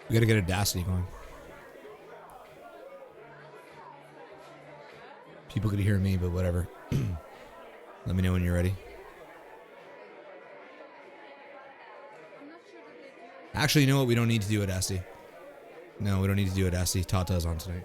We got to get Audacity going. People could hear me, but whatever. Let me know when you're ready. Actually, you know what? We don't need to do Audacity. No, we don't need to do Audacity. Tata's on tonight.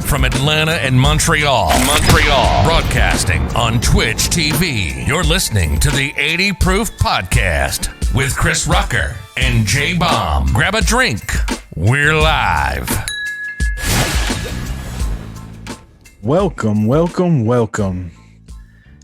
From Atlanta and Montreal, broadcasting on Twitch TV. You're listening to the 80 Proof Podcast with Chris Rucker and J Bomb. Grab a drink. We're live. Welcome.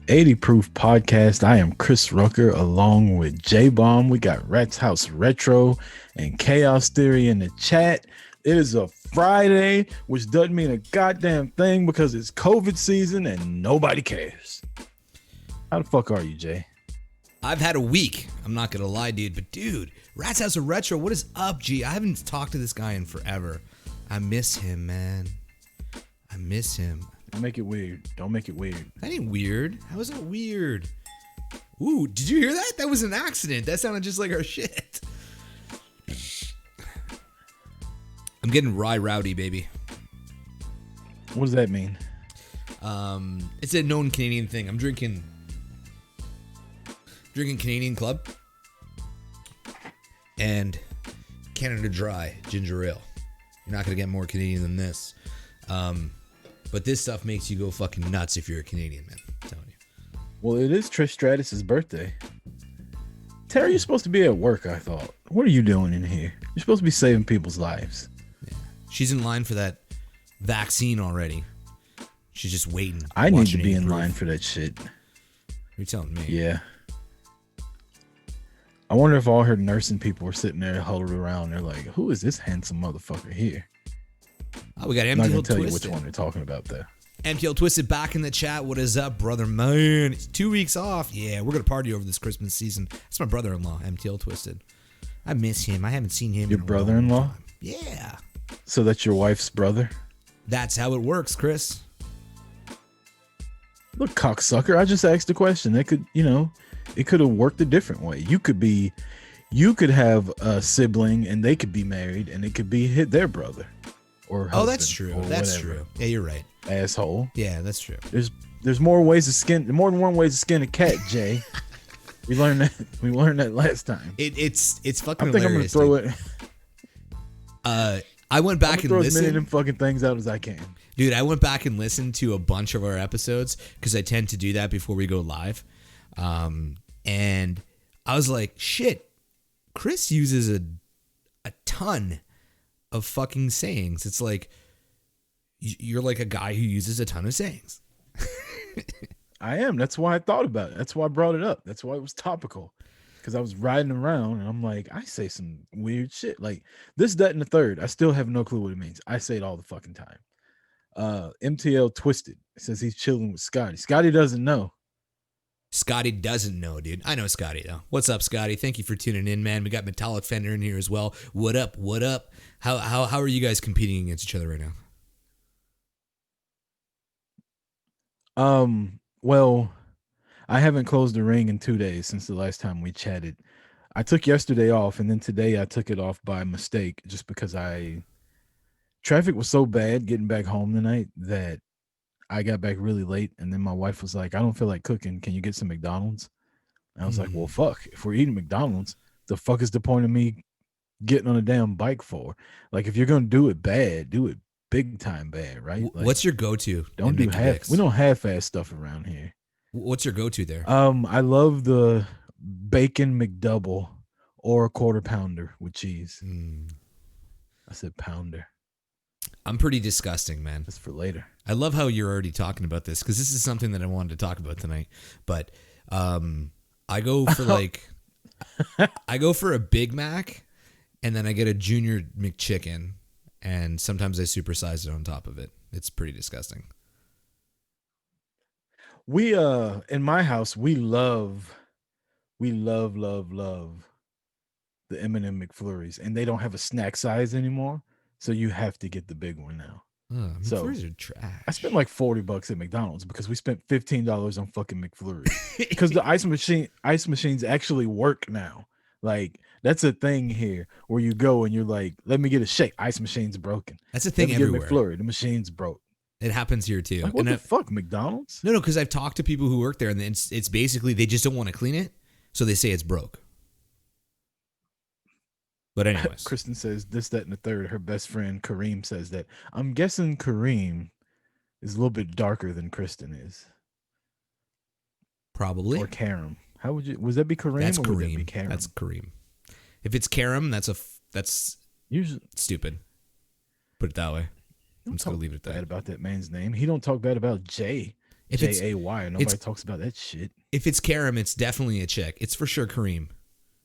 80 Proof Podcast. I am Chris Rucker along with J Bomb. We got Rats House Retro and Chaos Theory in the chat. It is a Friday, which doesn't mean a goddamn thing because it's COVID season and nobody cares. How the fuck are you, Jay? I've had a week. I'm not going to lie, dude. But, dude, Rats House of Retro, what is up, G? I haven't talked to this guy in forever. I miss him, man. I miss him. Don't make it weird. That ain't weird. How is that weird? Ooh, did you hear that? That was an accident. That sounded just like our shit. I'm getting rowdy, baby. What does that mean? It's a known Canadian thing. I'm drinking Canadian Club and Canada Dry ginger ale. You're not gonna get more Canadian than this. But this stuff makes you go fucking nuts if you're a Canadian, man. I'm telling you. Well, it is Trish Stratus's birthday. Terry, you're supposed to be at work, I thought. What are you doing in here? You're supposed to be saving people's lives. Yeah. She's in line for that vaccine already. She's just waiting. I need to be in line for that shit. You're telling me. Yeah. I wonder if all her nursing people were sitting there huddled around. They're like, who is this handsome motherfucker here? Oh, we got MTL I'm not going to tell Twisted. you which one they're talking about there. MTL Twisted back in the chat. What is up, brother? Man, it's 2 weeks off. Yeah, we're going to party over this Christmas season. That's my brother-in-law, MTL Twisted. I miss him. I haven't seen him Your in a brother-in-law? long time. Yeah. So that's your wife's brother? That's how it works, Chris. Look, cocksucker, I just asked a question. That could, it could have worked a different way. You could have a sibling and they could be married and it could be their brother or husband. Oh, that's true. That's whatever. true. Yeah, you're right. asshole. Yeah, that's true. There's more than one way to skin a cat, Jay. We learned that last time. It's fucking I think hilarious. I'm gonna throw it. I went back and throw as many of listened. them fucking things out as I can. Dude, I went back and listened to a bunch of our episodes because I tend to do that before we go live. And I was like, shit, Chris uses a ton of fucking sayings. It's like, you're like a guy who uses a ton of sayings. I am. That's why I thought about it. That's why I brought it up. That's why it was topical. Because I was riding around and I'm like, I say some weird shit. Like this, that, and the third. I still have no clue what it means. I say it all the fucking time. MTL Twisted says he's chilling with Scotty. Scotty doesn't know. Scotty doesn't know, dude. I know Scotty, though. What's up, Scotty? Thank you for tuning in, man. We got Metallic Fender in here as well. What up? What up? How are you guys competing against each other right now? Well, I haven't closed the ring in 2 days since the last time we chatted. I took yesterday off, and then today I took it off by mistake just because traffic was so bad getting back home tonight that I got back really late, and then my wife was like, I don't feel like cooking. Can you get some McDonald's? And I was like, well, fuck. If we're eating McDonald's, the fuck is the point of me getting on a damn bike for? Like, if you're going to do it bad, do it big time bad, right? Like, What's your go-to? Don't do half. We don't half-ass stuff around here. What's your go-to there? I love the bacon McDouble or a quarter pounder with cheese. I said pounder. I'm pretty disgusting, man. That's for later. I love how you're already talking about this because this is something that I wanted to talk about tonight. But I go for I go for a Big Mac, and then I get a Junior McChicken, and sometimes I supersize it on top of it. It's pretty disgusting. We in my house we love the M&M McFlurries, and they don't have a snack size anymore, so you have to get the big one now. McFlurries are trash. I spent like $40 at McDonald's because we spent $15 on fucking McFlurries because the ice machines actually work now. Like that's a thing here where you go and you're like, let me get a shake. Ice machine's broken. That's a thing let me everywhere. Get McFlurry. The machine's broke. It happens here too. Like, what the fuck, McDonald's? No, because I've talked to people who work there, and it's basically they just don't want to clean it, so they say it's broke. But anyways, Kristen says this, that, and the third. Her best friend Kareem says that. I'm guessing Kareem is a little bit darker than Kristen is. Probably. Or Karam. How would you? Was that be Kareem? That's or Kareem. Would that be Karam? That's Kareem. If it's Karam, that's usually stupid. Put it that way. I'm just gonna leave it at that. Bad about that man's name. He don't talk bad about Jay. If Jay. Nobody talks about that shit. If it's Karam, it's definitely a chick. It's for sure Kareem.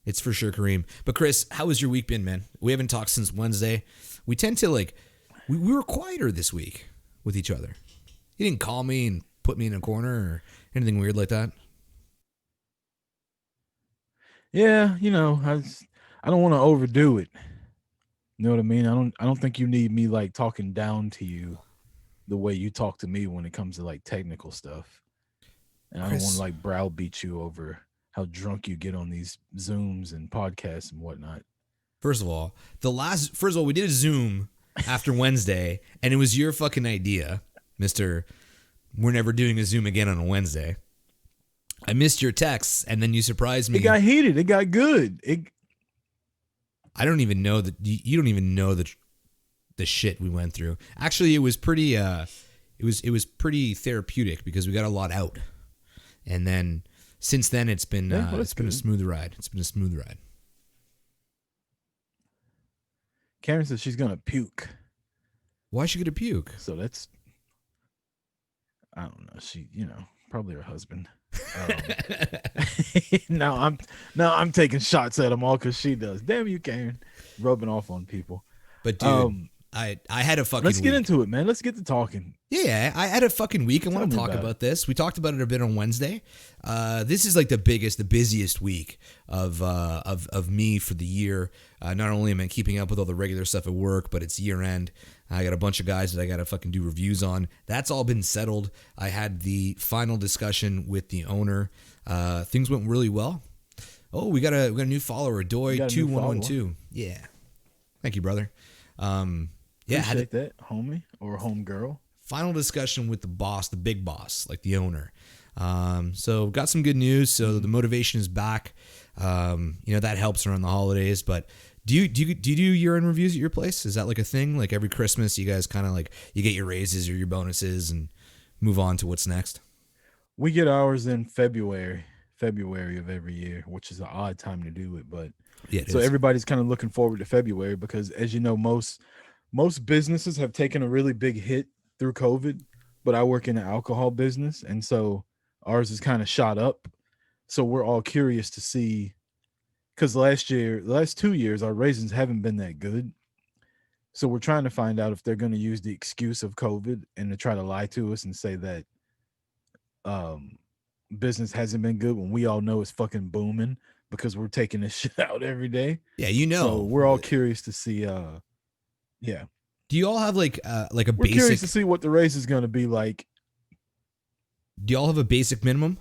It's for sure Kareem. But Chris, how has your week been, man? We haven't talked since Wednesday. We tend to we were quieter this week with each other. You didn't call me and put me in a corner or anything weird like that. Yeah, I don't want to overdo it. You know what I mean? I don't think you need me like talking down to you the way you talk to me when it comes to like technical stuff. And I don't want to like browbeat you over how drunk you get on these Zooms and podcasts and whatnot. First of all, we did a Zoom after Wednesday, and it was your fucking idea, Mr. We're never doing a Zoom again on a Wednesday. I missed your texts, and then you surprised me. It got heated. It got good. I don't even know that you don't even know the shit we went through. Actually, it was pretty it was pretty therapeutic because we got a lot out. And then since then it's been a smooth ride. It's been a smooth ride. Karen says she's gonna puke. Why is she gonna puke? So that's I don't know. She, probably her husband. Now I'm taking shots at them all because she does. Damn you, Karen, rubbing off on people. But dude, I had a fucking. Let's get into it, man. Let's get to talking. Yeah, I had a fucking week. I want to talk about this. We talked about it a bit on Wednesday. This is like the busiest week of me for the year. Not only am I keeping up with all the regular stuff at work, but it's year end. I got a bunch of guys that I got to fucking do reviews on. That's all been settled. I had the final discussion with the owner. Things went really well. Oh, we got a new follower, Doy2112. Yeah. Thank you, brother. Yeah, appreciate that, homie or home girl. final discussion with the boss, the big boss, like the owner. So got some good news. So the motivation is back. That helps around the holidays. But do you do year-end reviews at your place? Is that like a thing? Like every Christmas, you guys kind of like you get your raises or your bonuses and move on to what's next? We get ours in February of every year, which is an odd time to do it. But yeah, so everybody's kind of looking forward to February because, as you know, most businesses have taken a really big hit through COVID. But I work in the alcohol business, and so ours is kind of shot up. So we're all curious to see, because the last 2 years, our raises haven't been that good. So we're trying to find out if they're going to use the excuse of COVID and to try to lie to us and say that business hasn't been good when we all know it's fucking booming because we're taking this shit out every day. Yeah, So we're all curious to see. Yeah. Do you all have like a We're basic? curious to see what the race is going to be like. Do y'all have a basic minimum?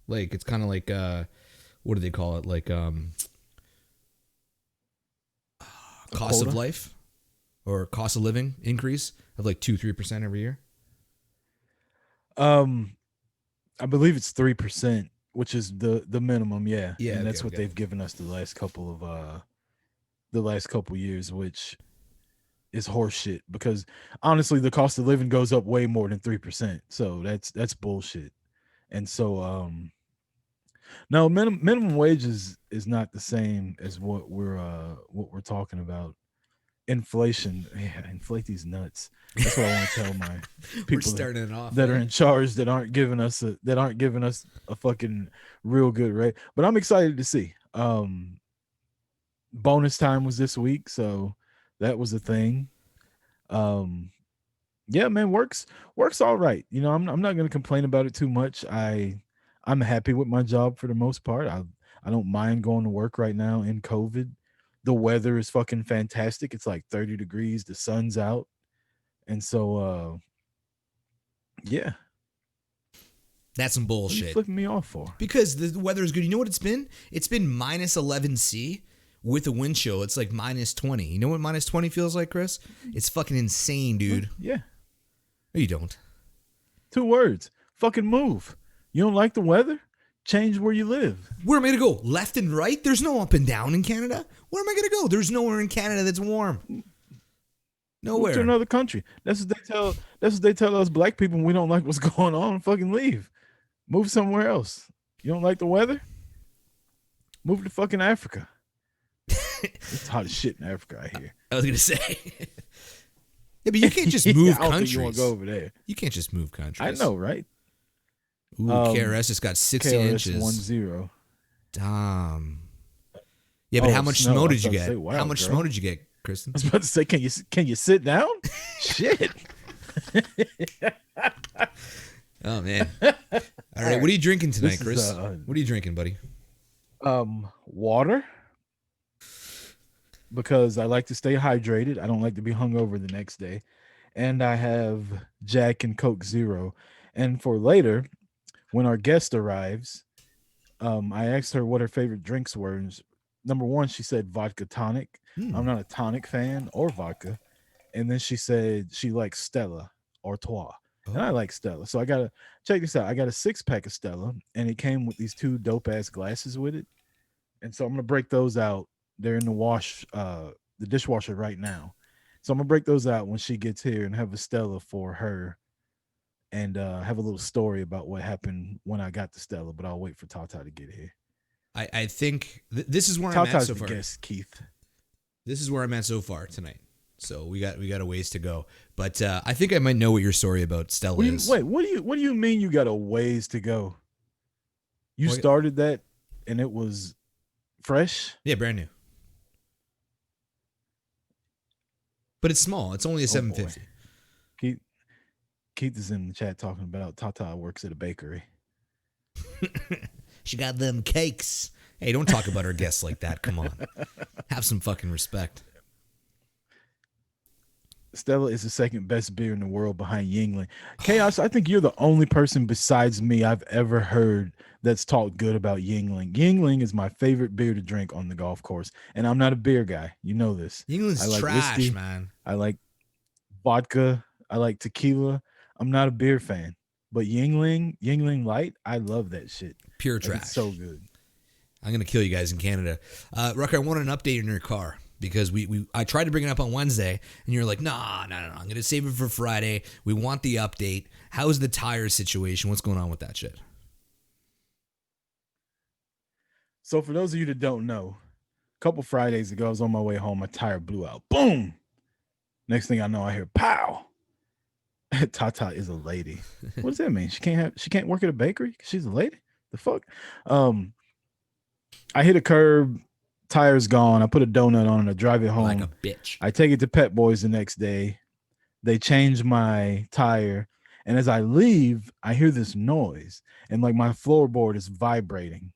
Like it's kind of like what do they call it? Like cost of life or cost of living increase of like 2-3% every year. I believe it's 3%, which is the minimum. Yeah, Yeah, and that's okay, what okay. they've given us the last couple years, which is horseshit because honestly, the cost of living goes up way more than 3%. So that's bullshit. And so no, minimum wage is not the same as what we're talking about. Inflation, yeah, inflate these nuts. That's what I want to tell my people We're starting it off that are in charge that aren't giving us a fucking real good rate. But I'm excited to see. Bonus time was this week, so that was a thing. Yeah, man, works all right. I'm not going to complain about it too much. I'm happy with my job for the most part. I don't mind going to work right now in COVID. The weather is fucking fantastic. It's like 30 degrees. The sun's out. And so, yeah. That's some What are you bullshit. flipping me off for? Because the weather is good. You know what it's been? It's been minus 11 C with a wind chill. It's like minus 20. You know what minus 20 feels like, Chris? It's fucking insane, dude. Yeah. No, you don't. 2 words. Fucking move. You don't like the weather? Change where you live. Where am I going to go? Left and right? There's no up and down in Canada. Where am I going to go? There's nowhere in Canada that's warm. Nowhere. Move to another country. That's what they tell us black people when we don't like what's going on. Fucking leave. Move somewhere else. You don't like the weather? Move to fucking Africa. It's hot as shit in Africa, I hear. I was going to say. Yeah, but you can't just move I don't countries. think you want to go over there. You can't just move countries. I know, right? Ooh, KRS just got 60 KRS inches. 10. Damn. Yeah, but Oh, how much snow. snow I did was you about to get? say, wow, How much girl. snow did you get, Kristen? I was about to say, can you sit down? Shit. Oh man. All right, what are you drinking tonight, This is, Chris? What are you drinking, buddy? Water. Because I like to stay hydrated. I don't like to be hungover the next day. And I have Jack and Coke Zero. And for later, when our guest arrives, I asked her what her favorite drinks were. And number one, she said vodka tonic. I'm not a tonic fan or vodka. And then she said she likes Stella Artois. And I like Stella. So I got to check this out. I got a 6-pack of Stella, and it came with these 2 dope ass glasses with it. And so I'm going to break those out. They're in the dishwasher right now. So I'm going to break those out when she gets here and have a Stella for her and have a little story about what happened when I got the Stella, but I'll wait for Tata to get here. I think this is where I'm at Tata's so the far. guest, Keith. This is where I'm at so far tonight. So we got a ways to go. But I think I might know what your story about Stella is. Wait, what do you mean you got a ways to go? You Well, started that and it was fresh? Yeah, brand new. But it's small. It's only a 750. Keith is in the chat talking about Tata works at a bakery. She got them cakes. Hey, don't talk about our guests like that. Come on. Have some fucking respect. Stella is the second best beer in the world behind Yingling. Chaos, I think you're the only person besides me I've ever heard that's talked good about Yingling. Yingling is my favorite beer to drink on the golf course, and I'm not a beer guy. You know this. English I like trash, whiskey. man. I like vodka. I like tequila. I'm not a beer fan, but Yingling Light, I love that shit. Pure Like, trash. it's so good. I'm gonna kill you guys in Canada. Rucker, I want an update on your car because I tried to bring it up on Wednesday and you're like, nah. I'm gonna save it for Friday. We want the update. How's the tire situation? What's going on with that shit? So for those of you that don't know, a couple Fridays ago, I was on my way home. My tire blew out. Boom. Next thing I know, I hear pow. Tata is a lady. What does that mean? She can't work at a bakery? She's a lady? The fuck? I hit a curb, tire's gone. I put a donut on it. I drive it home. Like a bitch. I take it to Pet Boys the next day. They change my tire. And as I leave, I hear this noise. And like my floorboard is vibrating.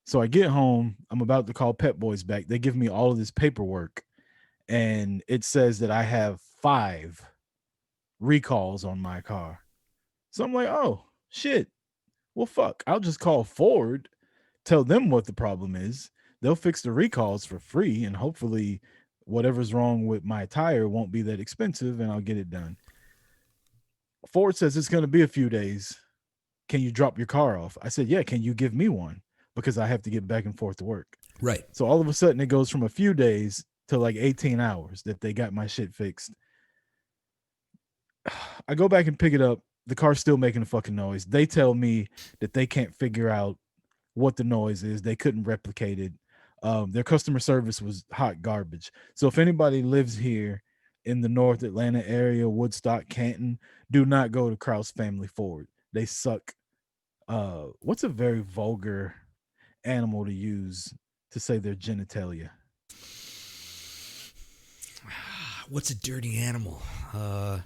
So I get home. I'm about to call Pet Boys back. They give me all of this paperwork. And it says that I have 5 recalls on my car. So I'm like, oh, shit. Well, fuck. I'll just call Ford, tell them what the problem is. They'll fix the recalls for free. And hopefully whatever's wrong with my tire won't be that expensive and I'll get it done. Ford says it's going to be a few days. Can you drop your car off? I said, yeah. Can you give me one? Because I have to get back and forth to work. Right. So all of a sudden it goes from a few days to like 18 hours that they got my shit fixed. I go back and pick it up. The car's still making a fucking noise. They tell me that they can't figure out what the noise is. They couldn't replicate it. Their customer service was hot garbage. So if anybody lives here in the North Atlanta area, Woodstock, Canton, do not go to Kraus Family Ford. They suck. What's a very vulgar animal to use to say their genitalia? What's a dirty animal? I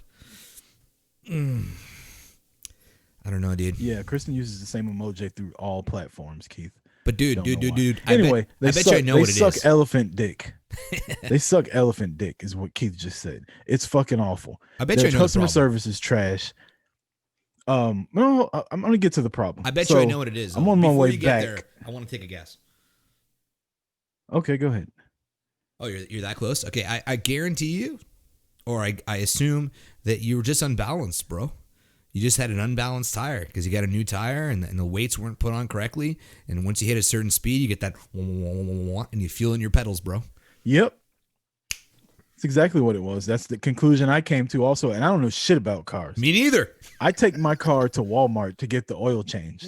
don't know, dude. Yeah, Kristen uses the same emoji through all platforms, Keith. But dude. Anyway, I bet you I know what it is. They suck is. elephant dick. They suck elephant dick is what Keith just said. It's fucking awful. I bet Their you I know the customer problem. service is trash. No, I'm gonna get to the problem. I bet you I know what it is. I'm on my Before way you get back. there, I want to take a guess. Okay, go ahead. Oh, you're that close? Okay, I guarantee you, or I assume that you were just unbalanced, bro. You just had an unbalanced tire because you got a new tire and the weights weren't put on correctly. And once you hit a certain speed, you get that and you feel in your pedals, bro. Yep. That's exactly what it was. That's the conclusion I came to also. And I don't know shit about cars. Me neither. I take my car to Walmart to get the oil changed.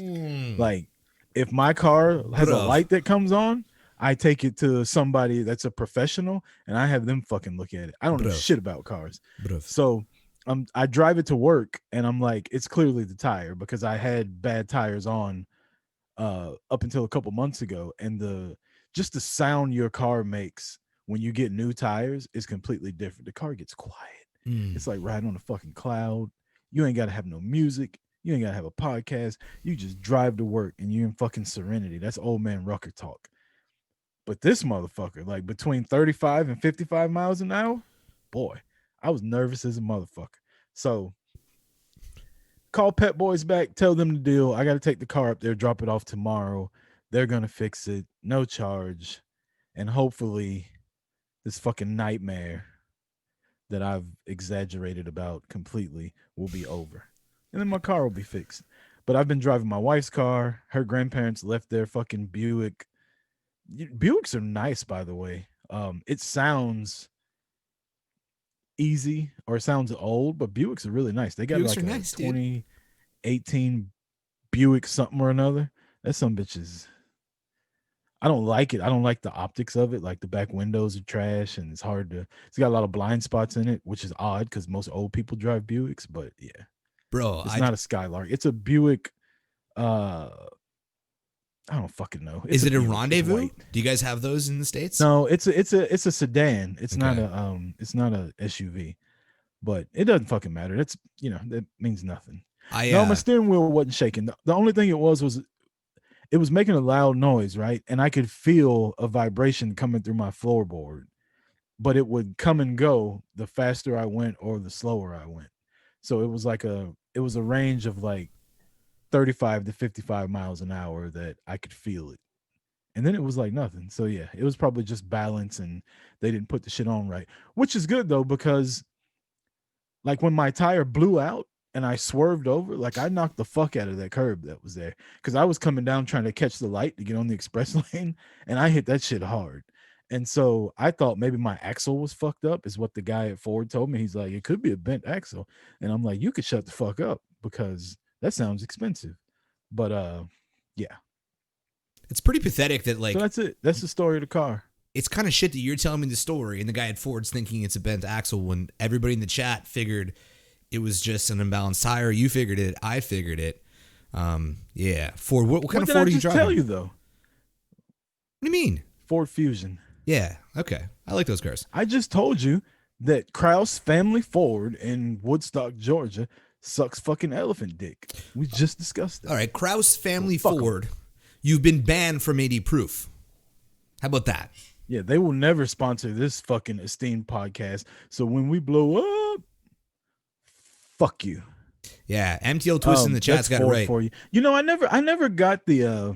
Like, if my car has a light that comes on, I take it to somebody that's a professional and I have them fucking look at it. I don't know shit about cars. So I drive it to work and I'm like, it's clearly the tire because I had bad tires on up until a couple months ago. And just the sound your car makes when you get new tires is completely different. The car gets quiet. It's like riding on a fucking cloud. You ain't got to have no music. You ain't got to have a podcast. You just drive to work and you're in fucking serenity. That's old man Rucker talk. But this motherfucker, like between 35 and 55 miles an hour, boy, I was nervous as a motherfucker. So call Pet Boys back, tell them the deal. I got to take the car up there, drop it off tomorrow. They're going to fix it. No charge. And hopefully this fucking nightmare that I've exaggerated about completely will be over. And then my car will be fixed. But I've been driving my wife's car. Her grandparents left their fucking Buick. Buicks are nice, by the way. It sounds easy or it sounds old, but Buicks are really nice. They got Buicks like a nice, 2018 Buick something or another. That's some bitches. I don't like it. I don't like the optics of it. Like the back windows are trash and it's got a lot of blind spots in it, which is odd because most old people drive Buicks, but yeah. Bro, it's not a Skylark. It's a Buick. I don't fucking know. Is it a Rendezvous? Do you guys have those in the States? No, it's a sedan. It's not a SUV, but it doesn't fucking matter. That's that means nothing. My steering wheel wasn't shaking. The only thing it was it was making a loud noise, right? And I could feel a vibration coming through my floorboard, but it would come and go the faster I went or the slower I went. So it was a range of like 35 to 55 miles an hour that I could feel it. And then it was like nothing. So yeah, it was probably just balance and they didn't put the shit on right, which is good though, because like when my tire blew out and I swerved over. Like I knocked the fuck out of that curb that was there because I was coming down trying to catch the light to get on the express lane, and I hit that shit hard. And so I thought maybe my axle was fucked up, is what the guy at Ford told me. He's like, it could be a bent axle. And I'm like, you could shut the fuck up because that sounds expensive. But yeah. It's pretty pathetic that like So that's it. That's the story of the car. It's kind of shit that you're telling me the story and the guy at Ford's thinking it's a bent axle when everybody in the chat figured it was just an imbalanced tire. You figured it. I figured it. Yeah. Ford. What kind of Ford are you driving? Tell you though. What do you mean? Ford Fusion. Yeah. Okay. I like those cars. I just told you that Kraus Family Ford in Woodstock, Georgia, sucks fucking elephant dick. We just discussed that. All right. Kraus Family Ford. You've been banned from 80 Proof. How about that? Yeah, they will never sponsor this fucking esteemed podcast. So when we blow up, fuck you. Yeah, MTL Twist in the chat's got it right. For you. You know, I never got the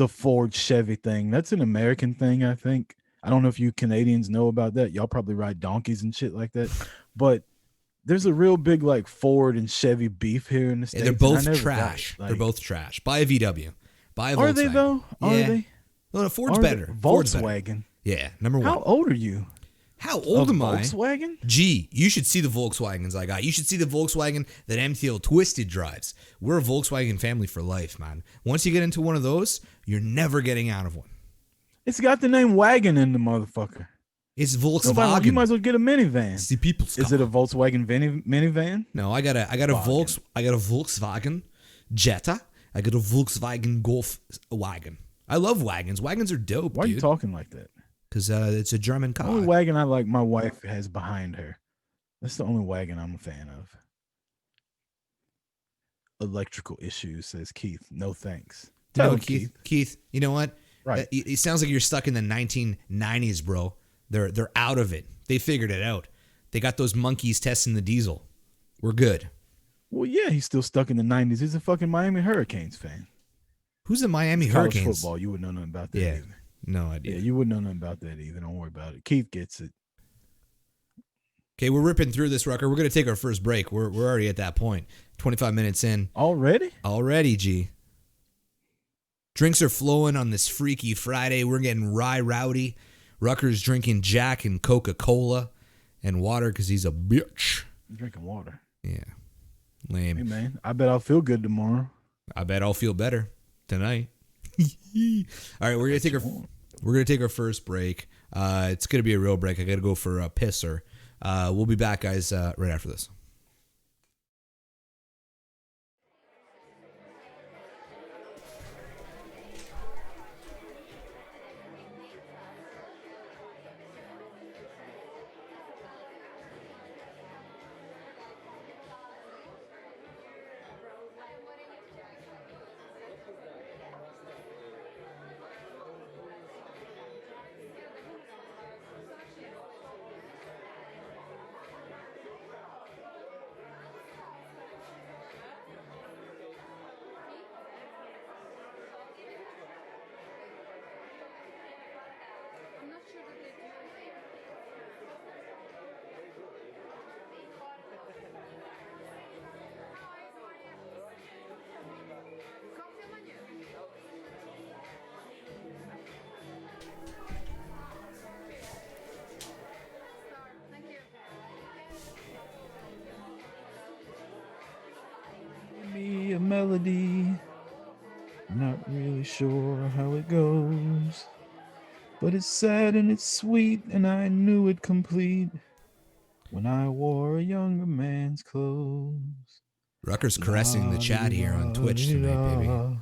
Ford Chevy thing. That's an American thing, I think. I don't know if you Canadians know about that. Y'all probably ride donkeys and shit like that. But there's a real big like Ford and Chevy beef here in the States. Yeah, they're both trash. They're both trash. Buy a VW. Buy a Volkswagen. Are they though? Are they? No, Ford's better. Volkswagen. Yeah, number one. How old are you? How old am I? Volkswagen? Gee, you should see the Volkswagens I got. You should see the Volkswagen that MTL Twisted drives. We're a Volkswagen family for life, man. Once you get into one of those, you're never getting out of one. It's got the name wagon in the motherfucker. It's Volkswagen. You might as well get a minivan. It's the people's car. Is it a Volkswagen minivan? No, I got a Volkswagen Jetta. I got a Volkswagen Golf wagon. I love wagons. Wagons are dope. Why are you talking like that? Because it's a German car. The only wagon I like my wife has behind her. That's the only wagon I'm a fan of. Electrical issues, says Keith. No thanks. Tell him, Keith. Keith, you know what? Right. It sounds like you're stuck in the 1990s, bro. They're out of it. They figured it out. They got those monkeys testing the diesel. We're good. Well, yeah, he's still stuck in the 90s. He's a fucking Miami Hurricanes fan. Who's the Miami College Hurricanes? Football. You wouldn't know nothing about that either. No idea. Yeah, you wouldn't know nothing about that either. Don't worry about it. Keith gets it. Okay, we're ripping through this, Rucker. We're going to take our first break. We're already at that point. 25 minutes in. Already, G. Drinks are flowing on this Freaky Friday. We're getting rowdy. Rucker's drinking Jack and Coca-Cola and water because he's a bitch. I'm drinking water. Yeah. Lame. Hey, man, I bet I'll feel good tomorrow. I bet I'll feel better tonight. All right, we're gonna take our first break. It's gonna be a real break. I gotta go for a pisser. We'll be back, guys, right after this. Me a melody. Not really sure how it goes, but it's sad and it's sweet, and I knew it complete when I wore a younger man's clothes. Rucker's caressing the chat here on Twitch tonight,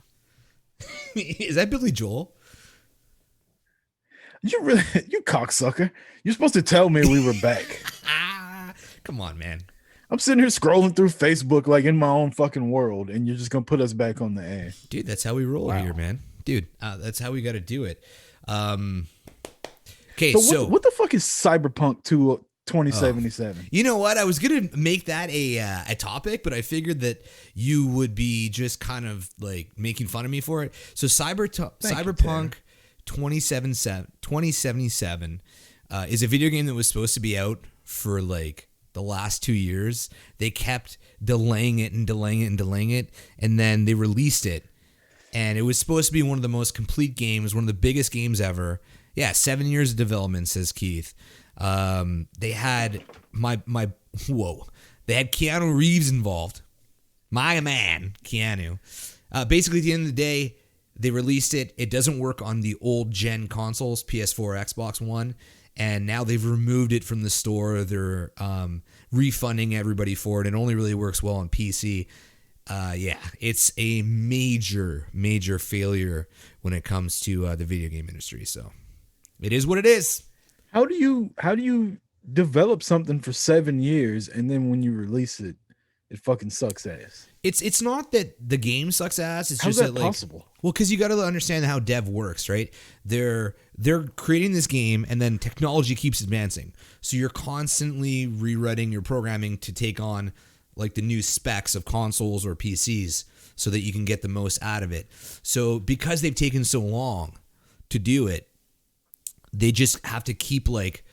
baby. Is that Billy Joel? You cocksucker. You're supposed to tell me we were back. Come on, man. I'm sitting here scrolling through Facebook like in my own fucking world, and you're just going to put us back on the air. Dude, that's how we roll here, man. Dude, that's how we got to do it. Okay, so what the fuck is Cyberpunk 2077? You know what? I was going to make that a topic, but I figured that you would be just kind of like making fun of me for it. So Cyberpunk 2077 is a video game that was supposed to be out for like the last 2 years. They kept delaying it and delaying it and delaying it, and then they released it. And it was supposed to be one of the most complete games, one of the biggest games ever. Yeah, 7 years of development, says Keith. They had they had Keanu Reeves involved. My man, Keanu. Basically, at the end of the day, they released it. It doesn't work on the old gen consoles, PS4, Xbox One, and now they've removed it from the store. They're refunding everybody for it. It only really works well on PC. Yeah, it's a major, major failure when it comes to the video game industry. So it is what it is. How do you develop something for 7 years and then when you release it, it fucking sucks ass? It's not that the game sucks ass. It's How's just that possible? Well, because you got to understand how dev works, right? They're creating this game, and then technology keeps advancing. So you're constantly rewriting your programming to take on like the new specs of consoles or PCs, so that you can get the most out of it. So because they've taken so long to do it, they just have to keep like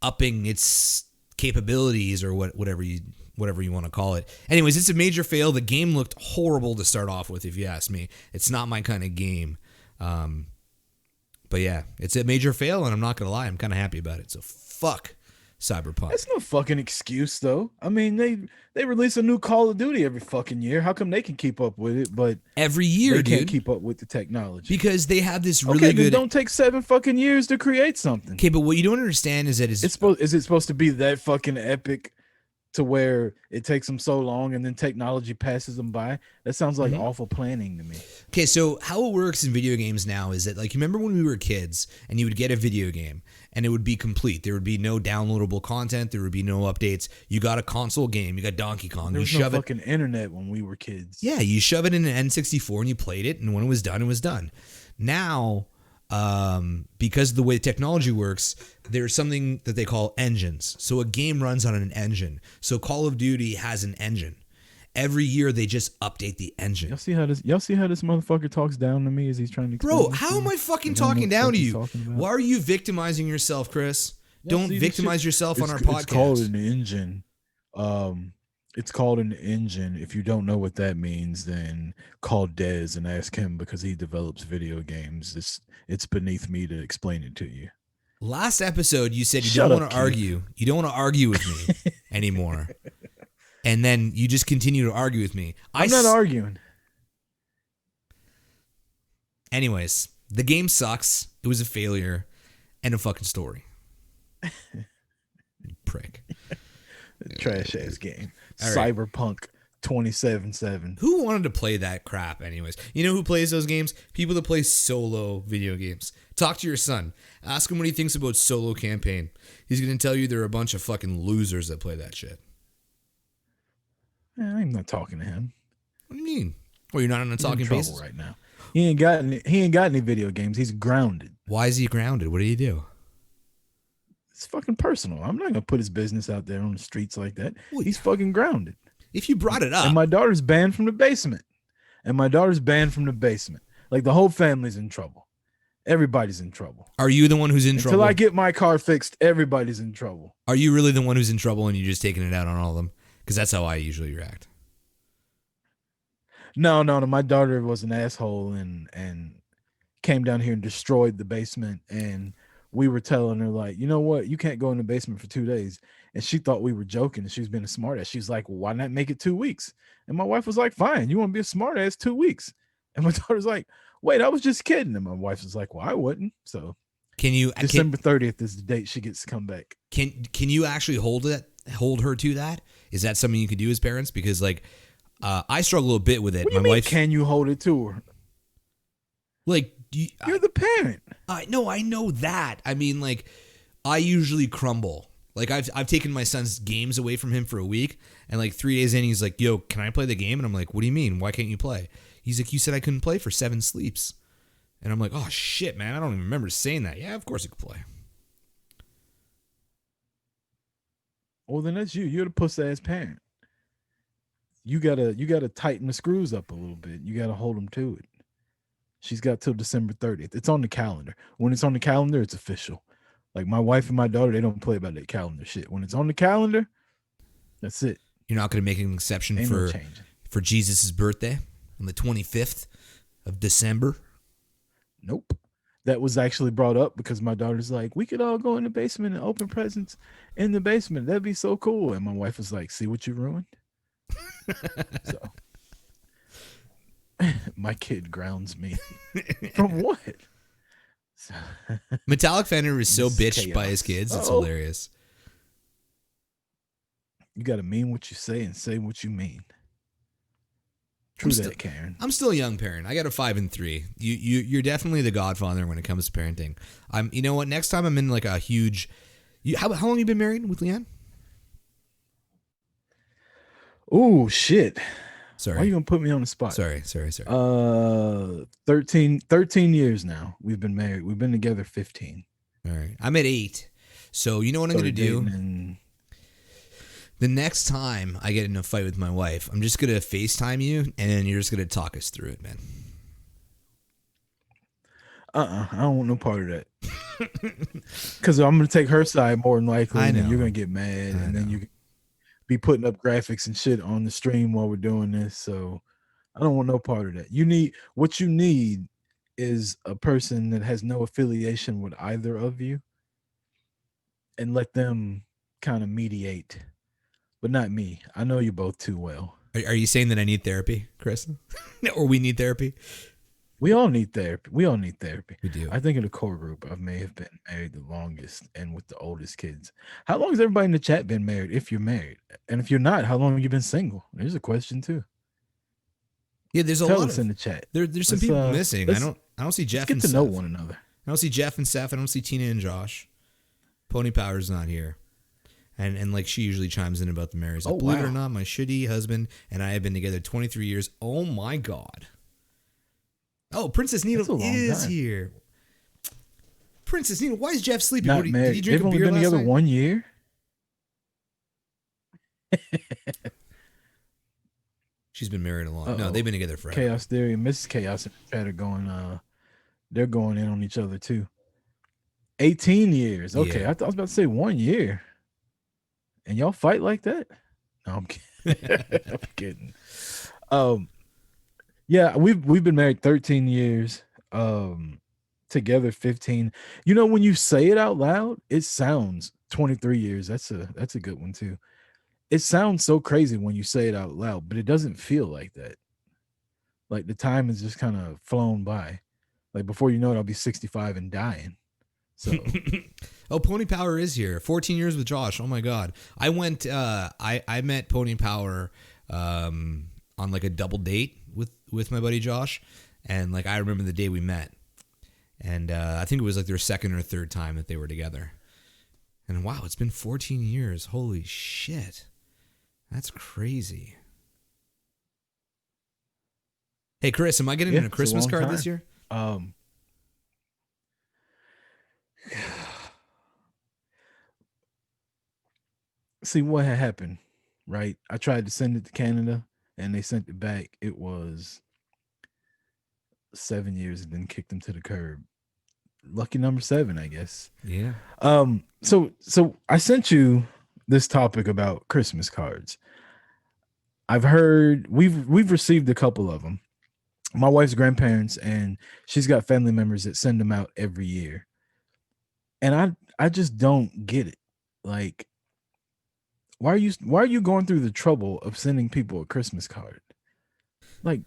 upping its capabilities or whatever you want to call it. Anyways, it's a major fail. The game looked horrible to start off with, if you ask me. It's not my kind of game. But yeah, it's a major fail, and I'm not going to lie, I'm kind of happy about it. So fuck Cyberpunk. That's no fucking excuse, though. I mean, they release a new Call of Duty every fucking year. How come they can keep up with it, but every year, they can't dude, keep up with the technology? Because they have this really good. Don't take 7 fucking years to create something. Okay, but what you don't understand is that is it supposed to be that fucking epic to where it takes them so long and then technology passes them by? That sounds like awful planning to me. Okay, so how it works in video games now is that, like, you remember when we were kids and you would get a video game and it would be complete. There would be no downloadable content. There would be no updates. You got a console game. You got Donkey Kong. There was no fucking internet when we were kids. Yeah, you shove it in an N64 and you played it, and when it was done, it was done. Now, because of the way technology works, there's something that they call engines. So a game runs on an engine. So Call of Duty has an engine. Every year they just update the engine. Y'all see how this motherfucker talks down to me as he's trying to explain? Bro, how am I fucking talking down to you? Why are you victimizing yourself, Chris? Don't victimize yourself on our podcast. It's called an engine. It's called an engine. If you don't know what that means, then call Dez and ask him, because he develops video games. It's beneath me to explain it to you. Last episode, you said you don't want to argue. You don't want to argue with me anymore. And then you just continue to argue with me. I'm not arguing. Anyways, the game sucks. It was a failure. End of fucking story. Prick. Trash ass game. Right. Cyberpunk 2077. Who wanted to play that crap anyways? You know who plays those games? People that play solo video games. Talk to your son. Ask him what he thinks about solo campaign. He's going to tell you there are a bunch of fucking losers that play that shit. I'm not talking to him. What do you mean? Well, you're not on a talking basis right now. He ain't got any video games. He's grounded. Why is he grounded? What did he do? It's fucking personal. I'm not gonna put his business out there on the streets like that. He's fucking grounded. If you brought it up. And my daughter's banned from the basement. Like, the whole family's in trouble. Everybody's in trouble. Are you the one who's in trouble? Until I get my car fixed, everybody's in trouble. Are you really the one who's in trouble and you're just taking it out on all of them? Because that's how I usually react. No. My daughter was an asshole and came down here and destroyed the basement. And we were telling her, like, you know what? You can't go in the basement for 2 days. And she thought we were joking. And she was being a smart ass. She's like, well, why not make it 2 weeks? And my wife was like, fine. You want to be a smart ass 2 weeks? And my daughter's like, wait, I was just kidding. And my wife was like, well, I wouldn't. So December 30th is the date she gets to come back. Can you actually hold her to that? Is that something you can do as parents? Because, like, I struggle a bit with it. What do you mean, can you hold it to her? Like, you're the parent. I know that. I mean, like, I usually crumble. Like, I've taken my son's games away from him for a week, and like 3 days in, he's like, yo, can I play the game? And I'm like, what do you mean? Why can't you play? He's like, you said I couldn't play for 7 sleeps. And I'm like, oh shit, man, I don't even remember saying that. Yeah, of course you could play. Well, then that's you. You're the pussy ass parent. You gotta tighten the screws up a little bit. You gotta hold them to it. She's got till December 30th. It's on the calendar. When it's on the calendar, it's official. Like, my wife and my daughter, they don't play about that calendar shit. When it's on the calendar, That's it. You're not going to make an exception Ain't no changing. for Jesus' birthday on the 25th of December? Nope. That was actually brought up because my daughter's like, we could all go in the basement and open presents in the basement. That'd be so cool. And my wife was like, see what you ruined? So my kid grounds me. From what? So, Metallic Fender is so This is bitched by his chaos. kids. It's Uh-oh. hilarious. you got to mean what you say and say what you mean. True I'm that, still- Karen. I'm still a young parent. I got a 5 and 3. You're definitely the godfather when it comes to parenting. You know what? Next time I'm in like a huge. How long you been married with Leanne? Oh, shit. Sorry. Why are you going to put me on the spot? Sorry. 13 years now. We've been married. We've been together 15. All right. I'm at 8. So you know what I'm going to Started do? dating in- The next time I get in a fight with my wife, I'm just going to FaceTime you, and then you're just going to talk us through it, man. I don't want no part of that. Because I'm going to take her side more than likely, I and then know. you're going to get mad, I and then know. you be putting up graphics and shit on the stream while we're doing this. So I don't want no part of that. What you need is a person that has no affiliation with either of you, and let them kind of mediate. But not me. I know you both too well. Are you saying that I need therapy, Chris? Or we need therapy? We all need therapy. We all need therapy. We do. I think in the core group, I may have been married the longest and with the oldest kids. How long has everybody in the chat been married? If you're married, and if you're not, how long have you been single? There's a question too. Yeah, there's a Tell lot us of in the chat. there's some Let's, people missing. I let's- don't see Jeff Let's and get to know Seth. one another. I don't see Jeff and Seth. I don't see Tina and Josh. Pony Power's not here. And like she usually chimes in about the marriage. Like, Oh, believe it or wow. not, my shitty husband and I have been together 23 years. Oh my God. Oh, Princess That's a Needle long is time. here. Princess Needle, why is Jeff sleeping? Not Did married. he drink They've a only beer been last together night? 1 year. She's been married a long. No, Uh-oh. they've been together forever. Chaos Theory and Mrs. Chaos in the chat are going. They're going in on each other too. 18 years. Okay, Yeah. I was about to say 1 year. And y'all fight like that? No, I'm kidding. I'm kidding. Yeah, we've been married 13 years. Together 15. You know, when you say it out loud, it sounds 23 years. That's a good one too. It sounds so crazy when you say it out loud, but it doesn't feel like that. Like the time has just kind of flown by. Like before you know it, I'll be 65 and dying. So Oh, Pony Power is here. 14 years with Josh. Oh my God. I went. I met Pony Power on like a double date with my buddy Josh, and like I remember the day we met, and I think it was like their second or third time that they were together. And wow, it's been 14 years. Holy shit, that's crazy. Hey Chris, am I getting Yeah, a it's a Christmas long card this time. year? See what had happened, right? I tried to send it to Canada and they sent it back. It was 7 years and then kicked them to the curb. Lucky number 7, I guess. Yeah. So I sent you this topic about Christmas cards. I've heard we've received a couple of them. My wife's grandparents, and she's got family members that send them out every year. And I just don't get it. Like, why are you going through the trouble of sending people a Christmas card? Like,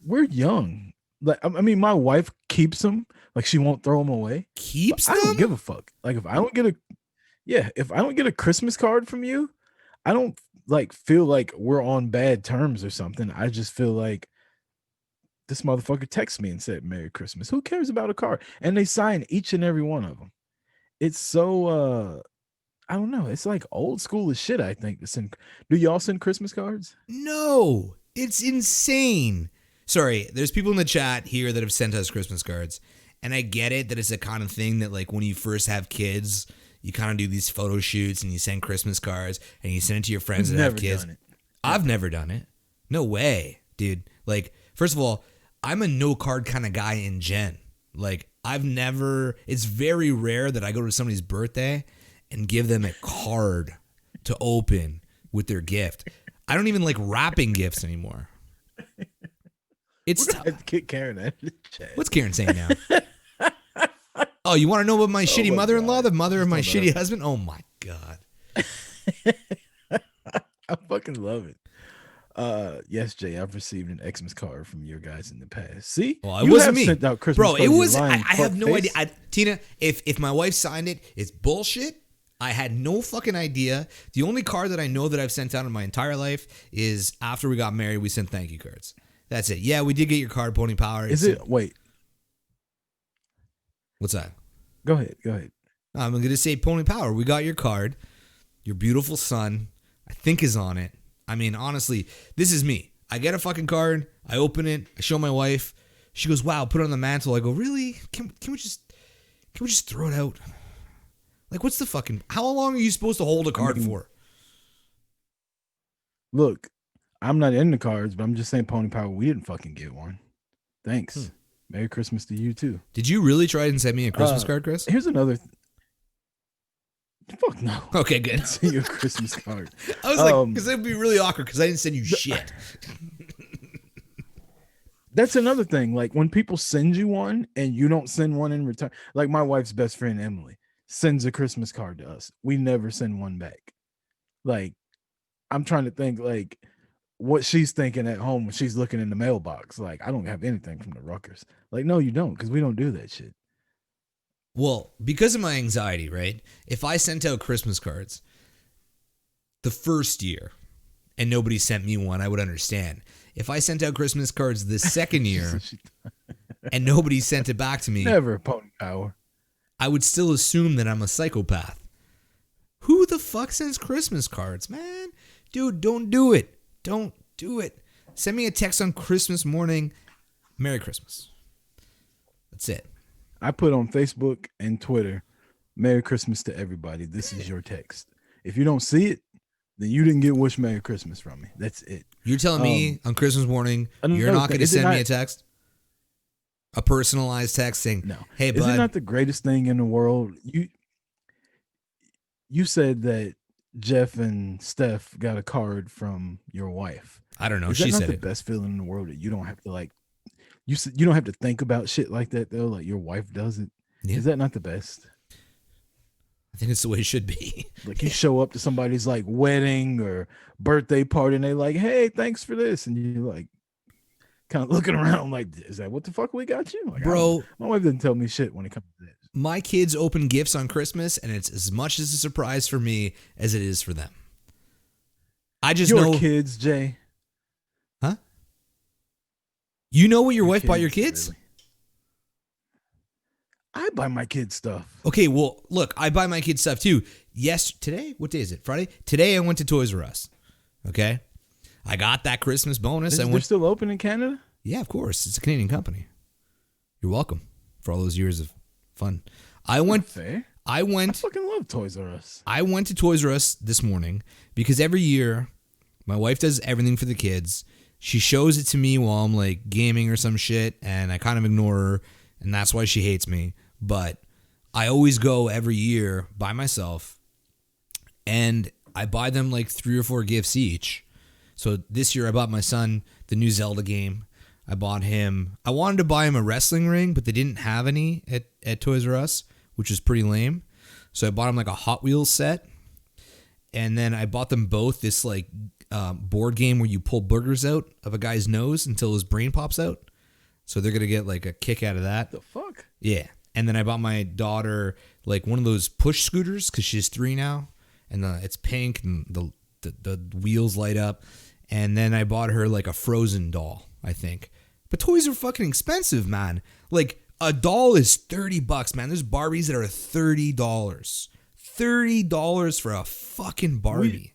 we're young. Like, I mean, my wife keeps them. Like, she won't throw them away. Keeps I them? don't give a fuck. Like, if I don't get a Christmas card from you, I don't like feel like we're on bad terms or something. I just feel like this motherfucker texted me and said Merry Christmas. Who cares about a card? And they sign each and every one of them. It's so I don't know. It's like old school as shit, I think, to send. Do y'all send Christmas cards? No, it's insane. Sorry, there's people in the chat here that have sent us Christmas cards, and I get it that it's the kind of thing that like when you first have kids, you kind of do these photo shoots and you send Christmas cards and you send it to your friends that have kids. done it. I've never done it. No way, dude. Like, first of all, I'm a no card kind of guy in gen. Like, it's very rare that I go to somebody's birthday and give them a card to open with their gift. I don't even like wrapping gifts anymore. It's kick Karen out of the chat. What's Karen saying now? Oh, you want to know about my shitty mother-in-law, the mother of my shitty husband? Oh my God. I fucking love it. Yes, Jay, I've received an Xmas card from your guys in the past. See, well, it wasn't me, sent out Christmas bro. It cards, was. I have no face. idea. Tina, if my wife signed it, it's bullshit. I had no fucking idea. The only card that I know that I've sent out in my entire life is after we got married, we sent thank you cards. That's it. Yeah, we did get your card, Pony Power. Wait. What's that? Go ahead. I'm going to say Pony Power. We got your card. Your beautiful son, I think, is on it. I mean, honestly, this is me. I get a fucking card. I open it. I show my wife. She goes, "Wow, put it on the mantle." I go, "Really? Can we just throw it out?" Like, what's the fucking... How long are you supposed to hold a card for? Look, I'm not in the cards, but I'm just saying, Pony Power, we didn't fucking get one. Thanks. Merry Christmas to you, too. Did you really try and send me a Christmas card, Chris? Here's another... Fuck no. Okay, good. Send you a Christmas card. I was like, because it would be really awkward because I didn't send you shit. That's another thing. Like, when people send you one and you don't send one in return, like my wife's best friend, Emily, sends a Christmas card to us. We never send one back. Like, I'm trying to think, like, what she's thinking at home when she's looking in the mailbox. Like, I don't have anything from the Ruckers. Like, no, you don't, because we don't do that shit. Well, because of my anxiety, right? If I sent out Christmas cards the first year and nobody sent me one, I would understand. If I sent out Christmas cards the second year and nobody sent it back to me, never, Pony Power, I would still assume that I'm a psychopath. Who the fuck sends Christmas cards, man? Dude, don't do it. Don't do it. Send me a text on Christmas morning. Merry Christmas. That's it. I put on Facebook and Twitter, Merry Christmas to everybody. This is your text. If you don't see it, then you didn't get wish Merry Christmas from me. That's it. You're telling me on Christmas morning, you're not going to send me a text? A personalized text saying, no. Hey, bud. Is it not the greatest thing in the world? You said that Jeff and Steph got a card from your wife. I don't know. Is she that said not it. The best feeling in the world that you don't have to like, you don't have to think about shit like that though. Like your wife does it. Yeah. Is that not the best? I think it's the way it should be. Like you show up to somebody's like wedding or birthday party and they like, hey, thanks for this. And you're like kind of looking around like, is that what the fuck we got you? Like, bro, my wife didn't tell me shit when it comes to this. My kids open gifts on Christmas and it's as much as a surprise for me as it is for them. I just know kids, Jay. Huh? You know what your wife bought your kids? Really? I buy my kids stuff. Okay, well, look, I buy my kids stuff too. Yes, today, what day is it? Friday? Today I went to Toys R Us. Okay? I got that Christmas bonus. They're still open in Canada? Yeah, of course. It's a Canadian company. You're welcome for all those years of fun. I fucking love Toys R Us. I went to Toys R Us this morning because every year my wife does everything for the kids. She shows it to me while I'm like gaming or some shit and I kind of ignore her and that's why she hates me. But I always go every year by myself and I buy them like 3 or 4 gifts each. So this year I bought my son the new Zelda game. I wanted to buy him a wrestling ring, but they didn't have any at Toys R Us, which was pretty lame. So I bought him like a Hot Wheels set. And then I bought them both this like board game where you pull boogers out of a guy's nose until his brain pops out. So they're going to get like a kick out of that. The fuck? Yeah. And then I bought my daughter like one of those push scooters because she's 3 now. And it's pink and the wheels light up. And then I bought her like a Frozen doll, I think. But toys are fucking expensive, man. Like a doll is $30, man. There's Barbies that are $30. $30 for a fucking Barbie.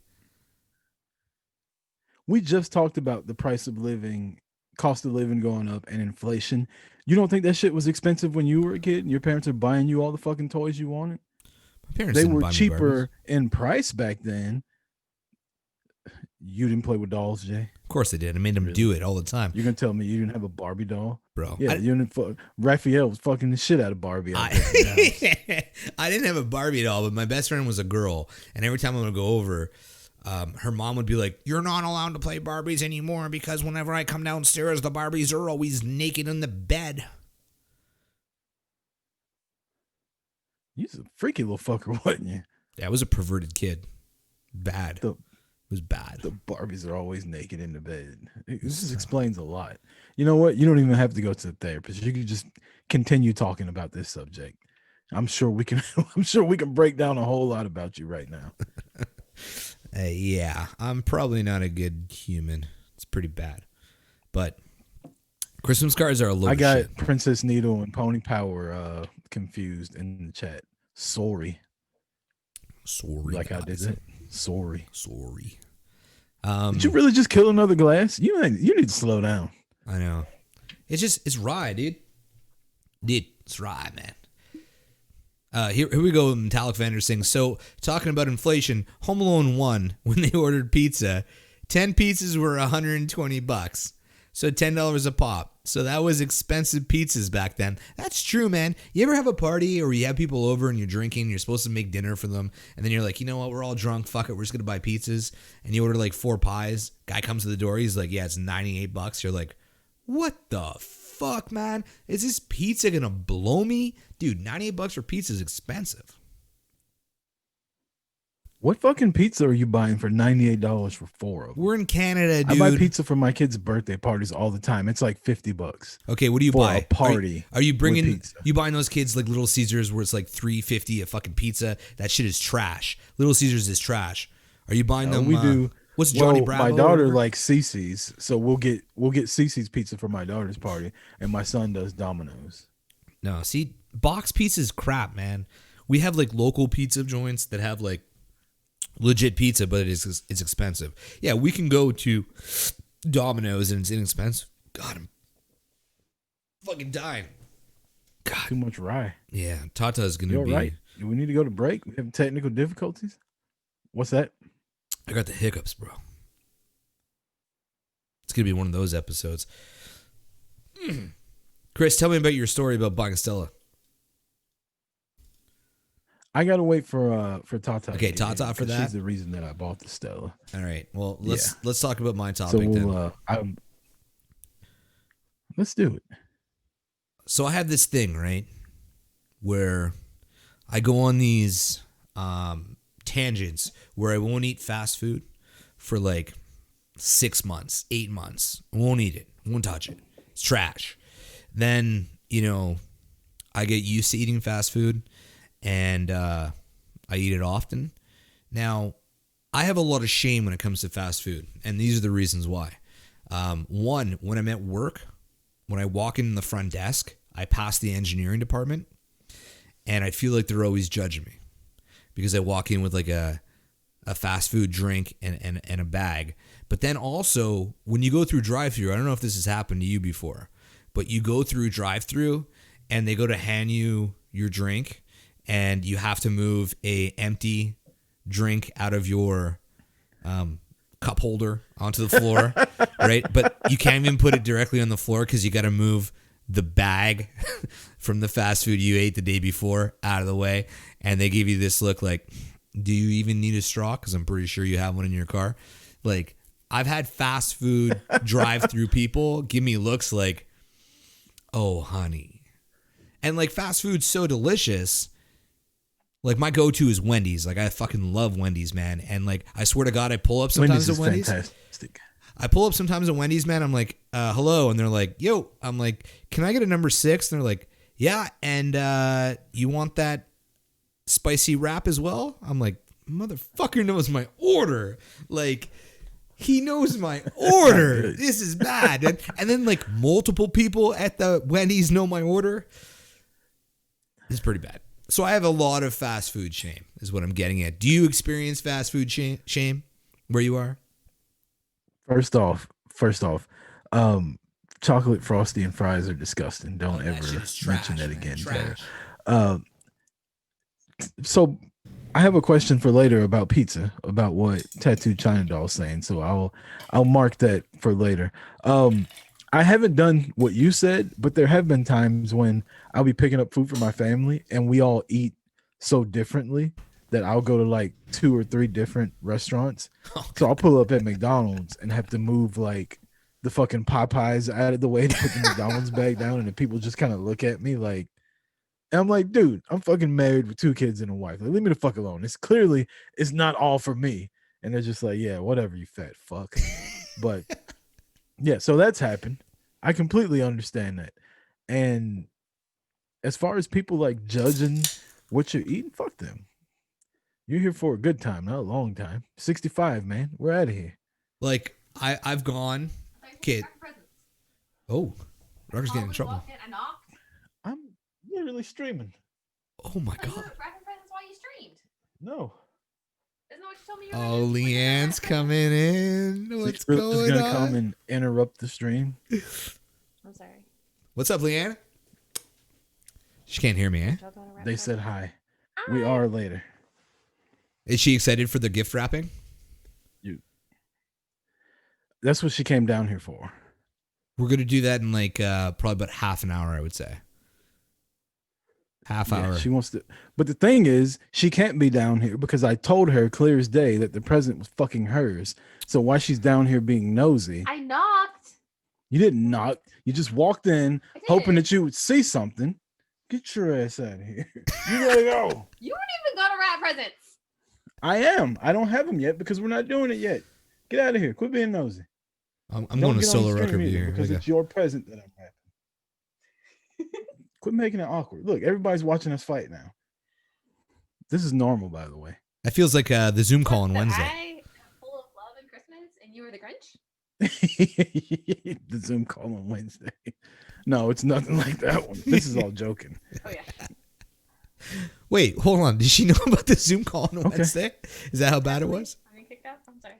We just talked about the cost of living going up and inflation. You don't think that shit was expensive when you were a kid and your parents are buying you all the fucking toys you wanted? My parents they didn't were buy me cheaper Barbies. in price back then. You didn't play with dolls, Jay? Of course I did. I made them do it all the time. You're going to tell me you didn't have a Barbie doll? Bro. Yeah, Raphael was fucking the shit out of Barbie. I didn't have a Barbie doll, but my best friend was a girl. And every time I would go over, her mom would be like, "You're not allowed to play Barbies anymore because whenever I come downstairs, the Barbies are always naked in the bed." You was a freaky little fucker, wasn't you? Yeah, I was a perverted kid. Bad. It was bad. The Barbies are always naked in the bed. This just explains a lot. You know what? You don't even have to go to the therapist. You can just continue talking about this subject. I'm sure we can. I'm sure we can break down a whole lot about you right now. Yeah, I'm probably not a good human. It's pretty bad. But Christmas cards are a little. I got shit. Princess Needle and Pony Power confused in the chat. Sorry. Like I did it. Sorry. Did you really just kill another glass? You need to slow down. I know. It's rye, dude. It's rye, man. Here we go. Metallic Vendor sings. So talking about inflation, Home Alone 1, when they ordered pizza, 10 pizzas were $120. So $10 a pop. So that was expensive pizzas back then. That's true, man. You ever have a party or you have people over and you're drinking, you're supposed to make dinner for them, and then you're like, you know what, we're all drunk, fuck it, we're just gonna buy pizzas, and you order like 4 pies. Guy comes to the door, he's like, yeah, it's $98. You're like, what the fuck, man? Is this pizza gonna blow me? Dude, $98 for pizza is expensive. What fucking pizza are you buying for $98 for 4 of them? We're in Canada, dude. I buy pizza for my kids' birthday parties all the time. It's like $50. Okay, what do you buy? A party. Are you bringing? You buying those kids like Little Caesars where it's like $3.50 a fucking pizza? That shit is trash. Little Caesars is trash. Are you buying them? We do. What's Johnny Bravo? My daughter likes Cece's, so we'll get Cece's pizza for my daughter's party, and my son does Domino's. No, see, box pizza is crap, man. We have like local pizza joints that have like legit pizza, but it's expensive. Yeah, we can go to Domino's and it's inexpensive. God, I'm fucking dying. God, too much rye. Yeah, Tata is gonna be right. Do we need to go to break? We have technical difficulties. What's that? I got the hiccups, bro. It's gonna be one of those episodes. Chris, tell me about your story about buying Stella. I gotta wait for Tata. Okay, Tata for that. She's the reason that I bought the Stella. All right. Well, let's talk about my topic then. Let's do it. So I have this thing, right, where I go on these tangents where I won't eat fast food for like 6 months, 8 months. I won't eat it. Won't touch it. It's trash. Then, I get used to eating fast food and I eat it often. Now, I have a lot of shame when it comes to fast food, and these are the reasons why. One, when I'm at work, when I walk in the front desk, I pass the engineering department, and I feel like they're always judging me because I walk in with like a fast food drink and a bag. But then also, when you go through drive-thru, I don't know if this has happened to you before, but you go through drive-thru and they go to hand you your drink, and you have to move a empty drink out of your cup holder onto the floor, right? But you can't even put it directly on the floor because you got to move the bag from the fast food you ate the day before out of the way. And they give you this look like, do you even need a straw? Because I'm pretty sure you have one in your car. Like, I've had fast food drive-through people give me looks like, oh, honey. And like, fast food's so delicious. Like, my go-to is Wendy's. Like, I fucking love Wendy's, man. And like, I swear to God, I pull up sometimes at Wendy's. Fantastic. I pull up sometimes at Wendy's, man. I'm like, hello. And they're like, yo. I'm like, can I get a number 6? And they're like, yeah. And you want that spicy wrap as well? I'm like, motherfucker knows my order. Like, he knows my order. This is bad. And then like multiple people at the Wendy's know my order. It's pretty bad. So I have a lot of fast food shame is what I'm getting at. Do you experience fast food shame where you are? First off, chocolate frosty and fries are disgusting. Don't ever mention that again, Taylor. So I have a question for later about pizza, about what Tattooed China Doll's saying. So I'll mark that for later. I haven't done what you said, but there have been times when I'll be picking up food for my family and we all eat so differently that I'll go to like 2 or 3 different restaurants. So I'll pull up at McDonald's and have to move like the fucking Popeyes out of the way to put the McDonald's bag down, and the people just kind of look at me like, and I'm like, dude, I'm fucking married with 2 kids and a wife. Like, leave me the fuck alone. It's not all for me. And they're just like, yeah, whatever, you fat fuck. But yeah, so that's happened. I completely understand that. And as far as people like judging what you're eating, fuck them. You're here for a good time, not a long time. 65, man. We're out of here. Like I've gone, kid. Oh, Rucker's getting in trouble. I'm literally streaming. Oh my god. Presents while you streamed. No. Isn't that what you told me? Oh, Leanne's coming in. What's going gonna on? come and interrupt the stream. I'm sorry. What's up, Leanne? She can't hear me, eh? They said hi. We are later. Is she excited for the gift wrapping? That's what she came down here for. We're gonna do that in like probably about half an hour, I would say. Half hour. She wants to, but the thing is, she can't be down here because I told her clear as day that the present was fucking hers. So why she's down here being nosy? I knocked. You didn't knock. You just walked in, hoping that you would see something. Get your ass out of here. You gotta go. You weren't even gonna wrap presents. I am. I don't have them yet because we're not doing it yet. Get out of here. Quit being nosy. I'm going to solo Rucker here because it's your present that I'm wrapping. Quit making it awkward. Look, everybody's watching us fight now. This is normal, by the way. That feels like the Zoom call on Wednesday. I full of love and Christmas, and you were the Grinch. The Zoom call on Wednesday. No, it's nothing like that one. This is all joking. Oh yeah. Wait, hold on. Did she know about the Zoom call on Wednesday? Is that how bad it was? I'm being kicked out. I'm sorry.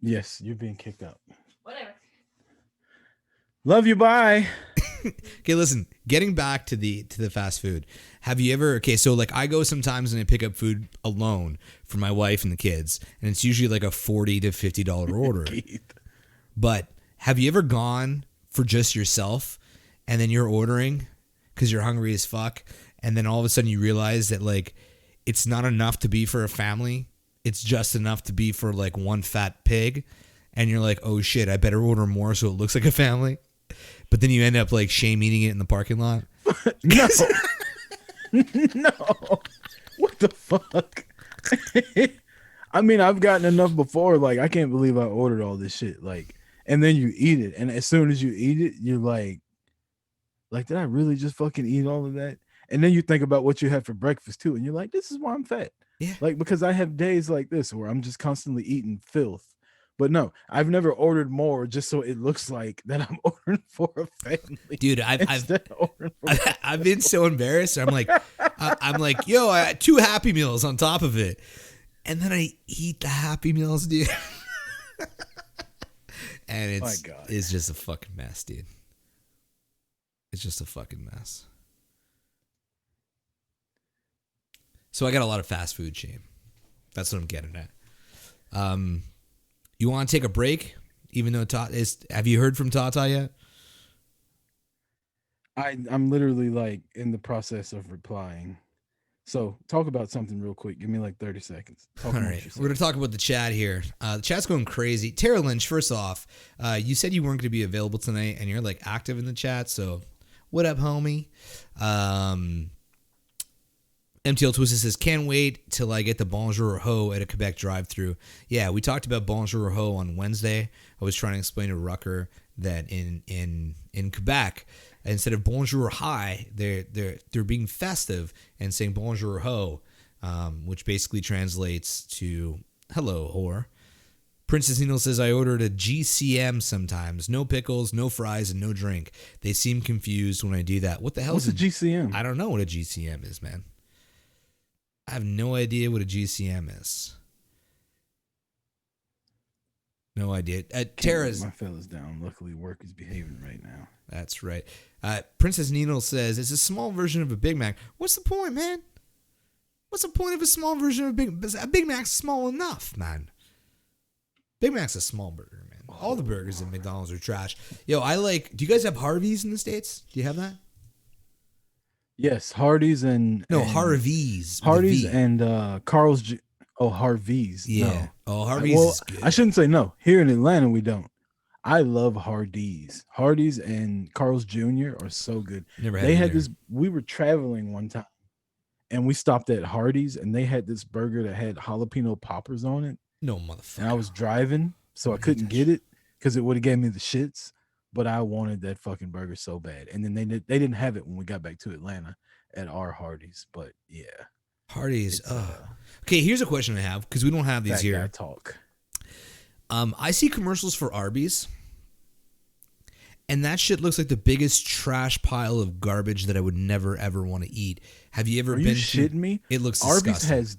Yes, you're being kicked out. Whatever. Love you. Bye. Okay, listen. Getting back to the fast food. Have you ever? Okay, so like I go sometimes and I pick up food alone for my wife and the kids, and it's usually like a $40 to $50 order. But have you ever gone for just yourself, and then you're ordering because you're hungry as fuck, and then all of a sudden you realize that like it's not enough to be for a family, it's just enough to be for like one fat pig, and you're like, oh shit, I better order more so it looks like a family. But then you end up like shame eating it in the parking lot. No. No. What the fuck? I mean, I've gotten enough before. Like, I can't believe I ordered all this shit. Like, and then you eat it. And as soon as you eat it, you're like, did I really just fucking eat all of that? And then you think about what you had for breakfast too. And you're like, this is why I'm fat. Yeah. Like, because I have days like this where I'm just constantly eating filth. But no, I've never ordered more just so it looks like that I'm ordering for a family. Dude, I've been so embarrassed. I'm like, yo, I had 2 Happy Meals on top of it, and then I eat the Happy Meals, dude. And it's just a fucking mess, dude. It's just a fucking mess. So I got a lot of fast food shame. That's what I'm getting at. You want to take a break, even though have you heard from Tata yet? I'm literally like in the process of replying. So talk about something real quick. Give me like 30 seconds. All right. We're going to talk about the chat here. The chat's going crazy. Tara Lynch, first off, you said you weren't going to be available tonight, and you're like active in the chat. So what up, homie? MTL Twisted says, can't wait till I get the Bonjour Ho at a Quebec drive-thru. Yeah, we talked about Bonjour Ho on Wednesday. I was trying to explain to Rucker that in Quebec, instead of Bonjour Hi, they're being festive and saying Bonjour Ho, which basically translates to hello, whore. Princess Needle says, I ordered a GCM sometimes. No pickles, no fries, and no drink. They seem confused when I do that. What the hell is a GCM? I don't know what a GCM is, man. I have no idea what a GCM is. No idea. Tara's my fella's down. Luckily, work is behaving right now. That's right. Princess Needle says it's a small version of a Big Mac. What's the point, man? What's the point of a small version of a Big Mac's small enough, man? Big Mac's a small burger, man. All the burgers at McDonald's are trash. Yo, do you guys have Harvey's in the States? Do you have that? Yes, Hardee's No, and Harvey's. with a Hardee's V. and Carl's. Oh, Harvey's. Yeah. No. Oh, I- Harvey's well, is good. I shouldn't say no. Here in Atlanta, we don't. I love Hardee's. Hardee's and Carl's Jr. are so good. Never had They it had either. this. We were traveling one time, and we stopped at Hardee's, and they had this burger that had jalapeno poppers on it. No motherfucker. And I was driving, so I Wouldn't eat couldn't that get shit. it because it would have gave me the shits. But I wanted that fucking burger so bad, and then they didn't have it when we got back to Atlanta at our Hardee's. But yeah, Hardee's. it's, Okay, here's a question I have because we don't have these that guy here. talk. I see commercials for Arby's, and that shit looks like the biggest trash pile of garbage that I would never ever want to eat. Have you ever Are been you to? shitting me? It looks Arby's disgusting. has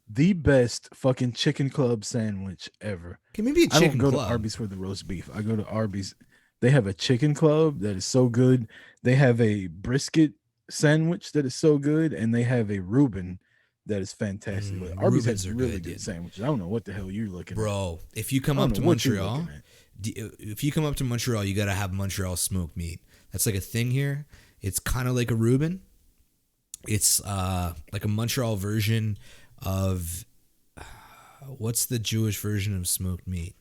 the best fucking chicken club sandwich ever. Okay, maybe a I chicken don't go club. to Arby's for the roast beef. I go to Arby's. They have a chicken club that is so good. They have a brisket sandwich that is so good, and they have a Reuben that is fantastic. Like, Arby's Reubens has are really good, good dude. sandwiches. I don't know what the hell you're looking at. Bro, if you come I up don't to know what you're Montreal, looking at. if you come up to Montreal, you gotta have Montreal smoked meat. That's like a thing here. It's kind of like a Reuben. It's like a Montreal version of what's the Jewish version of smoked meat?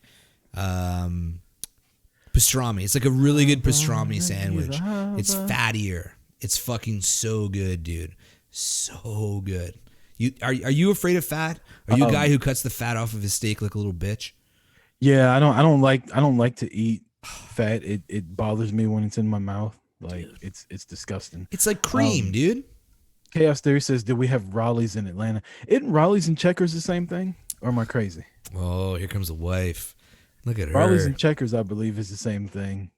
Pastrami. It's like a really good pastrami sandwich. It's fattier. It's fucking so good, dude. So good. You are you afraid of fat? Are you a guy who cuts the fat off of his steak like a little bitch? Yeah, I don't like to eat fat. It bothers me when it's in my mouth. Like it's disgusting. It's like cream, dude. Chaos Theory says, "Did we have Raleigh's in Atlanta? Isn't Raleigh's and Checkers the same thing? Or am I crazy? Oh, here comes the wife. Look at Raleigh's her. and Checkers, I believe, is the same thing."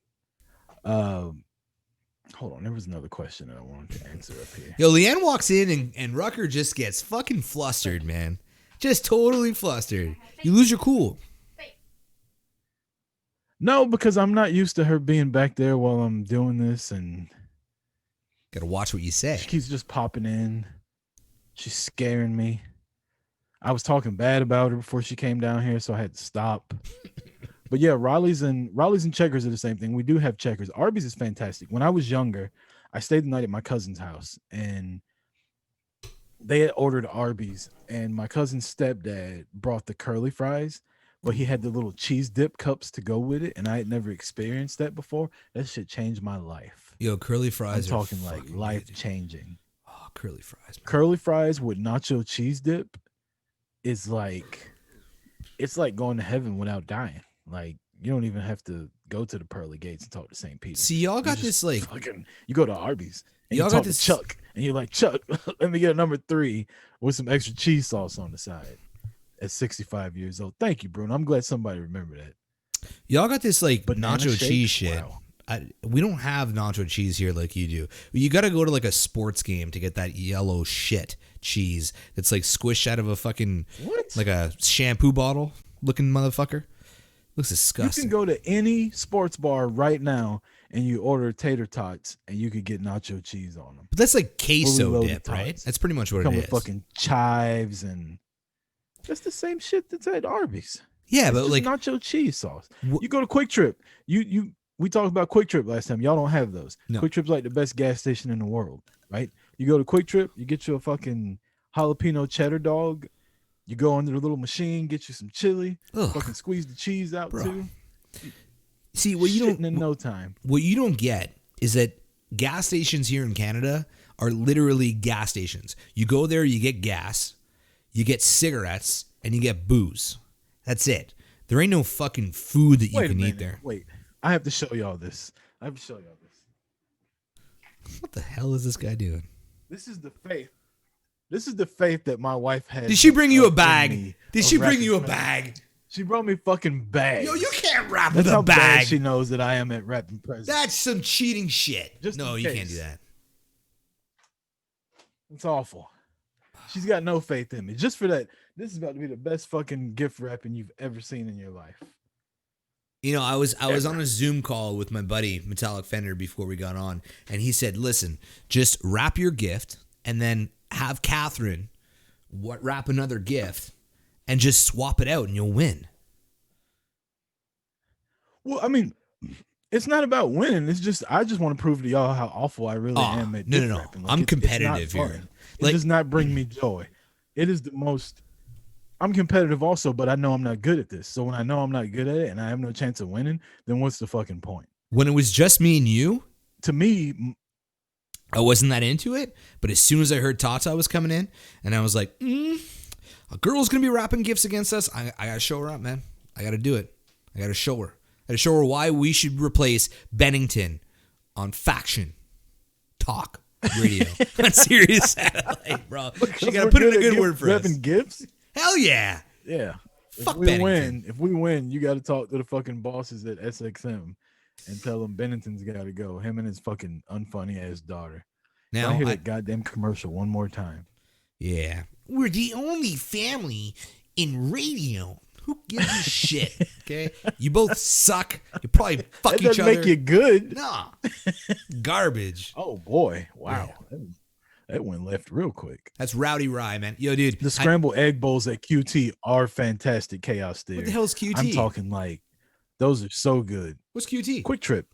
Hold on, there was another question that I wanted to answer up here. Yo, Leanne walks in and Rucker just gets fucking flustered, man. Just totally flustered. You lose your cool. No, because I'm not used to her being back there while I'm doing this, and Gotta watch what you say. she keeps just popping in. She's scaring me. I was talking bad about her before she came down here, so I had to stop. But yeah, Raleigh's and Checkers are the same thing. We do have Checkers. Arby's is fantastic. When I was younger, I stayed the night at my cousin's house, and they had ordered Arby's, and my cousin's stepdad brought the curly fries, but he had the little cheese dip cups to go with it, and I had never experienced that before. That shit changed my life. Yo, curly I'm fries are talking like fucking life good. changing. Oh, curly fries. Man. Curly fries with nacho cheese dip is like, it's like going to heaven without dying. Like, you don't even have to go to the pearly gates and talk to St. Peter. See, y'all You got just this like fucking, you go to Arby's and you Y'all got talk to this- Chuck, and you're like, "Chuck, let me get a number 3 with some extra cheese sauce on the side." At 65 years old, thank you, Bruno. I'm glad somebody remembered that. y'all got this like Banana nacho shake? cheese shit. Wow. We don't have nacho cheese here like you do. You got to go to like a sports game to get that yellow shit cheese that's like squished out of a fucking What? like a shampoo bottle looking motherfucker. Looks You disgusting. can go to any sports bar right now and you order tater tots, and you could get nacho cheese on them. But that's like queso Fully loaded dip, right? tots. That's pretty much what Come it with is. fucking chives, and that's the same shit that's at Arby's. Yeah, It's but just like nacho cheese sauce. Wh- You go to Quick Trip. We talked about Quick Trip last time. Y'all don't have those. No. Quick Trip's like the best gas station in the world, right? You go to Quick Trip, you get you a fucking jalapeno cheddar dog. You go under the little machine, get you some chili, Ugh. fucking squeeze the cheese out Bro. too. see what you Shitting don't in no time. what you don't get is that gas stations here in Canada are literally gas stations. You go there, you get gas, you get cigarettes, and you get booze. That's it. There ain't no fucking food that you Wait a can minute. eat there. Wait, I have to show y'all this. What the hell is this guy doing? This is the faith. This is the faith that my wife had. Did she bring you a in bag? me Did of she bring wrapping you a presents. bag? She brought me fucking bags. Yo, you can't wrap That's with how a bad bag. she knows that I am at wrapping presents. That's some cheating shit. Just No, in you can't case. do that. It's awful. She's got no faith in me. Just for that, this is about to be the best fucking gift wrapping you've ever seen in your life. You know, I was on a Zoom call with my buddy Metallic Fender before we got on, and he said, "Listen, just wrap your gift, and then have Catherine wrap another gift, and just swap it out, and you'll win." Well, I mean, It's not about winning. It's just I just want to prove to y'all how awful I really am at no. rapping. I'm it's not competitive here. fun. It does not bring me joy. It is the most. I'm competitive also, but I know I'm not good at this. So when I know I'm not good at it and I have no chance of winning, then what's the fucking point? When it was just me and you, To me, I wasn't that into it. But as soon as I heard Tata was coming in, and I was like, a girl's gonna be rapping gifts against us. I gotta show her up, man. I gotta do it. I gotta show her. I gotta show her why we should replace Bennington on Faction Talk Radio on Sirius Satellite, bro. She gotta put in a good word for us. Gifts? Hell yeah. Yeah. Fuck If we win, you got to talk to the fucking bosses at SXM and tell them Bennington's got to go. Him and his fucking unfunny ass daughter. Now I hear that goddamn commercial one more time. Yeah. We're the only family in radio. Who gives a shit? Okay. You both suck. You probably fuck That each doesn't other. make you good. Nah. Garbage. Oh boy! Wow, that went left real quick. That's Rowdy Rye, man. Yo, dude. The scrambled egg bowls at QT are fantastic. Chaos Theory. What the hell's QT? I'm talking like those are so good. What's QT? Quick Trip.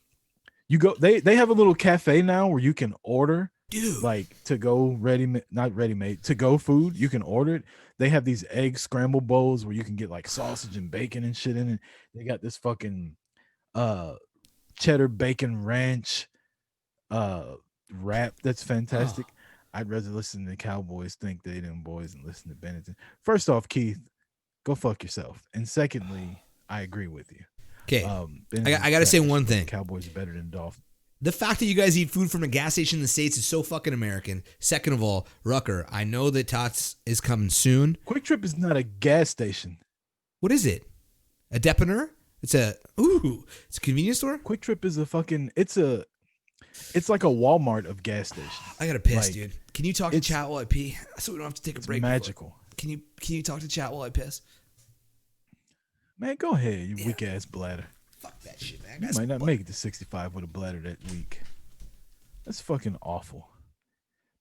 You go. They have a little cafe now where you can order, Dude. like to go not ready made to go food. You can order it. They have these egg scramble bowls where you can get like sausage and bacon and shit in it. They got this fucking cheddar bacon ranch wrap that's fantastic. I'd rather listen to the Cowboys think they them boys and listen to Bennington. First off, Keith, go fuck yourself. And secondly, I agree with you. Okay. I got to say one thing. Cowboys are better than Dolphins. The fact that you guys eat food from a gas station in the States is so fucking American. Second of all, Rucker, I know that Tots is coming soon. Quick Trip is not a gas station. What is it? A depanneur? It's a convenience store? Quick Trip is it's like a Walmart of gas stations. I gotta piss, Like, dude. Can you talk to chat while I pee? So we don't have to take a break. Magical. Can you talk to chat while I piss? Man, go ahead, you weak ass bladder. Fuck that shit, man. You might not make it to 65 with a bladder that weak. That's fucking awful.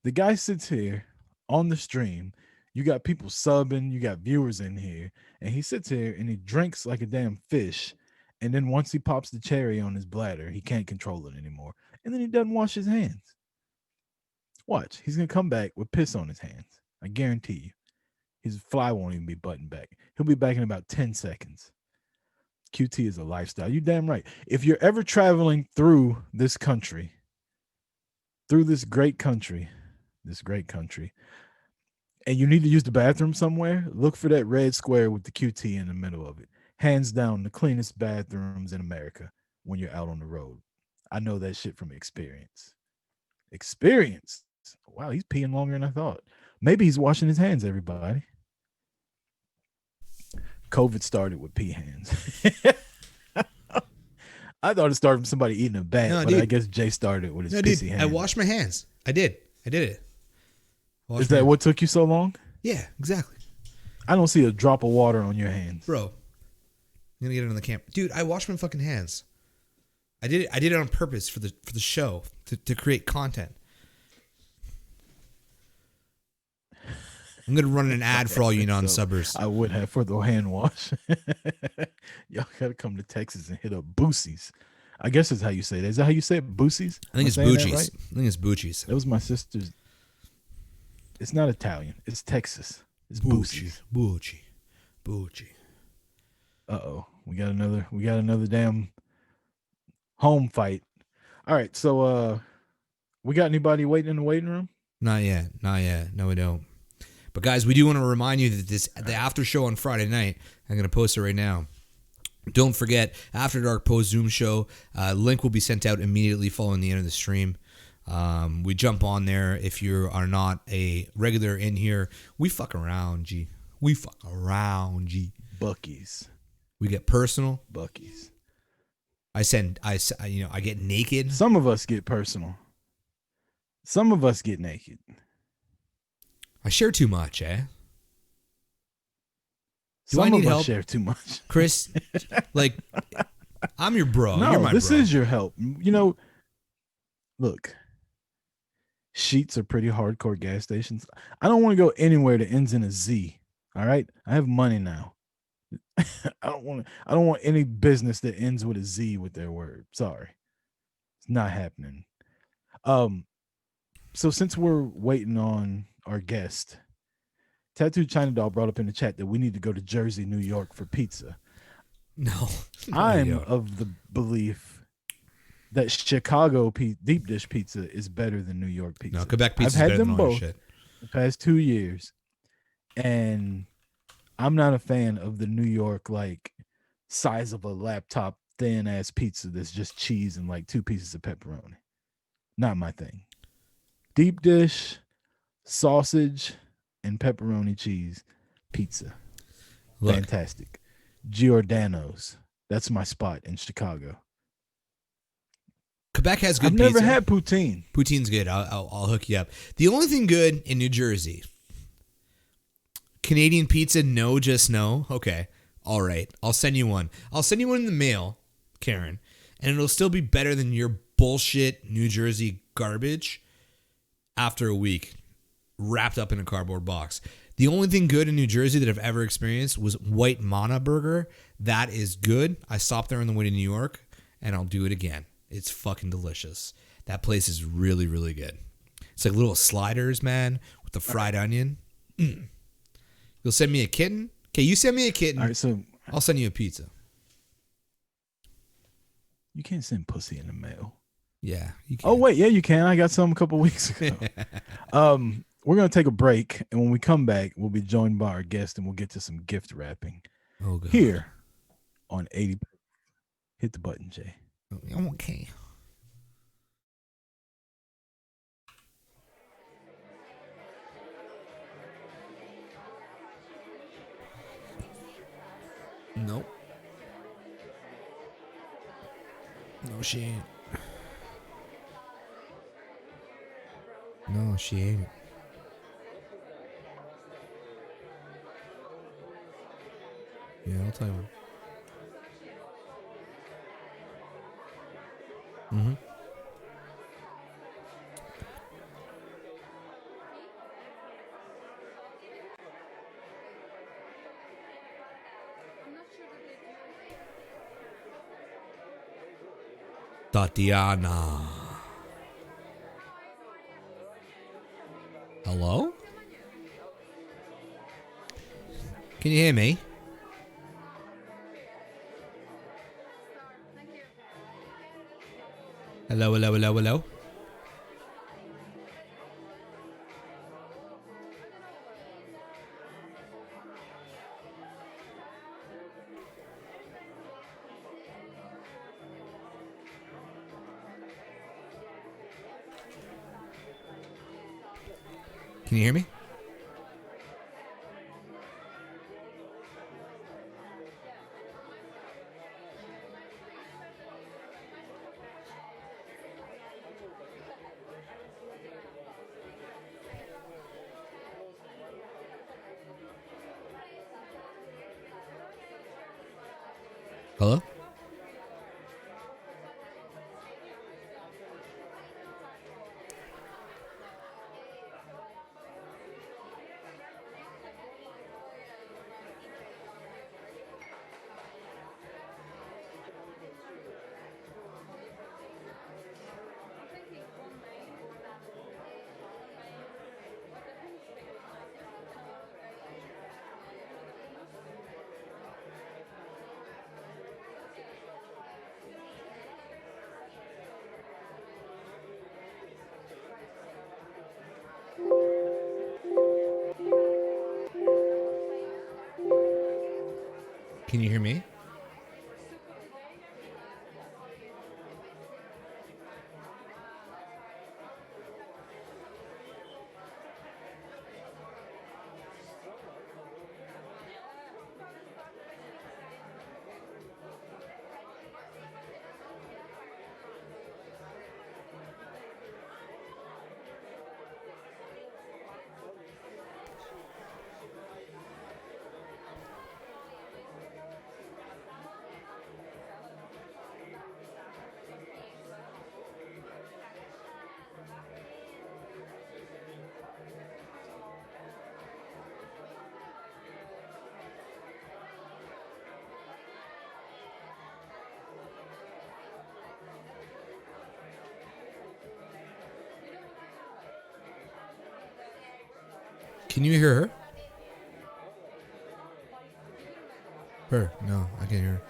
The guy sits here on the stream. You got people subbing, you got viewers in here, and he sits here and he drinks like a damn fish. And then once he pops the cherry on his bladder, he can't control it anymore. And then he doesn't wash his hands. Watch, he's gonna come back with piss on his hands. I guarantee you. His fly won't even be buttoned back. He'll be back in about 10 seconds. QT is a lifestyle. You damn right. If you're ever traveling through this country, through this great country, and you need to use the bathroom somewhere, look for that red square with the QT in the middle of it. Hands down, the cleanest bathrooms in America when you're out on the road. I know that shit from experience. Wow, he's peeing longer than I thought. Maybe he's washing his hands, everybody. COVID started with pee hands. I thought it started from somebody eating a bat, but dude. I guess Jay started with his pissy hands. I washed my hands. I did it. Is that what took you so long? Yeah, exactly. I don't see a drop of water on your hands. Bro, I'm gonna get it on the camera. Dude, I washed my fucking hands. I did it on purpose for the show, to create content. I'm gonna run an ad for all you non-subbers. I would have for the hand wash. Y'all gotta come to Texas and hit up Boosie's. I guess that's how you say that. Is that how you say it? Boosie's? I think it's Bucci's. Right? I think it's Bucci's. That was my sister's. It's not Italian. It's Texas. It's Boosie's. Bucci. Uh-oh. We got another damn home fight. All right, so we got anybody waiting in the waiting room? Not yet. No, we don't. But guys, we do want to remind you that the after show on Friday night, I'm going to post it right now. Don't forget, After Dark post Zoom show, link will be sent out immediately following the end of the stream. We jump on there. If you are not a regular in here, we fuck around, G. Bucky's. We get personal. Bucky's. I get naked. Some of us get personal. Some of us get naked. I share too much, eh? Do Some I need of us help? share too much. Chris, like, I'm your bro. No, you're my this bro. is your help. You know, look, Sheets are pretty hardcore gas stations. I don't want to go anywhere that ends in a Z. All right? I have money now. I don't want any business that ends with a Z with their word. Sorry. It's not happening. Um, so since we're waiting on our guest, Tattooed China Doll brought up in the chat that we need to go to Jersey, New York for pizza. No, no, I'm you don't. of the belief that Chicago deep dish pizza is better than New York pizza. No, Quebec pizza. I've had better them than all your both shit. the past 2 years, and I'm not a fan of the New York like size of a laptop thin ass pizza that's just cheese and like 2 pieces of pepperoni. Not my thing. Deep dish, sausage, and pepperoni cheese pizza. Look, Fantastic. Giordano's. That's my spot in Chicago. Quebec has good I've pizza. never had poutine. Poutine's good. I'll hook you up. The only thing good in New Jersey, Canadian pizza. No, just no. Okay, all right. I'll send you one. I'll send you one in the mail, Karen, and it'll still be better than your bullshit New Jersey garbage after a week, wrapped up in a cardboard box. The only thing good in New Jersey that I've ever experienced was White Mana Burger. That is good. I stopped there on the way to New York, and I'll do it again. It's fucking delicious. That place is really, really good. It's like little sliders, man, with the fried onion. You'll send me a kitten? Okay, you send me a kitten. All right, so I'll send you a pizza. you can't send pussy in the mail. Yeah, you can. Oh wait, yeah, you can. I got some a couple weeks ago. We're gonna take a break, and when we come back, we'll be joined by our guest, and we'll get to some gift wrapping Oh, God. here on 80. Hit the button, Jay. Okay. Nope. No, she ain't. No, she ain't. Yeah, I'll tell you what. Mm-hmm. Tatiana. Hello? Can you hear me? Hello, hello, hello, hello. Can you hear me? Hello? Can you hear me? Can you hear her? Her? No, I can't hear her.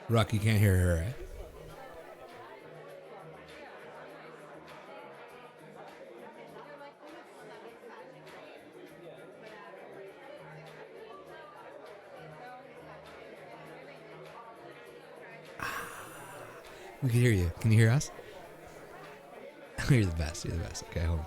Rock, you can't hear her, right? We can hear you. Can you hear us? You're the best. You're the best. Okay, hold on.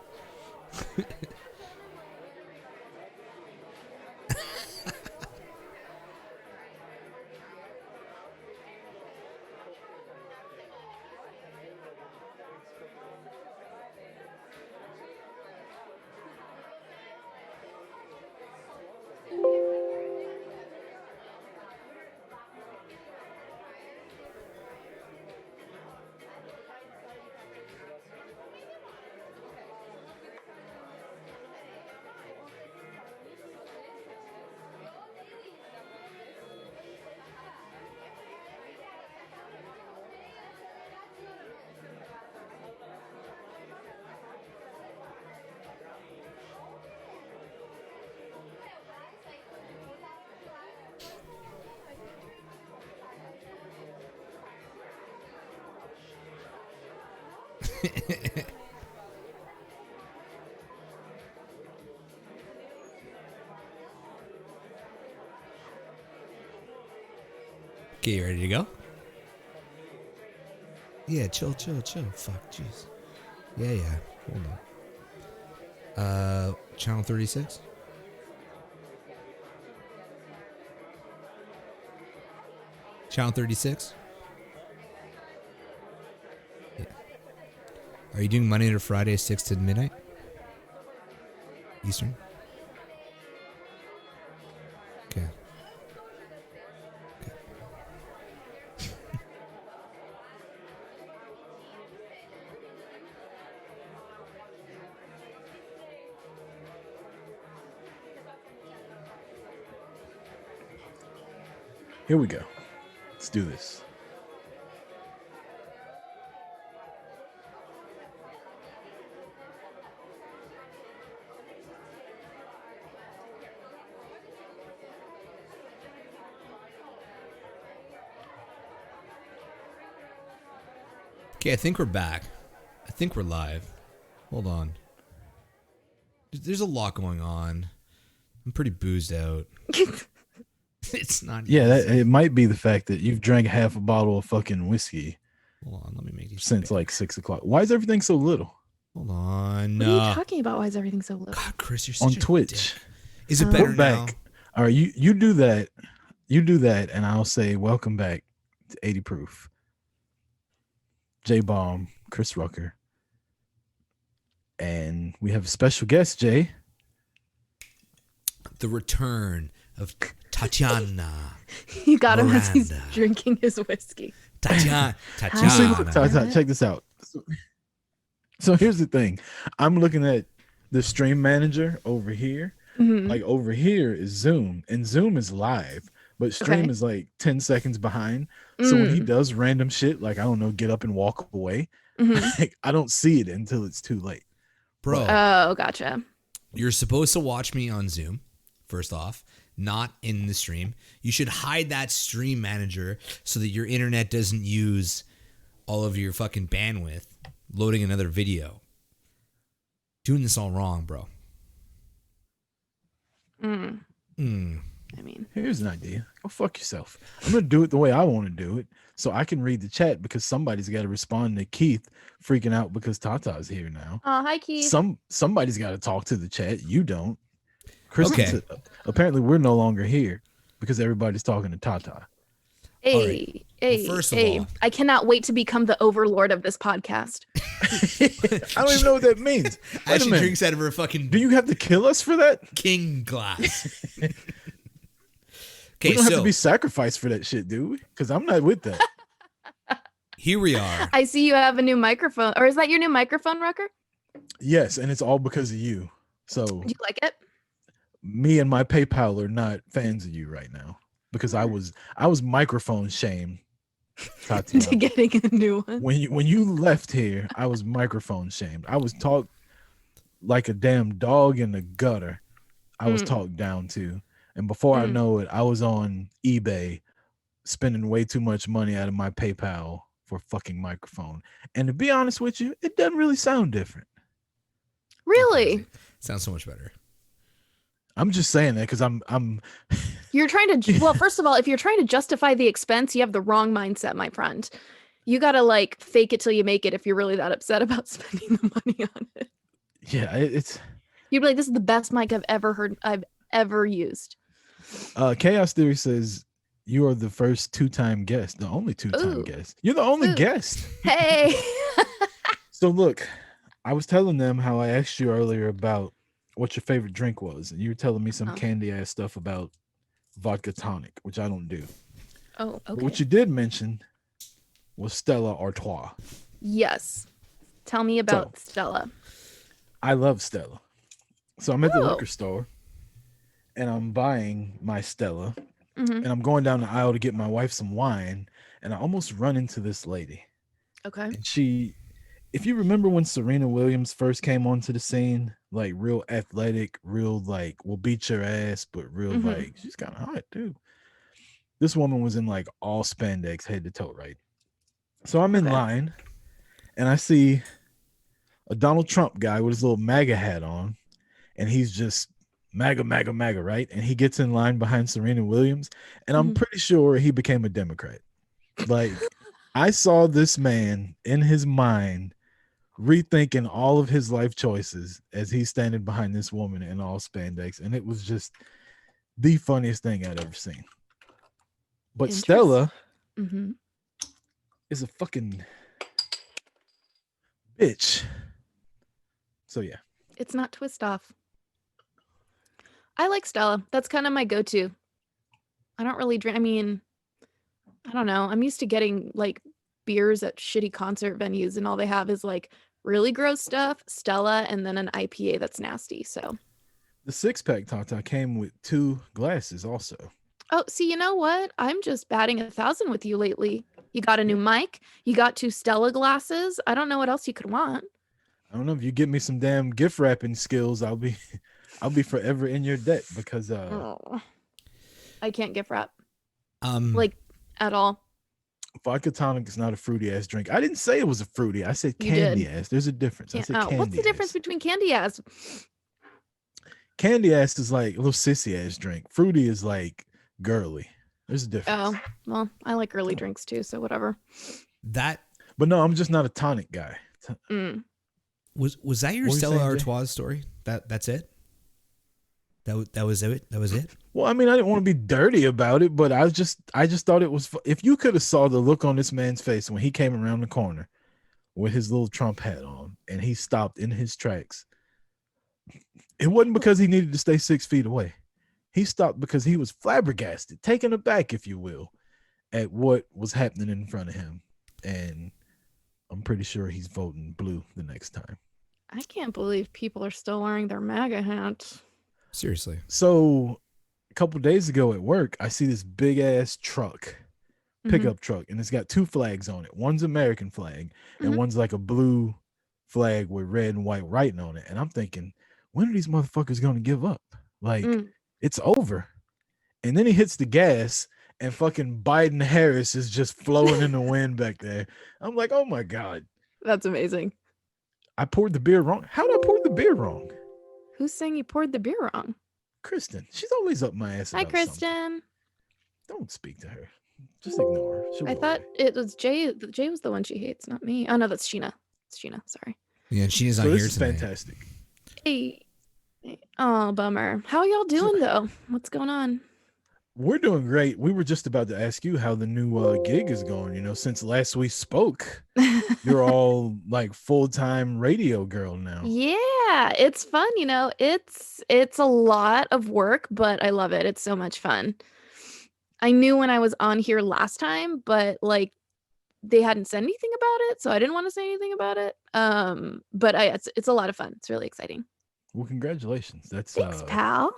Okay, you ready to go? Yeah, chill. Fuck, jeez. Yeah. Hold on. Channel 36? Channel 36? Yeah. Are you doing Monday to Friday, 6 to midnight? Eastern? Okay. Here we go. Let's do this. Okay, I think we're back. I think we're live. Hold on. There's a lot going on. I'm pretty boozed out. It's not. Yeah, easy. it might be the fact that you've drank half a bottle of fucking whiskey Hold on, let me make these since big. like 6 o'clock. Why is everything so little Hold on. What are you talking about? Why is everything so little? God, Chris, you're on such a Twitch? dick. Is it better Look now? back. All right, you do that. You do that, and I'll say welcome back to 80 Proof. J Bomb, Chris Rucker, and we have a special guest, Jay. The return of Tatiana. You got him as he's Miranda. drinking his whiskey. Tatiana. You see, look, Tatiana. check this out. So here's the thing. I'm looking at the stream manager over here. Mhm. Like over here is Zoom, and Zoom is live, but stream Okay. is like 10 seconds behind. So when he Mm. does random shit, like I don't know, get up and walk away, Mhm. like, I don't see it until it's too late. Bro, Oh, gotcha. you're supposed to watch me on Zoom, first off, not in the stream. You should hide that stream manager so that your internet doesn't use all of your fucking bandwidth loading another video. Doing this all wrong, bro. Mm. Hmm. I mean, Here's an idea. Go fuck yourself. I'm gonna do it the way I want to do it, so I can read the chat because somebody's got to respond to Keith freaking out because Tata's here now. oh, hi, Keith. Somebody's got to talk to the chat. You don't. Chris, Okay. apparently we're no longer here because everybody's talking to Tata. Hey, All right. hey, Well, first of hey. all- I cannot wait to become the overlord of this podcast. I don't even know what that means. As Wait a she minute. drinks out of her fucking Do you have to kill us for that? king glass. We Okay, don't have so to be sacrificed for that shit, do we? Because I'm not with that. Here we are. I see you have a new microphone. Or is that your new microphone, Rucker? Yes, and it's all because of you. So Do you like it? me and my PayPal are not fans of you right now because I was microphone shamed, Tatiana. To getting a new one. When you left here, I was microphone shamed. I was talked like a damn dog in the gutter. I was talked down to, and before I know it, I was on eBay spending way too much money out of my PayPal for a fucking microphone. And to be honest with you, it doesn't really sound different. Really? Sounds so much better. I'm just saying that because I'm You're trying to, well, first of all, if you're trying to justify the expense, you have the wrong mindset, my friend. You got to like fake it till you make it if you're really that upset about spending the money on it. yeah, it's You'd be like, this is the best mic I've ever used. Chaos Theory says you are the first two-time guest, the only two-time Ooh. guest. You're the only Ooh. guest. Hey. So look, I was telling them how I asked you earlier about what your favorite drink was, and you were telling me some candy ass stuff about vodka tonic, which I don't do. Oh, But okay. what you did mention was Stella Artois. Yes. Tell me about Stella. I love Stella. So I'm at the Oh. liquor store and I'm buying my Stella Mhm. and I'm going down the aisle to get my wife some wine, and I almost run into this lady. Okay. And she, if you remember when Serena Williams first came onto the scene, like real athletic, real like will beat your ass, but real like she's kind of hot too. This woman was in like all spandex head to toe, right? So I'm in Okay. line and I see a Donald Trump guy with his little MAGA hat on, and he's just MAGA, MAGA, MAGA, right? And he gets in line behind Serena Williams, and I'm pretty sure he became a Democrat. Like, I saw this man in his mind rethinking all of his life choices as he's standing behind this woman in all spandex, and it was just the funniest thing I'd ever seen. But Stella is a fucking bitch. So yeah. It's not twist off. I like Stella. That's kind of my go-to. I don't really drink. I mean, I don't know. I'm used to getting like beers at shitty concert venues, and all they have is like really gross stuff, Stella, and then an IPA that's nasty. So The six-pack Tata came with 2 glasses also. oh, see, you know what? I'm just batting 1,000 with you lately. You got a new mic. You got 2 Stella glasses. I don't know what else you could want. I don't know, if you get me some damn gift wrapping skills, I'll be forever in your debt because Oh, I can't gift wrap Like, at all. vodka tonic is not a fruity ass drink. I didn't say it was a fruity. I said You candy did. ass. There's a difference. I said candy what's the difference ass. between candy ass? Candy ass is like a little sissy ass drink. Fruity is like girly. There's a difference. Oh, well, I like early drinks too, so whatever. that But no, I'm just not a tonic guy. was that your What were you Stella saying, Jay? Artois story? That's it. That was it. That was it. Well, I mean, I didn't want to be dirty about it, but I just thought it was. If you could have saw the look on this man's face when he came around the corner with his little Trump hat on, and he stopped in his tracks. It wasn't because he needed to stay 6 feet away. He stopped because he was flabbergasted, taken aback, if you will, at what was happening in front of him. And I'm pretty sure he's voting blue the next time. I can't believe people are still wearing their MAGA hats. Seriously. So a couple days ago at work, I see this big ass truck, pickup truck, and it's got 2 flags on it. One's American flag, and one's like a blue flag with red and white writing on it. And I'm thinking, when are these motherfuckers going to give up? Like, it's over. And then he hits the gas, and fucking Biden Harris is just flowing in the wind back there. I'm like, oh my God. That's amazing. I poured the beer wrong. How did I pour the beer wrong? Who's saying you poured the beer wrong? Kristen. She's always up my ass. Hi, about something. Kristen. Don't speak to her. Just ignore her. She'll I go thought away. it was Jay. Jay was the one she hates, not me. Oh no, that's Sheena. It's Sheena. Sorry. Yeah, and she's not So this here is tonight. fantastic. Hey. Oh, bummer. How are y'all doing though? What's going on? We're doing great. We were just about to ask you how the new gig is going. You know, since last we spoke, you're all like full-time radio girl now. Yeah, it's fun. You know, it's a lot of work, but I love it. It's so much fun. I knew when I was on here last time, but like they hadn't said anything about it, so I didn't want to say anything about it. But it's a lot of fun. It's really exciting. Well, congratulations. Thanks, pal.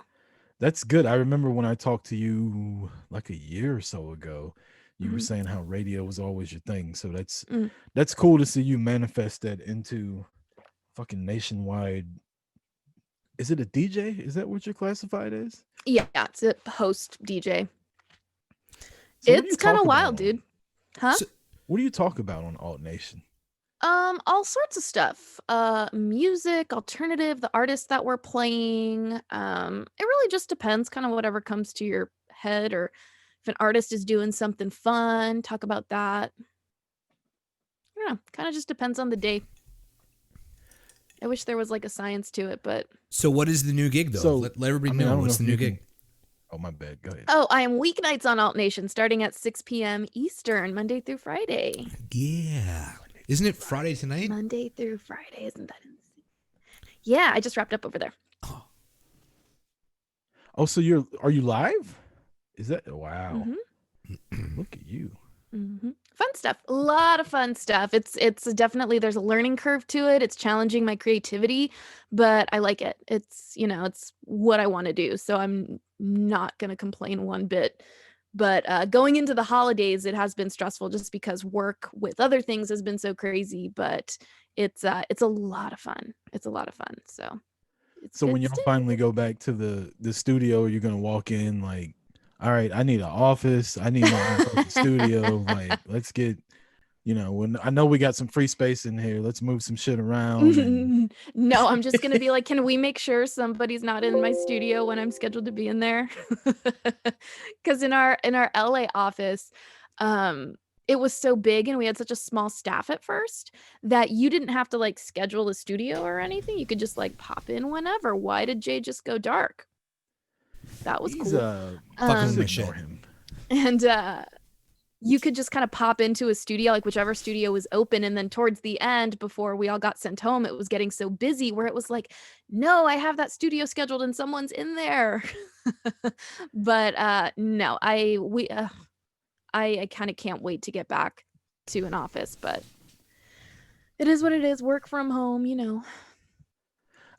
That's good. I remember when I talked to you like a year or so ago, you were Mhm. saying how radio was always your thing. So Mm. that's cool to see you manifest that into fucking nationwide. Is it a DJ? Is that what you're classified as? Yeah, it's a host DJ. So what do you It's kind talk of about wild, on- dude. Huh? So- What do you talk about on Alt Nation? All sorts of stuff. Music, alternative, the artists that we're playing. It really just depends, kind of whatever comes to your head, or if an artist is doing something fun, talk about that. I don't know, kind of just depends on the day. I wish there was like a science to it, but So what is the new gig though? So, let everybody I mean, I know don't what's know the if new you gig. Oh, my bad. Go ahead. oh, I am weeknights on Alt Nation starting at 6 p.m. Eastern, Monday through Friday. Yeah. Isn't it Friday tonight? Monday through Friday, isn't that insane? Yeah, I just wrapped up over there. Oh, so are you live? Is that wow? Mhm. Look at you. Fun stuff, a lot of fun stuff. It's definitely, there's a learning curve to it. It's challenging my creativity, but I like it. It's it's what I want to do, so I'm not gonna complain one bit. But going into the holidays, it has been stressful just because work with other things has been so crazy. But it's a lot of fun. It's a lot of fun. So it's So good when y'all stuff. finally go back to the studio, you're gonna walk in like, all right, I need an office. I need my own fucking studio. Like, let's get, when I know we got some free space in here, let's move some shit around. And No, I'm just gonna be like, can we make sure somebody's not in my studio when I'm scheduled to be in there? Because in our LA office, it was so big and we had such a small staff at first that you didn't have to like schedule a studio or anything. You could just like pop in whenever. Why did Jay just go dark? That was he's cool. Fucking just my ignore shit. him. And you could just kind of pop into a studio, like whichever studio was open. And then towards the end, before we all got sent home, it was getting so busy where it was like, no, I have that studio scheduled and someone's in there. But no, I kind of can't wait to get back to an office, but it is what it is. Work from home.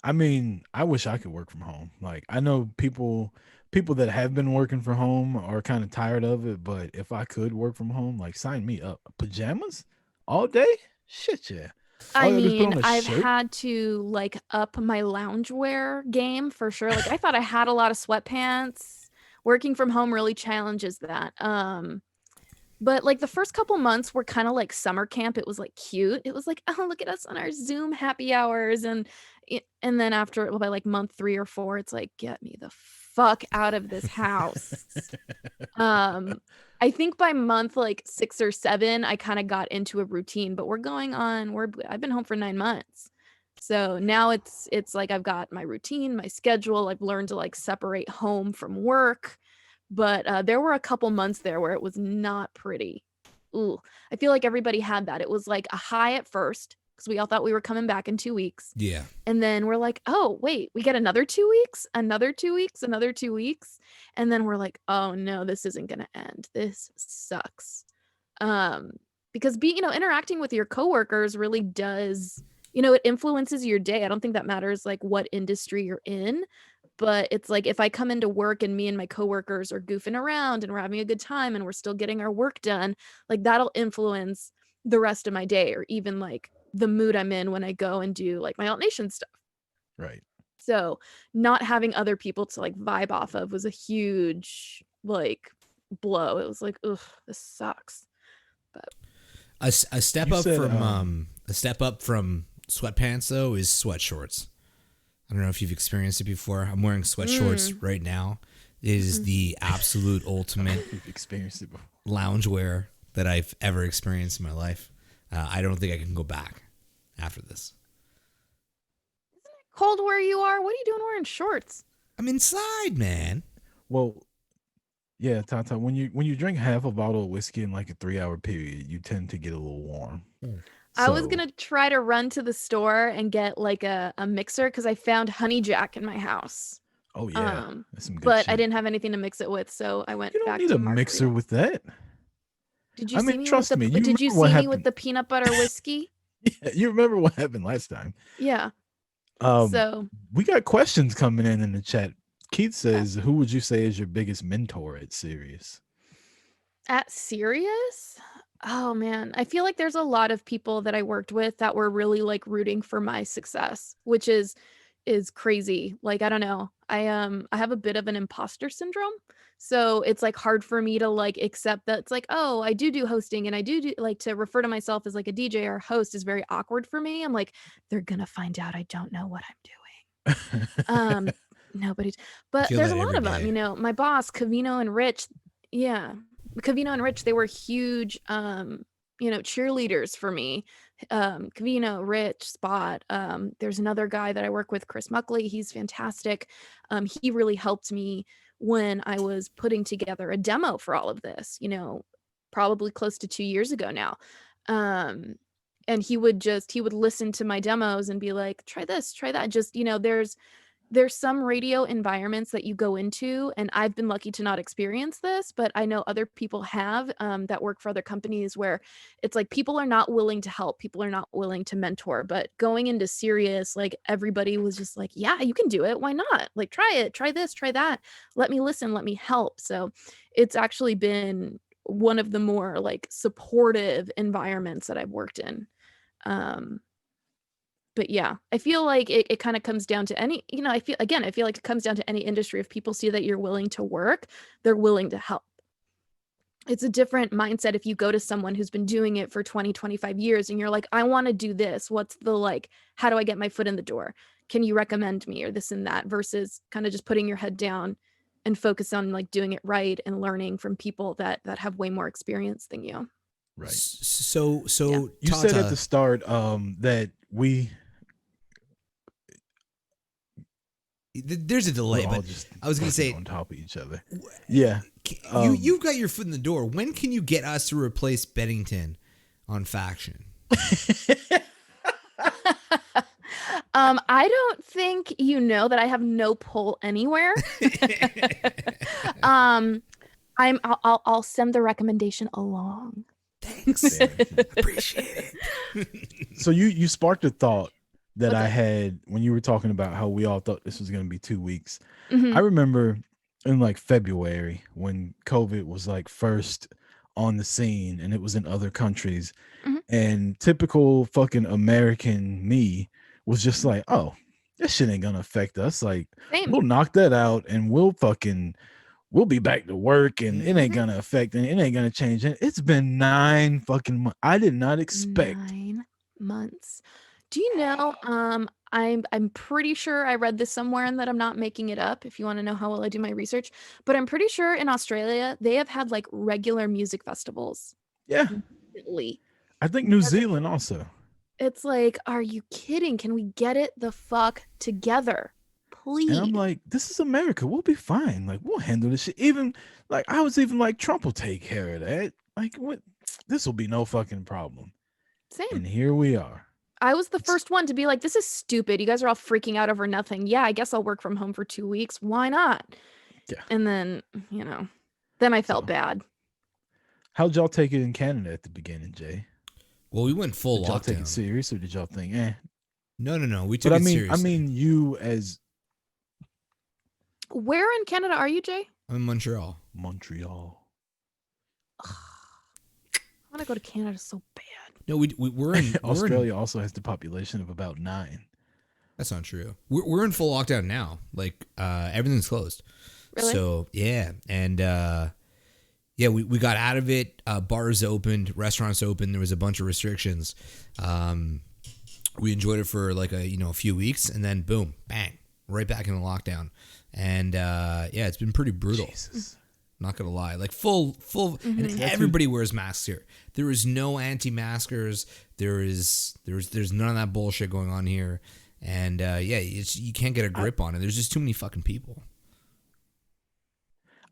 I mean, I wish I could work from home. Like, I know people that have been working from home are kind of tired of it, but if I could work from home, like, sign me up. Pajamas all day? Shit, yeah. I All you gotta do is put mean, on a I've shirt. had to like up my loungewear game for sure. Like I thought I had a lot of sweatpants. Working from home really challenges that. But like the first couple months were kind of like summer camp. It was like cute. It was like, oh, look at us on our Zoom happy hours. And then after, well, by like month 3 or 4, it's like, get me the fuck out of this house. I think by month like 6 or 7, I kind of got into a routine, but I've been home for 9 months. So now it's like I've got my routine, my schedule. I've learned to like separate home from work. But there were a couple months there where it was not pretty. Ooh, I feel like everybody had that. It was like a high at first because we all thought we were coming back in 2 weeks. Yeah. And then we're like, oh, wait, we get another 2 weeks, another 2 weeks, another 2 weeks. And then we're like, oh no, this isn't going to end. This sucks. Because interacting with your coworkers really does, it influences your day. I don't think that matters like what industry you're in. But it's like if I come into work and me and my coworkers are goofing around and we're having a good time and we're still getting our work done, like that'll influence the rest of my day, or even like the mood I'm in when I go and do like my Alt Nation stuff. Right. So not having other people to like vibe off of was a huge like blow. It was like, ugh, this sucks. But A step You up said, from sweatpants though is sweat shorts. I don't know if you've experienced it before. I'm wearing sweat shorts right now. It is the absolute ultimate You've experienced it before. loungewear that I've ever experienced in my life. I don't think I can go back after this. cold where you are? What are you doing wearing shorts? I'm inside, man. Well, yeah, Tata, when you drink half a bottle of whiskey in like a 3-hour period, you tend to get a little warm. I was So- gonna try to run to the store and get like a mixer because I found Honey Jack in my house. Oh yeah, that's some good But I shit. didn't have anything to mix it with, so I went You don't back need to a mixer margarita. with that. Did you I see mean, me trust with me, the you Did you remember what see me with happened. the peanut butter whiskey? Yeah, you remember what happened last time. Yeah. Um, So we got questions coming in the chat. Keith okay. says, "Who would you say is your biggest mentor at Sirius?" At Sirius? Oh man, I feel like there's a lot of people that I worked with that were really like rooting for my success, which is crazy. Like I don't know. I have a bit of an imposter syndrome. So it's like hard for me to like accept that it's like, oh, I do hosting and I do like to refer to myself as like a DJ or host is very awkward for me. I'm like, they're gonna find out I don't know what I'm doing. Nobody's, I but feel there's that a lot every of them, day. my boss, Cavino and Rich. Yeah. Cavino and Rich, they were huge, cheerleaders for me. Cavino, Rich, Spot. There's another guy that I work with, Chris Muckley. He's fantastic. He really helped me when I was putting together a demo for all of this, probably close to 2 years ago now. And he would listen to my demos and be like, try this, try that. Just, there's some radio environments that you go into, and I've been lucky to not experience this, but I know other people have, that work for other companies where it's like people are not willing to help, people are not willing to mentor. But going into Sirius, like everybody was just like, yeah, you can do it. Why not? Like, try it, try this, try that. Let me listen, let me help. So it's actually been one of the more like supportive environments that I've worked in. But yeah, I feel like it kind of comes down to any, I feel like it comes down to any industry. If people see that you're willing to work, they're willing to help. It's a different mindset if you go to someone who's been doing it for 20, 25 years and you're like, I want to do this. What's the like, how do I get my foot in the door? Can you recommend me or this and that, versus kind of just putting your head down and focus on like doing it right and learning from people that have way more experience than you. Right. So Yeah. You said at the start that there's a delay, we're all but just I was going to say on top of each other. Yeah. you've got your foot in the door. When can you get us to replace Bennington on Faction? I don't think that I have no pull anywhere. I'll send the recommendation along. Thanks. Appreciate it. So you sparked a thought that What's I up? had when you were talking about how we all thought this was going to be 2 weeks. Mhm. I remember in like February when COVID was like first on the scene and it was in other countries, Mhm. and typical fucking American me was just like, oh, this shit ain't gonna affect us. Like, Same. we'll knock that out and we'll be back to work and it ain't gonna affect and it ain't gonna change. And it's been 9 fucking months. I did not expect 9 months. Do you know, I'm pretty sure I read this somewhere and that I'm not making it up if you want to know how well I do my research, but I'm pretty sure in Australia they have had like regular music festivals. Yeah. Recently. I think New Zealand also. It's like, are you kidding? Can we get it the fuck together? Please. And I'm like, this is America. We'll be fine. Like, we'll handle this shit. Even like I was even like, Trump will take care of that. Like, what? This will be no fucking problem. Same. And here we are. I was the first one to be like, this is stupid. You guys are all freaking out over nothing. Yeah, I guess I'll work from home for 2 weeks. Why not? Yeah. And then, then I felt So- bad. How'd y'all take it in Canada at the beginning, Jay? Well, we went full Did y'all take lockdown. it serious or did y'all think, eh? No. We took But it I seriously. mean, you as Where in Canada are you, Jay? I'm in Montreal. Montreal. I want to go to Canada so bad. No, we're in Australia also has the population of about 9. That's not true. We're in full lockdown now. Like everything's closed. Really? So yeah, and we got out of it. Bars opened, restaurants opened. There was a bunch of restrictions. We enjoyed it for like a few weeks, and then boom, bang, right back into lockdown. And it's been pretty brutal. Jesus. Not gonna lie, like full, and everybody wears masks here. There is no anti-maskers. There's none of that bullshit going on here. And you can't get a grip on it. There's just too many fucking people.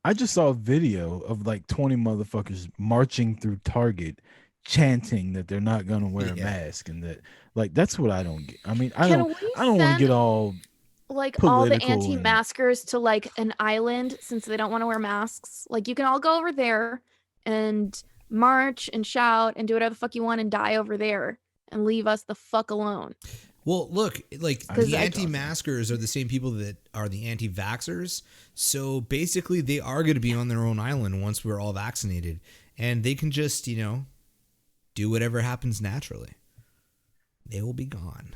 I just saw a video of like 20 motherfuckers marching through Target chanting that they're not gonna wear a mask, and that like that's what I don't get. I mean, I don't want to send, get all like all the political and- anti-maskers to like an island since they don't want to wear masks? Like you can all go over there and march and shout and do whatever the fuck you want and die over there and leave us the fuck alone. Well, look, like I- the I- anti-maskers are the same people that are the anti-vaxxers. So basically, they are going to be on their own island once we're all vaccinated, and they can just, do whatever happens naturally. They will be gone.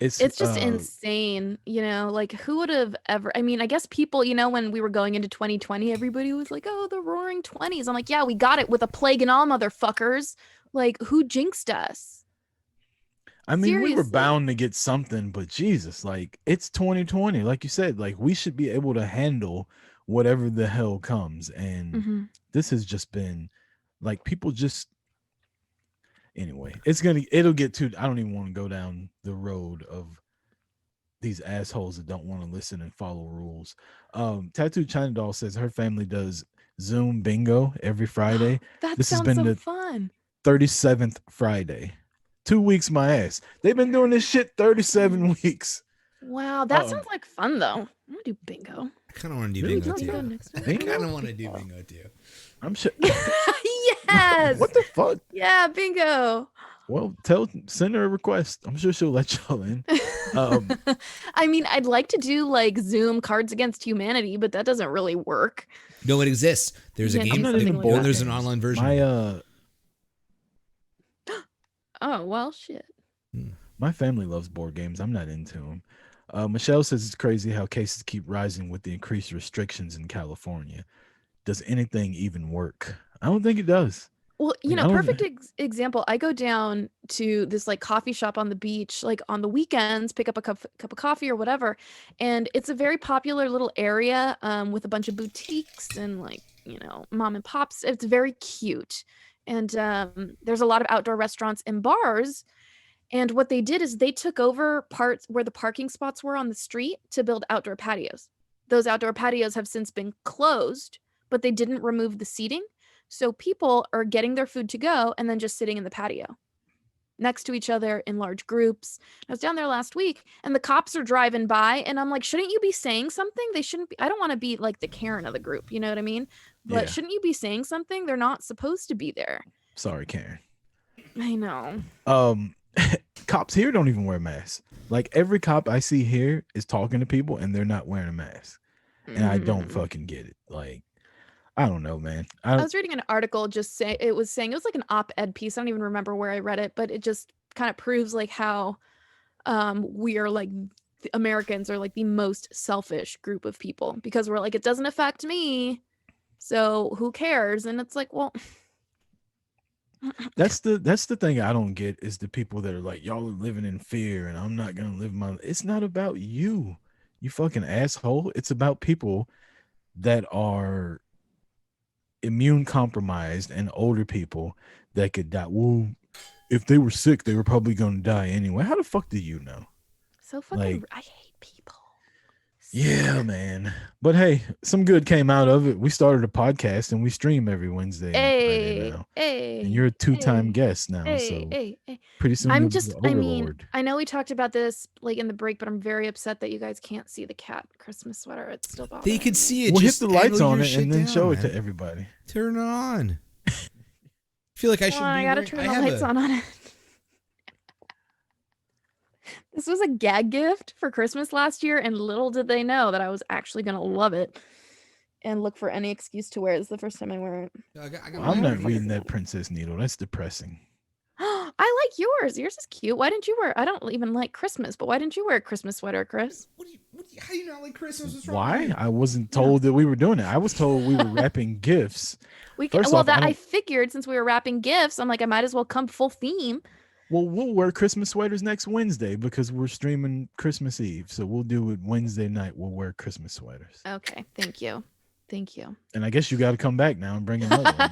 It's just insane, like who would have ever, I mean, I guess people, when we were going into 2020, everybody was like, oh, the roaring 20s. I'm like, yeah, we got it with a plague and all, motherfuckers. Like, who jinxed us? I mean, we were Seriously. bound to get something, but Jesus, like it's 2020. Like you said, like we should be able to handle whatever the hell comes. And Mhm. this has just been like people just anyway, it'll get too, I don't even want to go down the road of these assholes that don't want to listen and follow rules. Tattooed China Doll says her family does Zoom bingo every Friday. That This has sounds been so the fun. 37th Friday. 2 weeks my ass. They've been doing this shit 37 weeks. Wow, that Um, sounds like fun though. I'm gonna do bingo. I kind of want to do Really? bingo Bingo too. next I week. kind of want to do bingo too. I'm sure. Yes. What the fuck? Yeah, bingo. Well, send her a request. I'm sure she'll let y'all in. Um, I mean, I'd like to do like Zoom Cards Against Humanity, but that doesn't really work. No, it exists. There's a Yeah, game. I'm not into and board there's an games. online version. My Oh well, shit. my family loves board games. I'm not into them. Michelle says it's crazy how cases keep rising with the increased restrictions in California. Does anything even work? I don't think it does. Well, I don't- perfect example. I go down to this like coffee shop on the beach, like on the weekends, pick up a cup of coffee or whatever, and it's a very popular little area with a bunch of boutiques and like mom and pops. It's very cute, and there's a lot of outdoor restaurants and bars. And what they did is they took over parts where the parking spots were on the street to build outdoor patios. Those outdoor patios have since been closed, but they didn't remove the seating. So people are getting their food to go and then just sitting in the patio next to each other in large groups. I was down there last week and the cops are driving by and I'm like, shouldn't you be saying something? They shouldn't be. I don't want to be like the Karen of the group. You know what I mean? But Yeah. shouldn't you be saying something? They're not supposed to be there. Sorry, Karen. I know. Cops here don't even wear masks. Like every cop I see here is talking to people and they're not wearing a mask. And I don't Mm. fucking get it. Like, I don't know, man. I was reading an article saying it was like an op-ed piece. I don't even remember where I read it, but it just kind of proves like how we are like Americans are like the most selfish group of people because we're like, it doesn't affect me, so who cares? And it's like, well, That's the thing I don't get is the people that are like, y'all are living in fear and I'm not gonna live my. It's not about you, you fucking asshole. It's about people that are immune compromised and older people that could die. Well, if they were sick, they were probably gonna die anyway. How the fuck do you know? so fucking. Like- I hate people. Yeah, man. But hey, some good came out of it. We started a podcast and we stream every Wednesday and Friday Hey, now. hey, And you're a two-time hey, guest now, hey, so hey. pretty soon I'm you'll be just, the I mean, overlord. I know we talked about this like in the break, but I'm very upset that you guys can't see the cat Christmas sweater. It's still bothering They could me. see it. We'll hit Just the lights angle on your it shit and then down, show it man. to everybody. Turn it on. I feel like I should. Hold on, I gotta turn the lights on it. This was a gag gift for Christmas last year, and little did they know that I was actually gonna love it and look for any excuse to wear it. It's the first time I wear it. I'm not reading that Princess Needle. That's depressing. I like yours. Yours is cute. Why didn't you wear? I don't even like Christmas, but why didn't you wear a Christmas sweater, Chris? How do you not like Christmas? What's wrong Why? with you? I wasn't told that we were doing it. I was told we were wrapping gifts. We can, First well, off, I that I don't- figured since we were wrapping gifts, I'm like, I might as well come full theme. Well, we'll wear Christmas sweaters next Wednesday because we're streaming Christmas Eve. So we'll do it Wednesday night. We'll wear Christmas sweaters. Okay, thank you. And I guess you got to come back now and bring another one.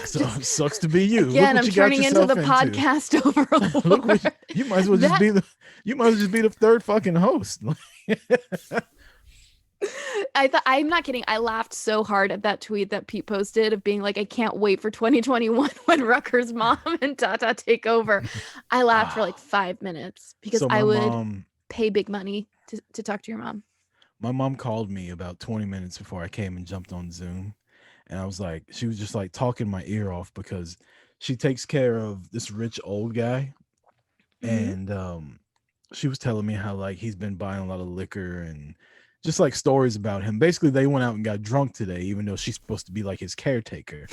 So it sucks to be you. Look Again, what I'm you got turning into yourself the podcast overlord. Look what you might as well just That- be the third fucking host. I'm not kidding. I laughed so hard at that tweet that Pete posted of being like, I can't wait for 2021 when Rucker's mom and Tata take over. I laughed for like 5 minutes because So I my would mom, pay big money to talk to your mom. my mom called me about 20 minutes before I came and jumped on Zoom. And I was like, she was just like talking my ear off because she takes care of this rich old guy. Mhm. And she was telling me how like he's been buying a lot of liquor and just like stories about him. Basically, they went out and got drunk today, even though she's supposed to be like his caretaker.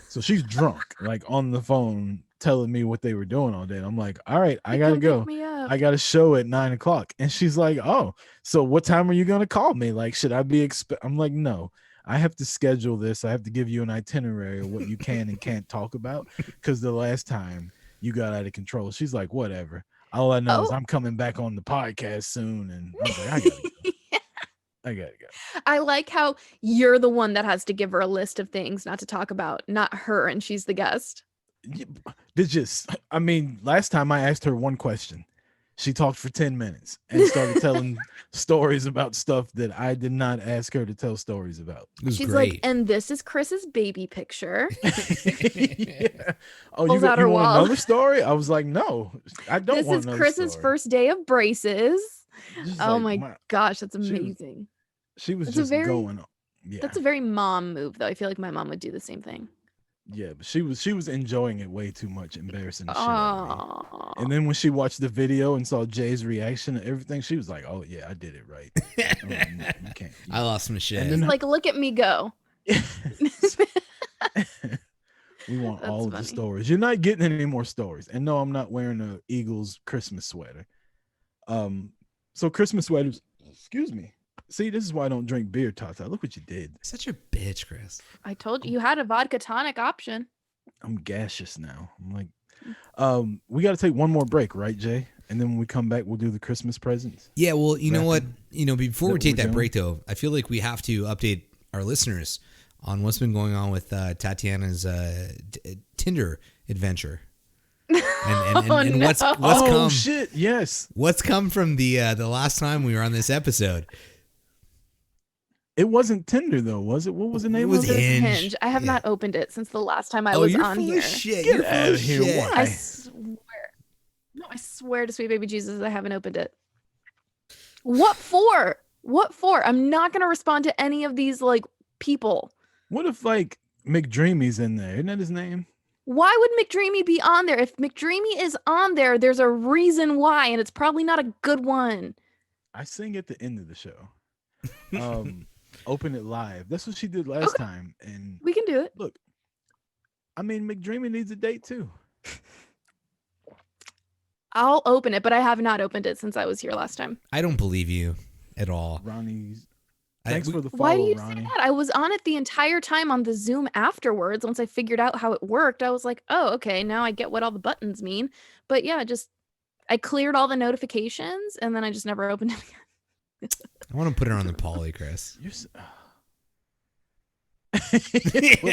So she's drunk, like on the phone, telling me what they were doing all day. And I'm like, all right, I Like, gotta come go. pick me up. I got a show at 9 o'clock. And she's like, oh, so what time are you gonna call me? Like, should I be I'm like, no, I have to schedule this. I have to give you an itinerary of what you can and can't talk about. Cause the last time you got out of control. She's like, whatever. All I know is Oh. I'm coming back on the podcast soon. And I was like, I gotta go. I gotta go. I like how you're the one that has to give her a list of things not to talk about, not her, and she's the guest. I mean, last time I asked her one question, she talked for 10 minutes and started telling stories about stuff that I did not ask her to tell stories about. It was She's great. like, and this is Chris's baby picture. Yeah. Oh, Pulls out you her want wallet. another story? I was like, no, I don't This want is another Chris's story. first day of braces. Just Oh like, my gosh, that's she was- amazing. She was That's a just very- going on. Yeah. That's a very mom move, though. I feel like my mom would do the same thing. Yeah, but she was enjoying it way too much, embarrassing the shit out of me. Oh, And then when she watched the video and saw Jay's reaction and everything, she was like, "Oh yeah, I did it right." I'm like, "No, you can't." I lost some shit. And then- like, look at me go. We want That's all of the funny. stories. You're not getting any more stories. And no, I'm not wearing a Eagles Christmas sweater. So Christmas sweaters. Excuse me. See, this is why I don't drink beer, Tata. Look what you did. Such a bitch, Chris. I told you had a vodka tonic option. I'm gaseous now. I'm like, we got to take one more break, right, Jay? And then when we come back, we'll do the Christmas presents. Yeah, well, you know what? Wrapping. You know, before Is we that take what that we're break, though, I feel like we have to update our listeners on what's been going on with Tatiana's Tinder adventure. And Oh, no. what's Oh come shit! Yes, what's come from the last time we were on this episode. it wasn't Tinder though, was it? What was the name was of it? Hinge. Hinge. I have Yeah. not opened it since the last time I was you're on full here. of shit. Get You're full outta of here. shit. Why? I swear. No, I swear to sweet baby Jesus, I haven't opened it. What for? What for? I'm not gonna respond to any of these like people. What if like McDreamy's in there? Isn't that his name? Why would McDreamy be on there? If McDreamy is on there, there's a reason why, and it's probably not a good one. I sing at the end of the show. Open it live. That's what she did last time. And We can do it. look, I mean, McDreamy needs a date too. I'll open it, but I have not opened it since I was here last time. I don't believe you at all. Ronnie's. I- Thanks we- for the follow, Why do you Ronnie. say that? I was on it the entire time on the Zoom afterwards. Once I figured out how it worked, I was like, oh, okay, now I get what all the buttons mean. But yeah, I cleared all the notifications and then I just never opened it again. I want to put her on the poly, Chris. You're s-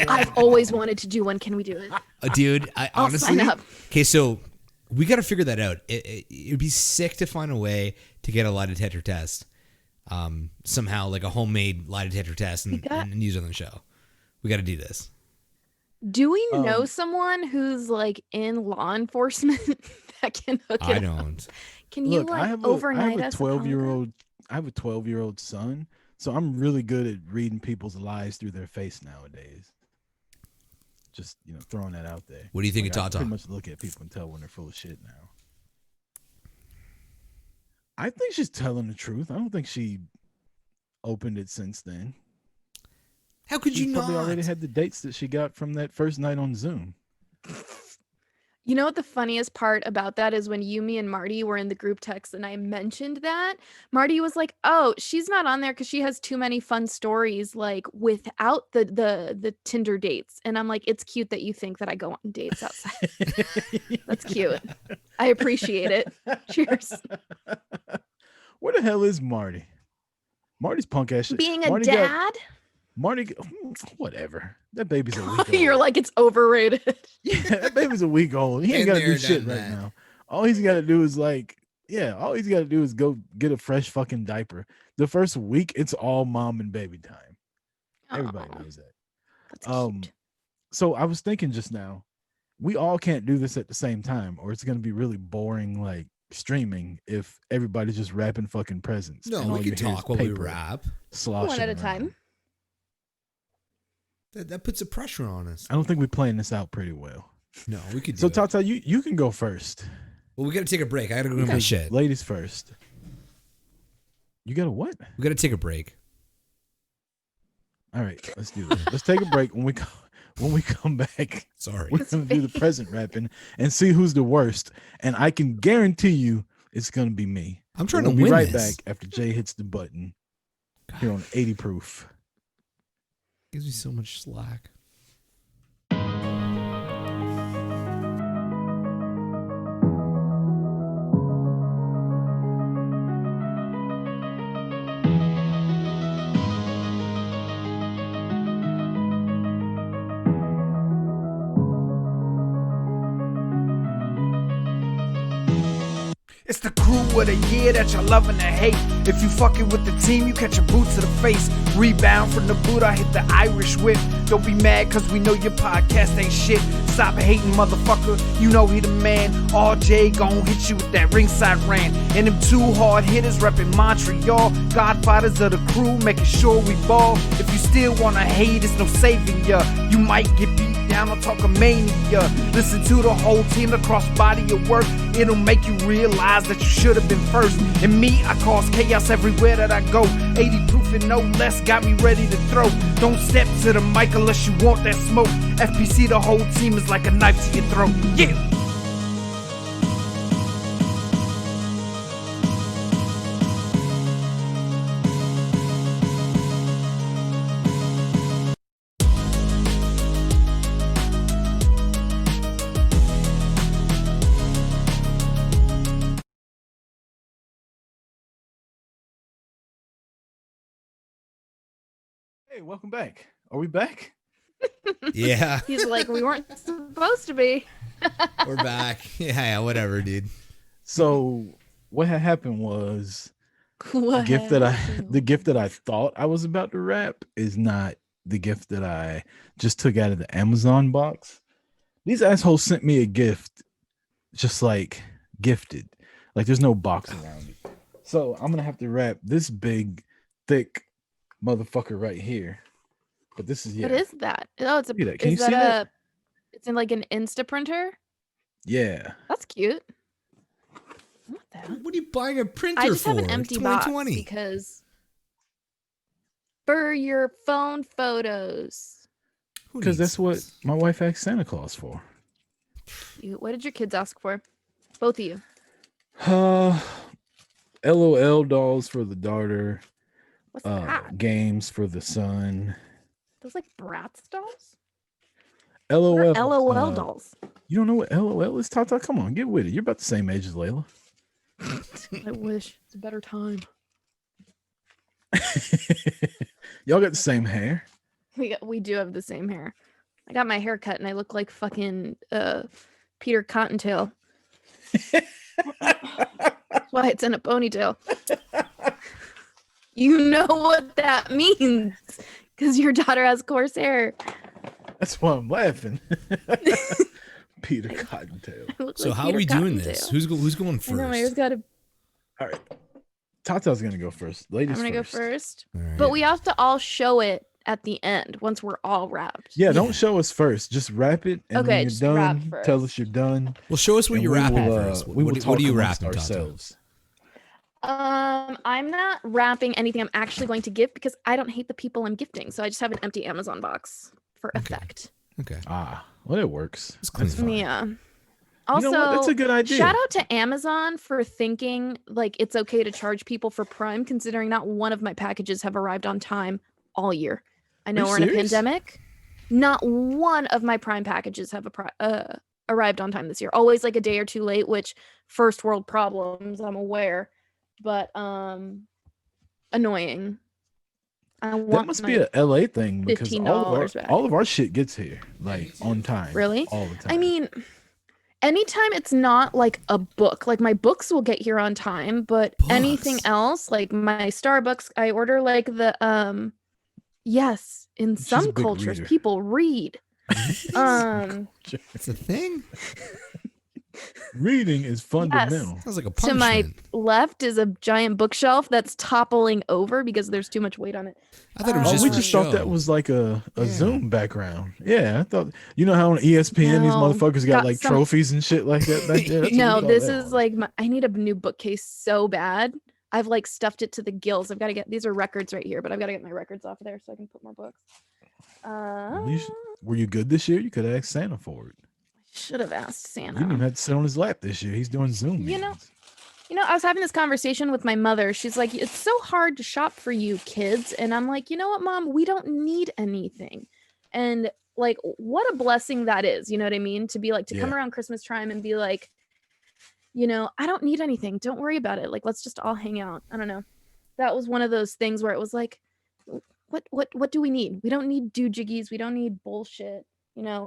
I've always wanted to do one. Can we do it? Dude, I I'll honestly. sign up. Okay, so we got to figure that out. It'd be sick to find a way to get a lie detector test. Somehow, like a homemade lie detector test and use it on the show. We got to do this. Do we know someone who's like in law enforcement that can hook it I up? don't. Can you Look, like I have overnight a us? 12-year-old. I have a 12-year-old son, so I'm really good at reading people's lies through their face nowadays. Just throwing that out there. What do you think of I Tata? pretty much look at people and tell when they're full of shit now. I think she's telling the truth. I don't think she opened it since then. How could She you probably not? already had the dates that she got from that first night on Zoom. You know what the funniest part about that is when me and Marty were in the group text and I mentioned that, Marty was like, "Oh, she's not on there because she has too many fun stories like without the Tinder dates." And I'm like, "It's cute that you think that I go on dates outside. That's cute. I appreciate it. Cheers." Where the hell is Marty? Marty's punk ass shit. Being a Marty dad, whatever. That baby's a week old. you're like it's overrated. Yeah, that baby's a week old. He ain't Been got to there, do shit done right that. now. All he's got to do is all he's got to do is go get a fresh fucking diaper. The first week, it's all mom and baby time. Everybody Aw, knows that. that's Um, cute. So I was thinking just now, we all can't do this at the same time, or it's gonna be really boring, like streaming, if everybody's just wrapping fucking presents. No, and all we you can hear is talk while we paper wrap. sloshing One at a around. time. That puts a pressure on us. I don't think we're playing this out pretty well. No, we could do So it. Tata, you can go first. Well, we got to take a break. I got to go to my shit. Ladies first. You got to what? We got to take a break. All right, let's do this. Let's take a break. When we come back, Sorry. we're gonna do the present rapping and see who's the worst. And I can guarantee you it's gonna be me. I'm trying we'll to be win right this. back after Jay hits the button here on 80 Proof. Gives me so much slack. It's the crew of the year that y'all loving to hate. If you fucking with the team, you catch a boot to the face. Rebound from the boot, I hit the Irish whip. Don't be mad, cause we know your podcast ain't shit. Stop hating, motherfucker, you know he the man. RJ gon' hit you with that ringside rant. And them two hard hitters reppin' Montreal. Godfathers of the crew, making sure we ball. If you still wanna hate, it's no saving ya. You might get beat down on Talkamania. Listen to the whole team across body of work. It'll make you realize that you should have been first. And me, I cause chaos everywhere that I go. 80 proof and no less got me ready to throw. Don't step to the mic unless you want that smoke. FPC, the whole team is like a knife to your throat. Yeah. Hey, welcome back. Are we back? Yeah, He's like, we weren't supposed to be. we're back. Yeah, whatever, dude. So what had happened was the What? gift that I thought I was about to wrap is not the gift that I just took out of the Amazon box. These assholes sent me a gift, just like gifted, like there's no box around it. So I'm gonna have to wrap this big, thick motherfucker right here. But this is What is that? Oh, it's a. Look at that. Can Is you see that? It's in like an Insta printer. Yeah. That's cute. I want that. What are you buying a printer I just for? have an It's empty box 2020. because for your phone photos. Who Because needs that's what this? my wife asked Santa Claus for. What did your kids ask for? Both of you. LOL dolls for the daughter, What's that? games for the son. Those like Bratz dolls? LOL. What are LOL dolls. You don't know what LOL is, Tata? Come on, get with it. You're about the same age as Layla. I wish it's a better time. Y'all got the same hair. We do have the same hair. I got my hair cut and I look like fucking Peter Cottontail. That's why it's in a ponytail. You know what that means because your daughter has coarse hair. That's why I'm laughing. Peter Cottontail. I look So like how Peter are we doing this? Cottontail. Who's going I know my hair's first? got to. All right. Tata's gonna go first. Ladies I'm gonna first. go first, All right. but we have to all show it at the end once we're all wrapped. Yeah, Yeah. don't show us first. Just wrap it, and Okay, when you're just wrap done, tell first. us you're done. Well, show us what and you're we rapping will, first. we will What talk are you amongst rapping, Tata? ourselves. I'm not wrapping anything. I'm actually going to gift because I don't hate the people I'm gifting. So I just have an empty Amazon box for Okay. effect. Okay. Ah, well, it works. It's clean. That's fine. Yeah. You Also, know what? That's a good idea. shout out to Amazon for thinking like it's okay to charge people for Prime, considering not one of my packages have arrived on time all year. I know you we're in a serious? pandemic. Not one of my Prime packages have arrived on time this year. Always like a day or two late, which first world problems, I'm aware, but annoying. I want That must be my- a LA thing because $15 back. all of our shit gets here like on time. Really? All the time. I mean, anytime it's not like a book, like my books will get here on time, but anything Books? else, like my Starbucks, I order like the yes, in She's a some big cultures reader. people read. That's a thing. Reading is fundamental. Sounds like a To my punishment. left is a giant bookshelf that's toppling over because there's too much weight on it. I thought it was Oh, just we for just show. thought that was like a Yeah. Zoom background. Yeah, I thought you know how on ESPN these No, motherfuckers got got like some- trophies and shit like that back there. That's what we No, call this that is one. like I need a new bookcase so bad. I've like stuffed it to the gills. I've got to get these are records right here, but I've got to get my records off of there so I can put more books. Well, were you good this year? You could ask Santa for it. Should have asked You Santa. didn't even have to sit on his lap this year. He's doing Zoom. You know, meetings. I was having this conversation with my mother. She's like, it's so hard to shop for you kids. And I'm like, you know what, Mom? We don't need anything. And like, what a blessing that is. You know what I mean? To be like, to come Yeah. around Christmas time and be like, I don't need anything. Don't worry about it. Like, let's just all hang out. I don't know. That was one of those things where it was like, what do we need? We don't need doojiggis. We don't need bullshit.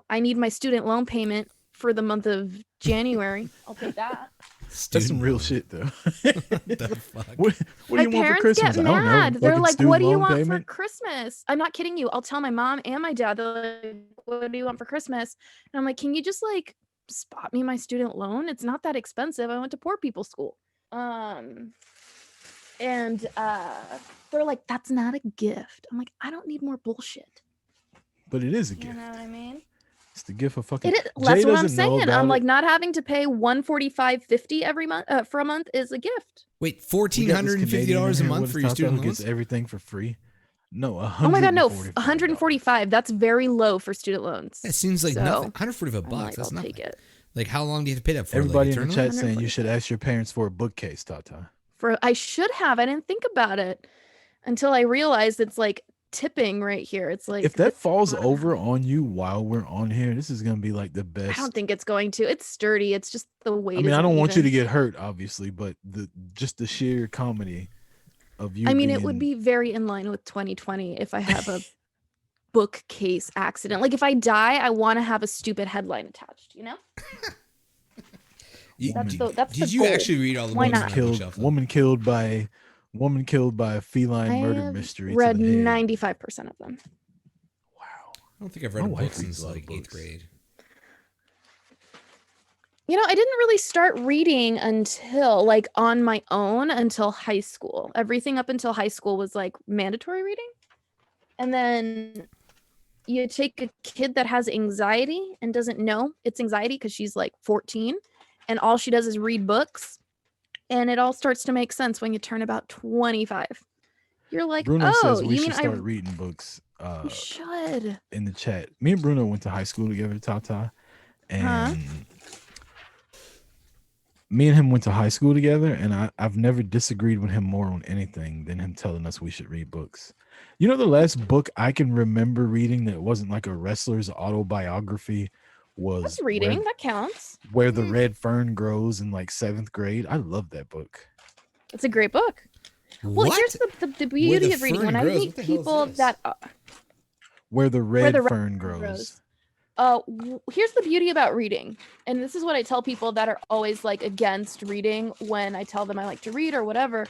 I need my student loan payment for the month of January. I'll take that. That's some real shit though. The fuck? What do My you want for parents Christmas? get I don't mad. know. They're Fucking like, student "What do you loan want payment? for Christmas?" I'm not kidding you. I'll tell my mom and my dad. They're like, "What do you want for Christmas?" And I'm like, "Can you just like spot me my student loan? It's not that expensive. I went to poor people's school." And they're like, "That's not a gift." I'm like, "I don't need more bullshit." But it is a You gift. know what I mean? It's the gift of fucking. It is. Jay That's what I'm doesn't know saying. about I'm like, it. not having to pay $145.50 every month for a month is a gift. Wait, We got this $1,450 Canadian a in here month with for us, your Tata, student who gets loans? everything for free. No, Oh my god, no, $145. 145. That's very low for student loans. That seems like So, nothing. 145 I'm bucks. like, That's I'll nothing. take it. Like, how long do you have to pay that for? Everybody like, in the eternally? chat saying you should ask your parents for a bookcase, Tata. I should have. I didn't think about it until I realized it's like tipping right here. It's like If that this falls one- over on you while we're on here, this is gonna be like the I best. don't think it's going to. It's sturdy. It's just the weight. I mean, I don't want you to uneven. get hurt, obviously, but just the sheer comedy of you. I mean, it would being- be very in line with 2020 if I have a bookcase accident. Like if I die, I want to have a stupid headline attached. You know? That's Did the you goal. actually read all the Why books on not? that killed bookshelf, though? woman killed by a feline I murder have mystery. read to the head. 95% of them. Wow. I don't think I've read My a wife book reads since a lot of like 8th books. grade. I didn't really start reading until like on my own until high school. Everything up until high school was like mandatory reading. And then you take a kid that has anxiety and doesn't know it's anxiety because she's like 14 and all she does is read books. And it all starts to make sense when you turn about 25. You're like, Bruno oh, says we you should mean I start reading books you should. in the chat. Me and Bruno went to high school together, Tata. And me and him went to high school together, and I've never disagreed with him more on anything than him telling us we should read books. You know, the last book I can remember reading that wasn't like a wrestler's autobiography was That's reading. That counts. Where the Red Fern Grows in like 7th grade. I love that book. It's a great book. Well, here's the beauty of reading. When I meet people that Where the Red the Fern Grows. Here's the beauty about reading, and this is what I tell people that are always like against reading when I tell them I like to read or whatever.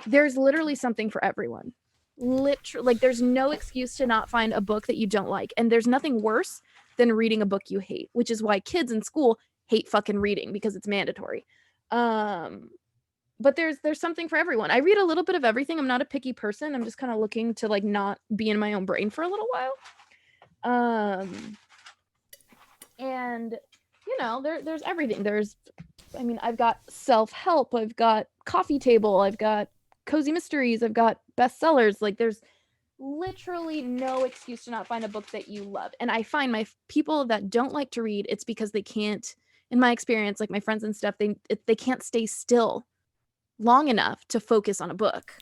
There's literally something for everyone. Literally, like there's no excuse to not find a book that you don't like, and there's nothing worse than reading a book you hate, which is why kids in school hate fucking reading because it's mandatory. But there's something for everyone. I read a little bit of everything. I'm not a picky person. I'm just kind of looking to like not be in my own brain for a little while. And there's everything. I've got self-help, I've got coffee table, I've got cozy mysteries, I've got bestsellers. Like there's literally no excuse to not find a book that you love. And I find my people that don't like to read, it's because they can't, in my experience, like my friends and stuff, they can't stay still long enough to focus on a book.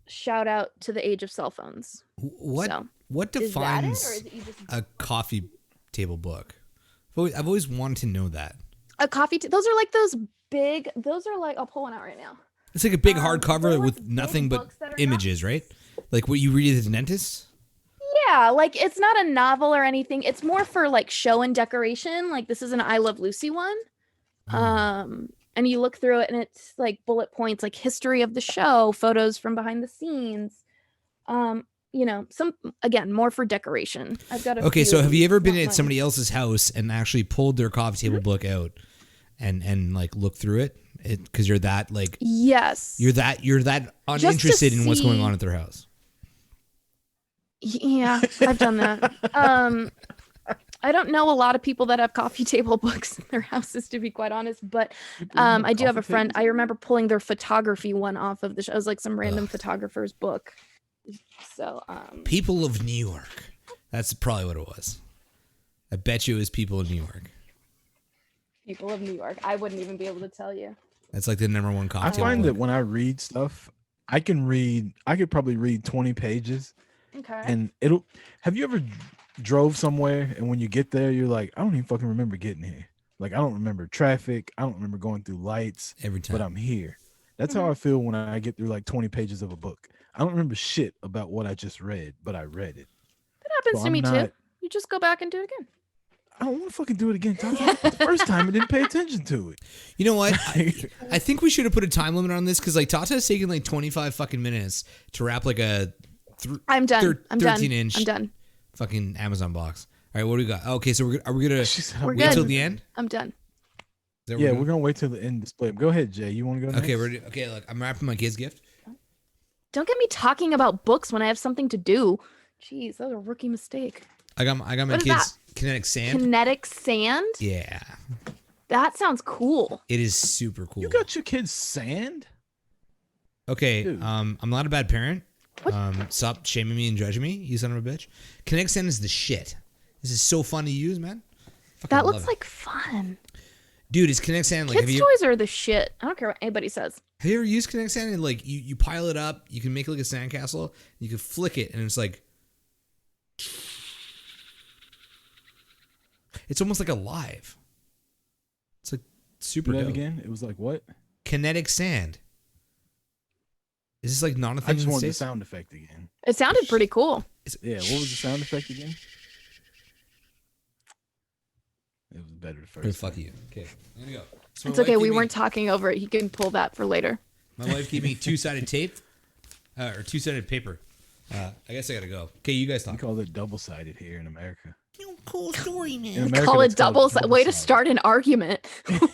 Shout out to the age of cell phones. What Is that it, or defines is it you just a coffee table book? I've always wanted to know that. a coffee? Those are like those big. Those are like I'll pull one out right now. It's like a big they're hardcover like with big nothing but books that are not- images, right? Like what you read at the dentist. Yeah, like it's not a novel or anything. It's more for like show and decoration. Like this is an I Love Lucy one. And you look through it and it's like bullet points, like history of the show, photos from behind the scenes. some again more for decoration. I've got a Okay, so have you ever been not at mine. somebody else's house and actually pulled their coffee table book out and like looked through it? Because you're that like Yes. you're that uninterested in what's going see- on at their house. Yeah, I've done that. I don't know a lot of people that have coffee table books in their houses, to be quite honest. But I do have a friend. I remember pulling their photography one off of the show. It was like some random photographer's book. So People of New York. That's probably what it was. I bet you it was people in New York. people of New York. I wouldn't even be able to tell you. That's like the number one coffee I table find book. that when I read stuff, I could probably read 20 pages Okay. and have you ever drove somewhere and when you get there, you're like, I don't even fucking remember getting here. Like, I don't remember traffic. I don't remember going through lights, every time. but I'm here. That's how I feel when I get through like 20 pages of a book. I don't remember shit about what I just read, but I read it. That happens So to I'm me too. not- You just go back and do it again. I don't want to fucking do it again. The first time I didn't pay attention to it. You know what? I think we should have put a time limit on this because like Tata's taking like 25 fucking minutes to wrap like a I'm done. I'm done. 13-inch I'm done. fucking Amazon box. All right, what do we got? Okay, so are we gonna She said, We're I'm wait good. till the end? I'm done. Is that what Yeah, doing? we're gonna wait till the end display. Go ahead, Jay. You want to go next? Okay, okay. Look, I'm wrapping my kid's gift. Don't get me talking about books when I have something to do. Jeez, that was a rookie mistake. I got my What is kid's kinetic sand. Kinetic sand? Yeah, That sounds cool. it is super cool. You got your kids sand? Okay, Dude. I'm not a bad parent. What? Stop shaming me and judging me, you son of a bitch. Kinetic sand is the shit. This is so fun to use, man. Fucking That love looks it. like fun. Dude, it's kinetic sand. Like, Kids' toys are the shit. I don't care what anybody says. have you ever used kinetic sand? And like, you pile it up. You can make it like a sandcastle. You can flick it, and it's like, it's almost like alive. It's like super Do that dope. again? It was like what? Kinetic sand. Is this like not a I thing just in the wanted the States? sound effect again. It sounded pretty cool. Yeah, what was the sound effect again? It was better the Oh, first. fuck time. you. Okay, here we go. So It's my okay. wife We gave me- weren't talking over it. He can pull that for later. My wife gave me two-sided tape, or two-sided paper. I guess I gotta go. Okay, you guys We talk. call it double-sided here in America. Cool story, man. In America, Call it it's called double. Way to double-sided. start an argument.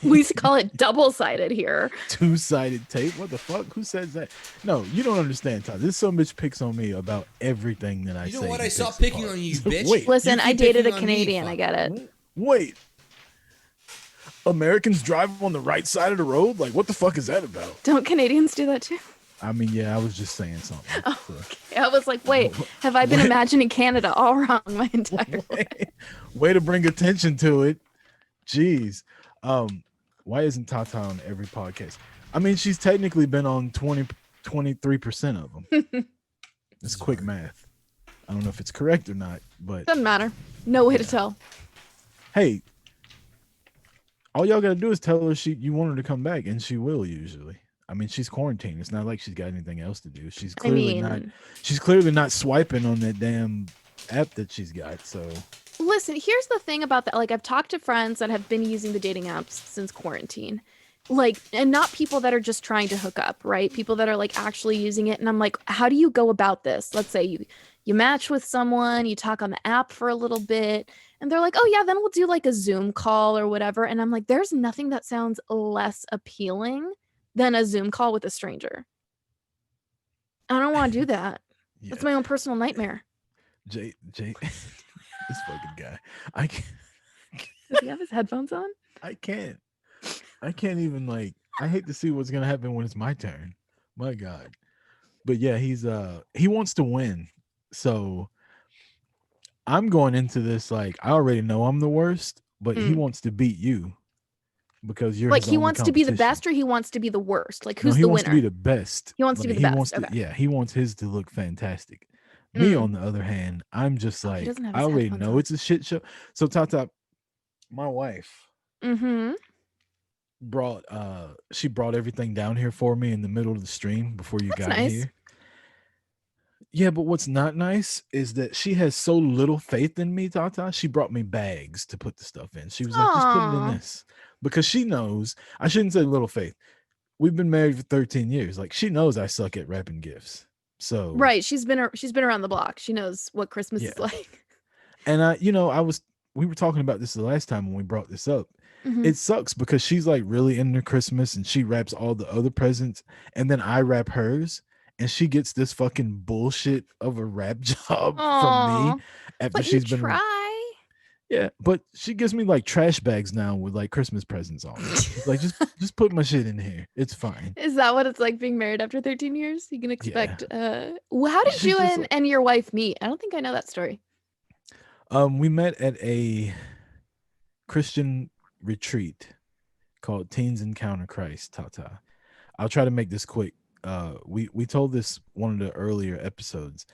We used to call it double-sided here. Two-sided tape. What the fuck? Who says that? No, you don't understand, Todd. This some bitch picks on me about everything that I say. You know what? he I stopped picks picking apart. on you, bitch. Wait, Listen, You I keep dated a picking on me, Canadian. I fuck. get it. wait. Americans drive on the right side of the road? Like, what the fuck is that about? Don't Canadians do that too? I mean, yeah, I was just saying something. Oh, So. I was like, wait, have I been imagining Canada all wrong my entire life? Way to bring attention to it. Jeez. Why isn't Tata on every podcast? I mean, she's technically been on 23% of them. It's quick math. I don't know if it's correct or not, but Doesn't matter. No way to tell. hey, all y'all gotta do is tell her you want her to come back, and she will usually. I mean, she's quarantined. It's not like she's got anything else to do. She's I clearly mean, not swiping on that damn app that she's got. So listen, here's the thing about that. Like, I've talked to friends that have been using the dating apps since quarantine. Like, and not people that are just trying to hook up, right? People that are like actually using it. And I'm like, how do you go about this? Let's say you match with someone, you talk on the app for a little bit, and they're like, oh yeah, then we'll do like a Zoom call or whatever. And I'm like, there's nothing that sounds less appealing than a Zoom call with a stranger. I don't want to do that. yeah. That's my own personal nightmare. Jay, this fucking guy. I can't. Does he have his headphones on? I can't even like. I hate to see what's gonna happen when it's my turn. My God. But yeah, he wants to win. So I'm going into this like I already know I'm the worst, but he wants to beat you because you're Like, his he only wants to be the competition. best, or he wants to be the worst? Like, No, who's he the wants winner? to be the best. He wants to Like, be the he best, wants okay. yeah, he wants his to look fantastic. Me, Mm. on the other hand, I'm just Oh, he like doesn't have I his already headphones know on. it's a shit show. So Tata, my wife Mm-hmm. brought she brought everything down here for me in the middle of the stream before you That's got nice. here. Yeah, but what's not nice is that she has so little faith in me, Tata. She brought me bags to put the stuff in. She was like, just put it Aw. in this. Because she knows, I shouldn't say little faith. We've been married for 13 years. Like, she knows I suck at wrapping gifts. So Right. She's been around the block. She knows what Christmas is Yeah. like. And we were talking about this the last time when we brought this up. Mhm. It sucks because she's like really into Christmas and she wraps all the other presents, and then I wrap hers, and she gets this fucking bullshit of a wrap job from Aw, me after but you she's been try. Yeah, but she gives me like trash bags now with like Christmas presents on it. She's like, just put my shit in here. It's fine. Is that what it's like being married after 13 years? You can expect how did She's you just and your wife meet? I don't think I know that story. We met at a Christian retreat called Teens Encounter Christ, Tata. I'll try to make this quick. We told this one of the earlier episodes.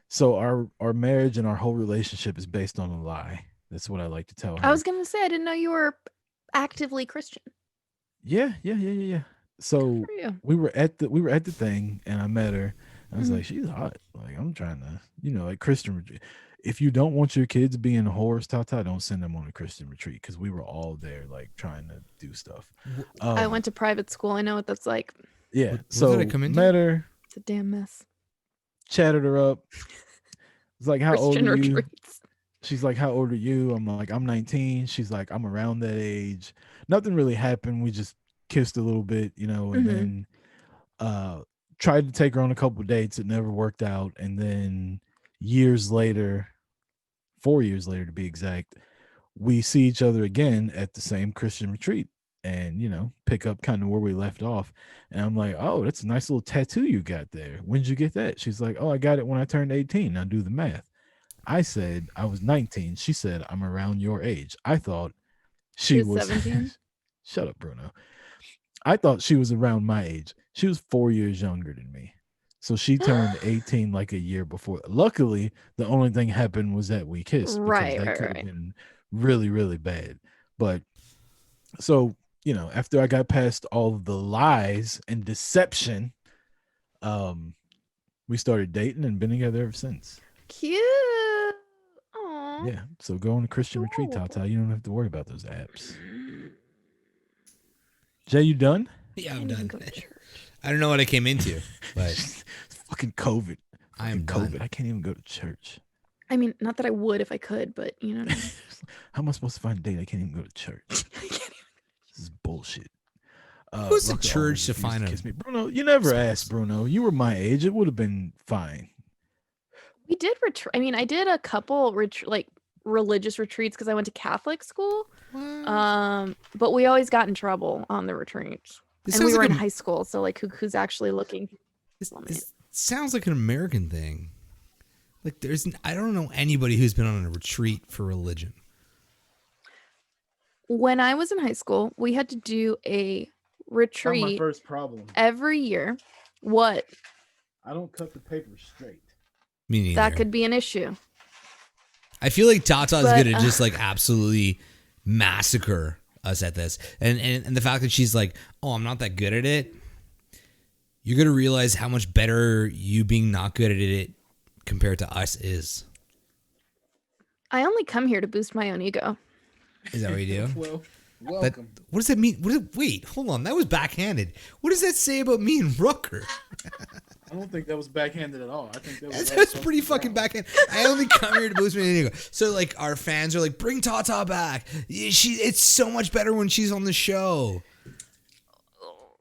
So our marriage and our whole relationship is based on a lie. That's what I like to tell her. I was gonna say I didn't know you were actively Christian. Yeah. So For you. we were at the thing, and I met her. I was Mhm. like, she's hot. Like, I'm trying to, like Christian retreat. If you don't want your kids being whores, Tata, don't send them on a Christian retreat, because we were all there like trying to do stuff. I went to private school. I know what that's like. Yeah. What So did I come into? met her, It's a damn mess. chatted her up. It's like, how old Christian are you? retreats. She's like, how old are you? I'm like, I'm 19. She's like, I'm around that age. Nothing really happened. We just kissed a little bit, and Mhm. then tried to take her on a couple dates. It never worked out. And then years later, 4 years later to be exact, we see each other again at the same Christian retreat, and pick up kind of where we left off. And I'm like, oh, that's a nice little tattoo you got there. When did you get that? She's like, oh, I got it when I turned 18. Now do the math. I said I was 19. She said, I'm around your age. I thought she was 17. Shut up, Bruno. I thought she was around my age. She was 4 years younger than me. So she turned 18 like a year before. Luckily, the only thing happened was that we kissed. Because Right, that right, could have right. been really, really bad. But so, after I got past all of the lies and deception, we started dating and been together ever since. Cute. Aw. Yeah. So go on a Christian retreat, Adorable. Tata. You don't have to worry about those apps. Jay, you done? Yeah, I I'm didn't even done. go to church. I don't know what I came into, but Fucking COVID. I am Fucking COVID. done. I can't even go to church. I mean, not that I would if I could, but you know what I mean. How am I supposed to find a date? I can't even go to church. This is bullshit. Who's to Rucker church always to refused find a kiss me. Bruno, you never asked, Bruno. You were my age. It would have been fine. We did I mean, I did a couple like religious retreats because I went to Catholic school. But we always got in trouble on the retreats. This And we sounds were like in a- high school, so like who's actually looking? This sounds like an American thing. Like I don't know anybody who's been on a retreat for religion. When I was in high school, we had to do a retreat first problem. every year. What? I don't cut the paper straight. Me neither. That could be an issue. I feel like Tata's But, gonna just like absolutely massacre us at this, and the fact that she's like, oh, I'm not that good at it. You're gonna realize how much better you being not good at it compared to us is. I only come here to boost my own ego. Is that what you do? Well, That, what does that mean? Wait, hold on. That was backhanded. What does that say about me and Rucker? I don't think that was backhanded at all. I think that That's pretty fucking backhand. I only come here to boost my ego. So like our fans are like, bring Tata back. It's so much better when she's on the show.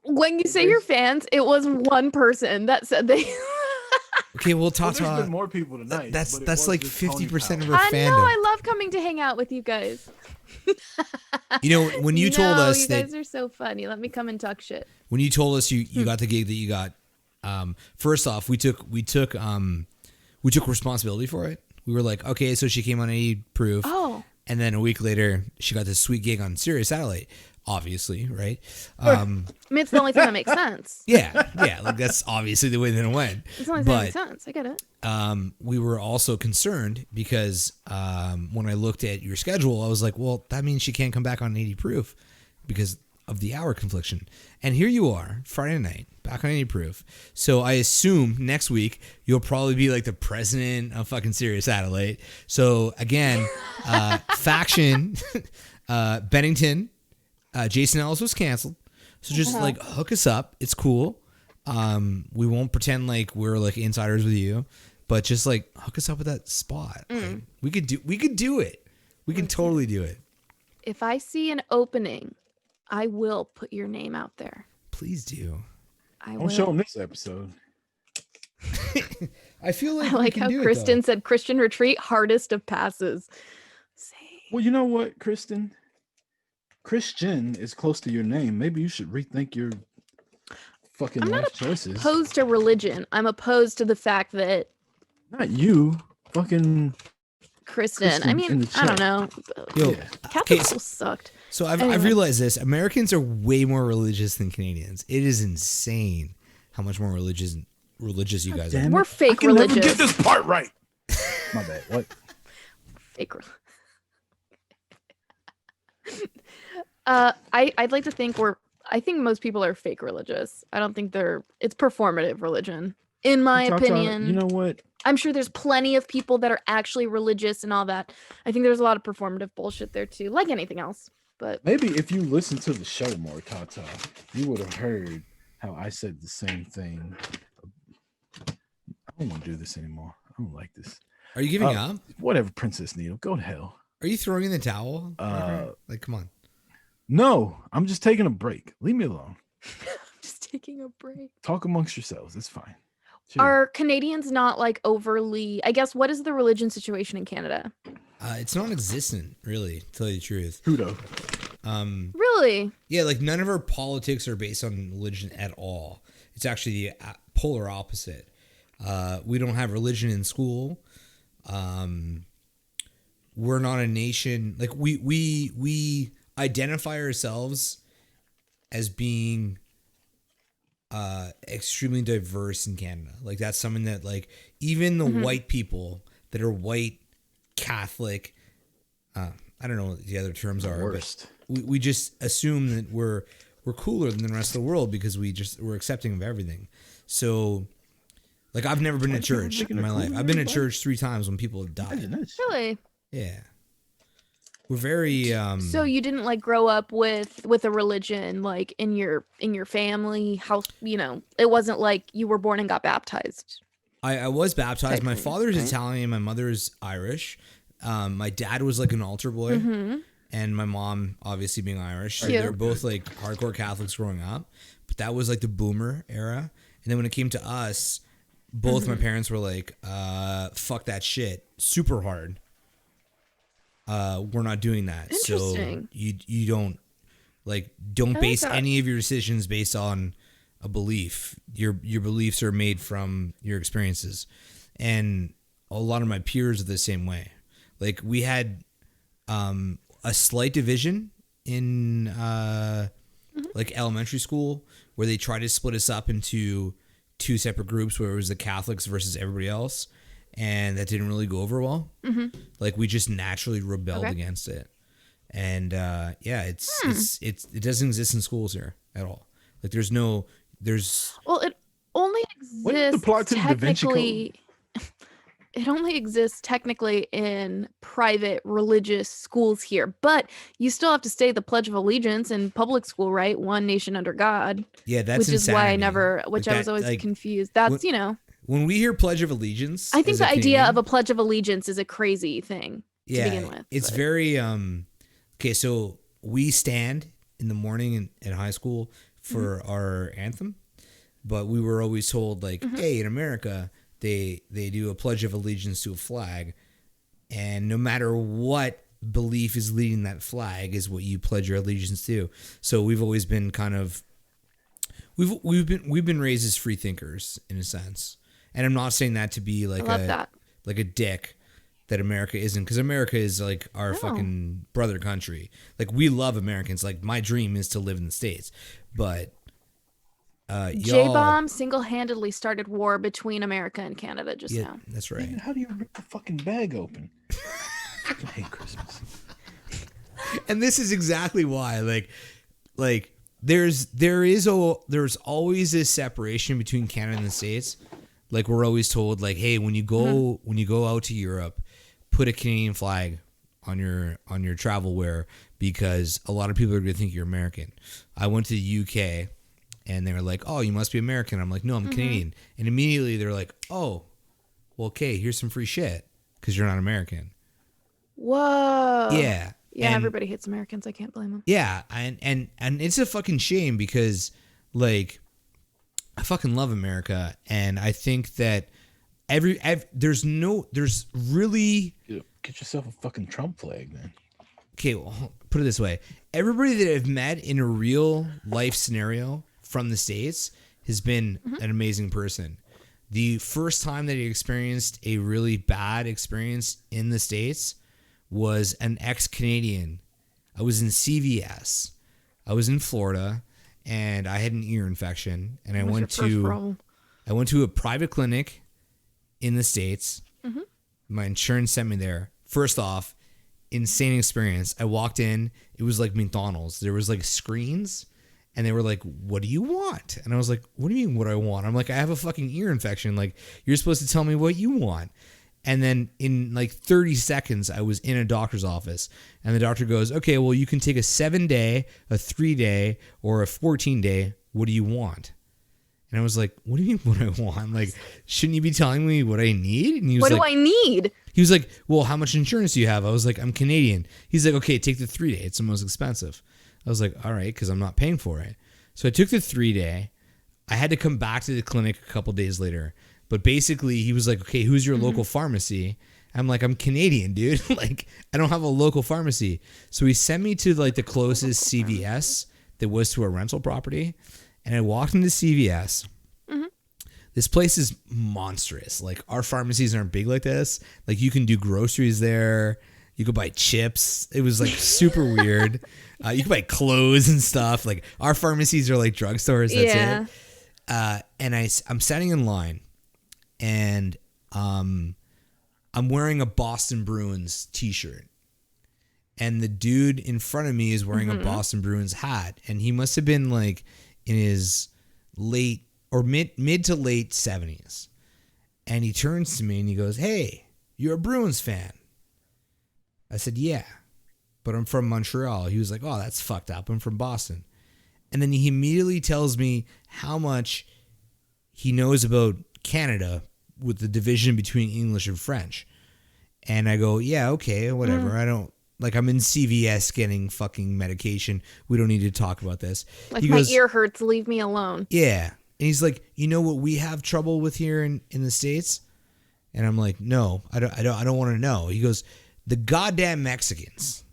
When you say your fans, it was one person that said they. Okay, well, Well, there's Tata, been more people tonight. that's but it that's was like just Tony 50% of Powell. her I know. fandom. I love coming to hang out with you guys. You know, when you told No, us you that guys are so funny. Let me come and talk shit. when you told us you got the gig that you got, first off, we took responsibility for it. We were like, okay, so she came on 80 Proof. Oh. And then a week later, she got this sweet gig on Sirius Satellite, obviously, right? I mean, it's the only thing that makes sense. Yeah, like that's obviously the way that it went. It's the only thing that But makes sense. I get it. we were also concerned because when I looked at your schedule, I was like, well, that means she can't come back on 80 Proof because of the hour confliction. And here you are, Friday night, back on 80 Proof. So I assume next week you'll probably be like the president of fucking Sirius Satellite. So again, Faction, Bennington, Jason Ellis was canceled. So just like hook us up. It's cool. We won't pretend like we're like insiders with you, but just like hook us up with that spot. Like, we could do it. We can totally do it. If I see an opening, I will put your name out there. Please do. I Don't will. show them this episode. I feel like I we like can how do it, Kristen though. said Christian retreat, hardest of passes. Same. Well, you know what, Kristen? Christian is close to your name. Maybe you should rethink your fucking I'm not life choices. Opposed to religion. I'm opposed to the fact that Not you. Fucking Kristen. I Kristen in mean, the I don't chat. know. Yo, Yeah. Catholic Okay, school sucked. so I've Anyway. realized this. Americans are way more religious than Canadians. It is insane how much more religious you guys are. Damn We're it. fake I can never religious. get this part right. My bad. What? Fake. I'd like to think I think most people are fake religious. I don't think it's performative religion. In my Tata, opinion, you know what? I'm sure there's plenty of people that are actually religious and all that. I think there's a lot of performative bullshit there too, like anything else. But Maybe if you listen to the show more, Tata, you would have heard how I said the same thing. I don't want to do this anymore. I don't like this. Are you giving up? Whatever, Princess Needle. Go to hell. Are you throwing in the towel? Uh, Like, come on. No, I'm just taking a break. Leave me alone. just taking a break. Talk amongst yourselves. It's fine. Chill. Are Canadians not like overly? I guess what is the religion situation in Canada? It's non-existent, really, to tell you the truth. Kudo. Really? Yeah, like none of our politics are based on religion at all. It's actually the polar opposite. We don't have religion in school. We're not a nation. Like we identify ourselves as being extremely diverse in Canada. Like that's something that like even the white people that are white Catholic, I don't know what the other terms are, Worst. but we just assume that we're cooler than the rest of the world because we're accepting of everything. So like I've never been to church in my life. I've been to church 3 times when people have died. Really? Yeah. We're very So you didn't like grow up with a religion like in your family house, it wasn't like you were born and got baptized. I was baptized. My Technically, father's right? Italian, my mother's Irish. My dad was like an altar boy, and my mom obviously being Irish. So Cute. they're both like hardcore Catholics growing up. But that was like the boomer era. And then when it came to us, both my parents were like, fuck that shit. Super hard. We're not doing that. So Interesting. you don't like base that. any of your decisions based on a belief. Your beliefs are made from your experiences. And a lot of my peers are the same way. Like we had a slight division in like elementary school where they tried to split us up into 2 separate groups where it was the Catholics versus everybody else. And that didn't really go over well. Like we just naturally rebelled against it. And it doesn't exist in schools here at all. Like Well, it only When did the exists plot to the Da Vinci Code? technically. It only exists technically in private religious schools here, but you still have to say the Pledge of Allegiance in public school, right? One nation under God. yeah, that's which is why I insanity. which Like I was that- always like, confused. That's when we hear Pledge of Allegiance, I think as the a idea Canadian- of a Pledge of Allegiance is a crazy thing to begin with. It's but- very okay, so we stand in the morning at high school for our anthem, but we were always told like, hey, in America, they do a Pledge of Allegiance to a flag, and no matter what belief is leading that flag is what you pledge your allegiance to. So we've always been kind of we've been raised as free thinkers in a sense. And I'm not saying that to be like I love that. like a dick that America isn't, because America is like our No. fucking brother country. Like we love Americans. Like my dream is to live in the States, but y'all, J-Bomb single-handedly started war between America and Canada just yeah, now. that's Man, right. how do you rip the fucking bag open? I hate Christmas. And this is exactly why, like there's always this separation between Canada and the States. Like we're always told, like, hey, when you go out to Europe, put a Canadian flag on your travel wear, because a lot of people are going to think you're American. I went to the UK, and they were like, "Oh, you must be American." I'm like, "No, I'm Canadian." And immediately they're like, "Oh, well, okay, here's some free shit because you're not American." Whoa. Yeah. Yeah, And- everybody hates Americans. I can't blame them. Yeah, and it's a fucking shame because like I fucking love America, and I think that there's really Dude, get yourself a fucking Trump flag, man. okay, well, put it this way. Everybody that I've met in a real life scenario from the States has been an amazing person. The first time that I experienced a really bad experience in the States was an ex-Canadian. I was in CVS. I was in Florida, and I had an ear infection, and I What's went your first problem? to a private clinic in the States. My insurance sent me there. First off, insane experience. I walked in, it was like McDonald's. There was like screens, and they were like, "What do you want?" And I was like, "What do you mean what I want?" I'm like, "I have a fucking ear infection. Like, you're supposed to tell me what you want." And then in like 30 seconds, I was in a doctor's office, and the doctor goes, "Okay, well, you can take a 7-day, a 3-day, or a 14-day. What do you want?" And I was like, "What do you mean what I want? Like, shouldn't you be telling me what I need?" And he was What like, do I need? he was like, "Well, how much insurance do you have?" I was like, "I'm Canadian." He's like, "Okay, take the 3-day. It's the most expensive." I was like, "All right," because I'm not paying for it. So I took the 3-day. I had to come back to the clinic a couple days later. But basically, he was like, "Okay, who's your local pharmacy?" I'm like, "I'm Canadian, dude. Like, I don't have a local pharmacy." So he sent me to like the closest CVS that was to a rental property. And I walked into CVS. This place is monstrous. Like, our pharmacies aren't big like this. Like, you can do groceries there. You could buy chips. It was like super weird. You could buy clothes and stuff. Like, our pharmacies are like drugstores. That's Yeah. it. And I'm standing in line, and I'm wearing a Boston Bruins t-shirt. And the dude in front of me is wearing a Boston Bruins hat. And he must have been like in his late or mid to late 70s. And he turns to me and he goes, "Hey, you're a Bruins fan?" I said, "Yeah, but I'm from Montreal." He was like, "Oh, that's fucked up. I'm from Boston." And then he immediately tells me how much he knows about Canada with the division between English and French. And I go, "Yeah, okay, whatever. I don't, like, I'm in CVS getting fucking medication. We don't need to talk about this." Like, He my goes, ear hurts. Leave me alone. "Yeah." And he's like, "You know what we have trouble with here in the States?" And I'm like, "No, I don't want to know." He goes, "The goddamn Mexicans."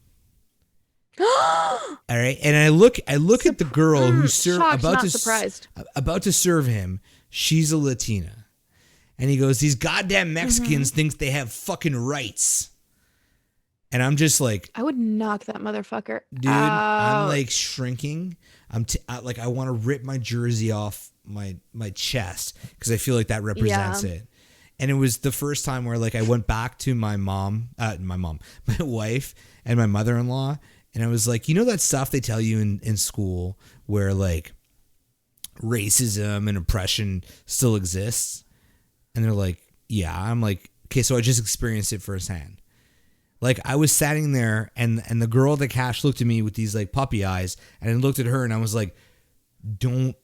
All right. And I look at the girl who's Shocked, not surprised. about to serve him. She's a Latina. And he goes, "These goddamn Mexicans think they have fucking rights." And I'm just like, I would knock that motherfucker dude, out. I'm like shrinking. Like, I want to rip my jersey off my chest because I feel like that represents it. And it was the first time where like I went back to my wife and my mother-in-law, and I was like, "You know that stuff they tell you in school where like racism and oppression still exists?" And they're like, "Yeah." I'm like, "Okay, so I just experienced it firsthand." Like, I was sitting there, and the girl at the cash looked at me with these like puppy eyes, and I looked at her, and I was like, don't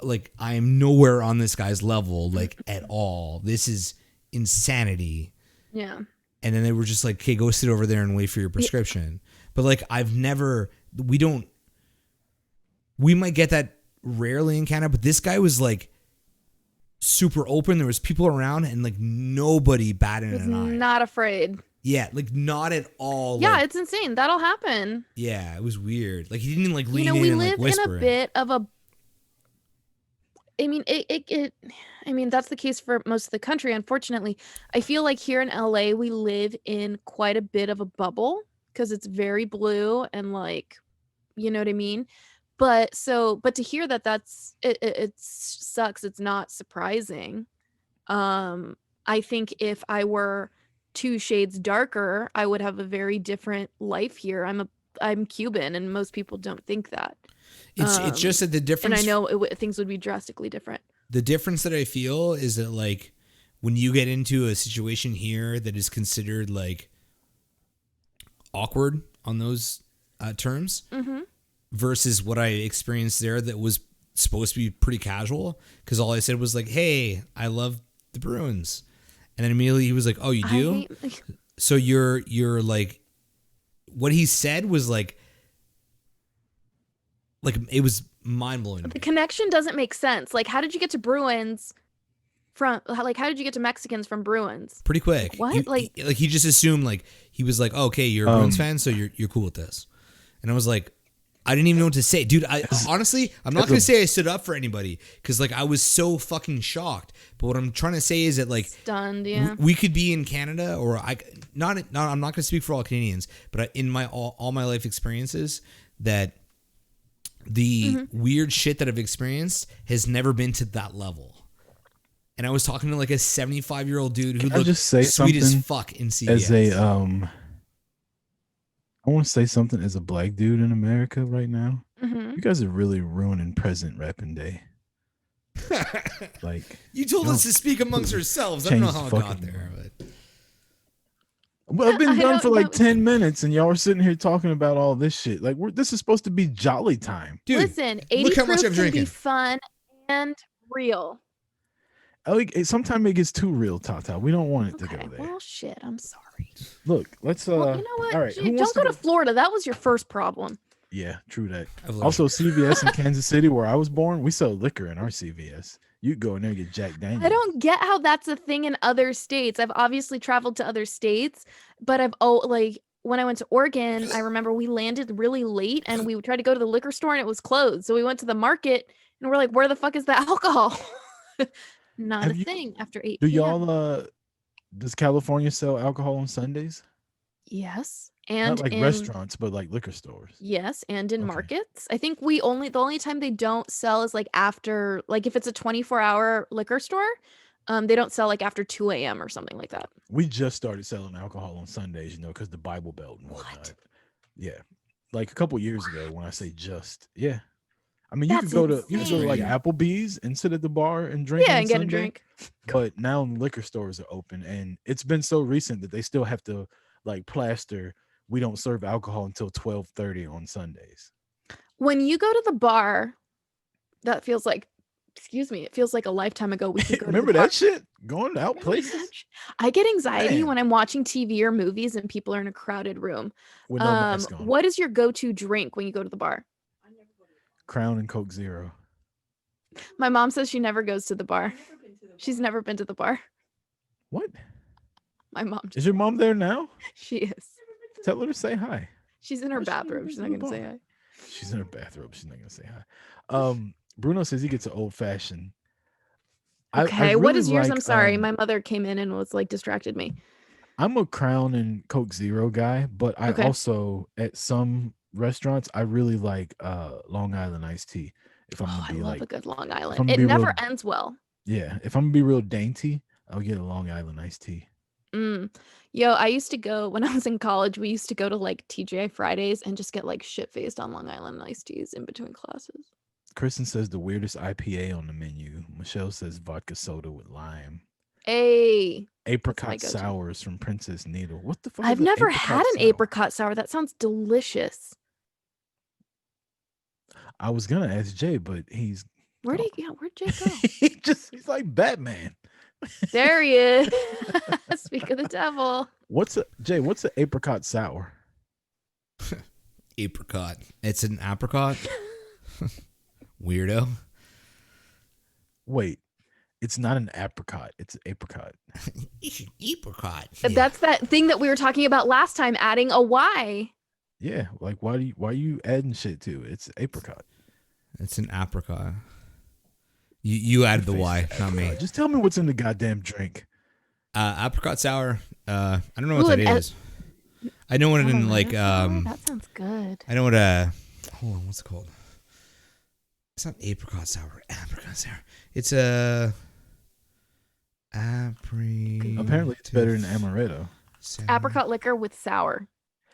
like, I am nowhere on this guy's level, like, at all. This is insanity. Yeah. And then they were just like, "Okay, go sit over there and wait for your prescription." But like, we might get that rarely in Canada, but this guy was like super open. There was people around, and like nobody batted Was an eye. not afraid. Yeah, like not at all. Yeah, like, it's insane. That'll happen. yeah, it was weird. Like, he didn't like lean We in and live like whisper. in a bit of a. I mean, I mean, that's the case for most of the country. Unfortunately, I feel like here in LA, we live in quite a bit of a bubble because it's very blue and like, you know what I mean? But to hear that it sucks. It's not surprising. I think if I were 2 shades darker, I would have a very different life here. I'm Cuban, and most people don't think that. It's just that the difference. And I know things would be drastically different. The difference that I feel is that like when you get into a situation here that is considered like awkward on those terms versus what I experienced there that was supposed to be pretty casual because all I said was like, "Hey, I love the Bruins," and then immediately he was like, "Oh, you do? So you're like," what he said was like it was mind blowing. The connection doesn't make sense. Like, how did you get to Bruins from? Like, how did you get to Mexicans from Bruins? Pretty quick. What? He just assumed like he was like, oh, "Okay, you're a Bruins fan, so you're cool with this," and I was like, I didn't even know what to say, dude. Honestly, I'm not gonna say I stood up for anybody because like I was so fucking shocked. But what I'm trying to say is that like Stunned, yeah. we could be in Canada, or I'm not gonna speak for all Canadians, but in my all my life experiences, that the weird shit that I've experienced has never been to that level. And I was talking to like a 75-year-old dude who looked just say sweet as something fuck in CVS. As I want to say something as a black dude in America right now. You guys are really ruining present rapping day. Like, you told us to speak amongst ourselves. I don't know change how it the got fucking there, but well, I've been I done don't for like know. 10 minutes and y'all are sitting here talking about all this shit. Like, this is supposed to be jolly time. dude, Listen, 80 look how much proof I'm can drinking. be fun and real. Sometimes it gets too real, Tata. We don't want it to Okay, go there. well, shit, I'm sorry. Look, let's Well, you know what? all right, who Don't wants go to to Florida. That was your first problem. Yeah, true that. I've learned. Also, CVS in Kansas City, where I was born, we sell liquor in our CVS. You go in there and get Jack Daniels. I don't get how that's a thing in other states. I've obviously traveled to other states, but like when I went to Oregon, I remember we landed really late and we tried to go to the liquor store and it was closed. So we went to the market and we're like, where the fuck is the alcohol? Not Have a you- thing after 8 Do p.m. y'all does California sell alcohol on Sundays? Yes. And Not like in restaurants, but like liquor stores. yes, and in Okay. markets. I think the only time they don't sell is like after, like if it's a 24-hour liquor store, they don't sell like after 2 a.m. or something like that. We just started selling alcohol on Sundays, because the Bible Belt and whatnot. Yeah, like a couple years ago. When I say just, yeah, I mean you That's could go to like insane. Applebee's and sit at the bar and drink. Yeah, on and get a Sunday, drink. But now liquor stores are open, and it's been so recent that they still have to like plaster. We don't serve alcohol until 12:30 on Sundays. When you go to the bar, that feels like, excuse me, it feels like a lifetime ago. We could go Remember to the bar. that shit? Going out Remember places that sh- I get anxiety Damn. when I'm watching TV or movies and people are in a crowded room. with no mask on. What is your go-to drink when you go to the bar? Crown and Coke Zero. My mom says she never goes to the bar. She's never been to the bar. What? My mom, Is your mom there now? she is. Tell her to say hi. She's in her Why she never bathroom. been She's to not the gonna say bar? hi. She's in her bathrobe. She's not gonna say hi. Bruno says he gets an old fashioned. Okay, what is yours? I'm sorry, my mother came in and was like distracted me. I'm a Crown and Coke Zero guy, but I Okay. also at some restaurants I really like Long Island iced tea. If I'm Oh, gonna I be love like, a good Long I'm Island. gonna It be real- never ends well. yeah, if I'm gonna be real dainty, I'll get a Long Island iced tea. Yo, I used to go when I was in college. We used to go to like TGI Fridays and just get like shit faced on Long Island iced teas in between classes. Kristen says the weirdest IPA on the menu. Michelle says vodka soda with lime. Hey, Apricot go-to. sours from Princess Needle. What the fuck? I've is an never had an sour? apricot sour. That sounds delicious. I was gonna ask Jay, but he's Where'd Jay go? he's like Batman. There he is. Speak of the devil. What's an apricot sour? Apricot. It's an apricot. Weirdo. Wait, it's not an apricot. It's an apricot. It's an apricot. That's that thing that we were talking about last time, adding a Y. Yeah, like why are you adding shit to it? It's apricot. It's an apricot. You added the Y, not me. Just tell me what's in the goddamn drink. Apricot sour. I don't know what Ooh, that an is. I know what it in Oh, like that sounds good. I know what hold on, what's it called? It's not apricot sour. Apricot sour. It's a Apparently, it's better than amaretto. sour. Apricot liquor with sour.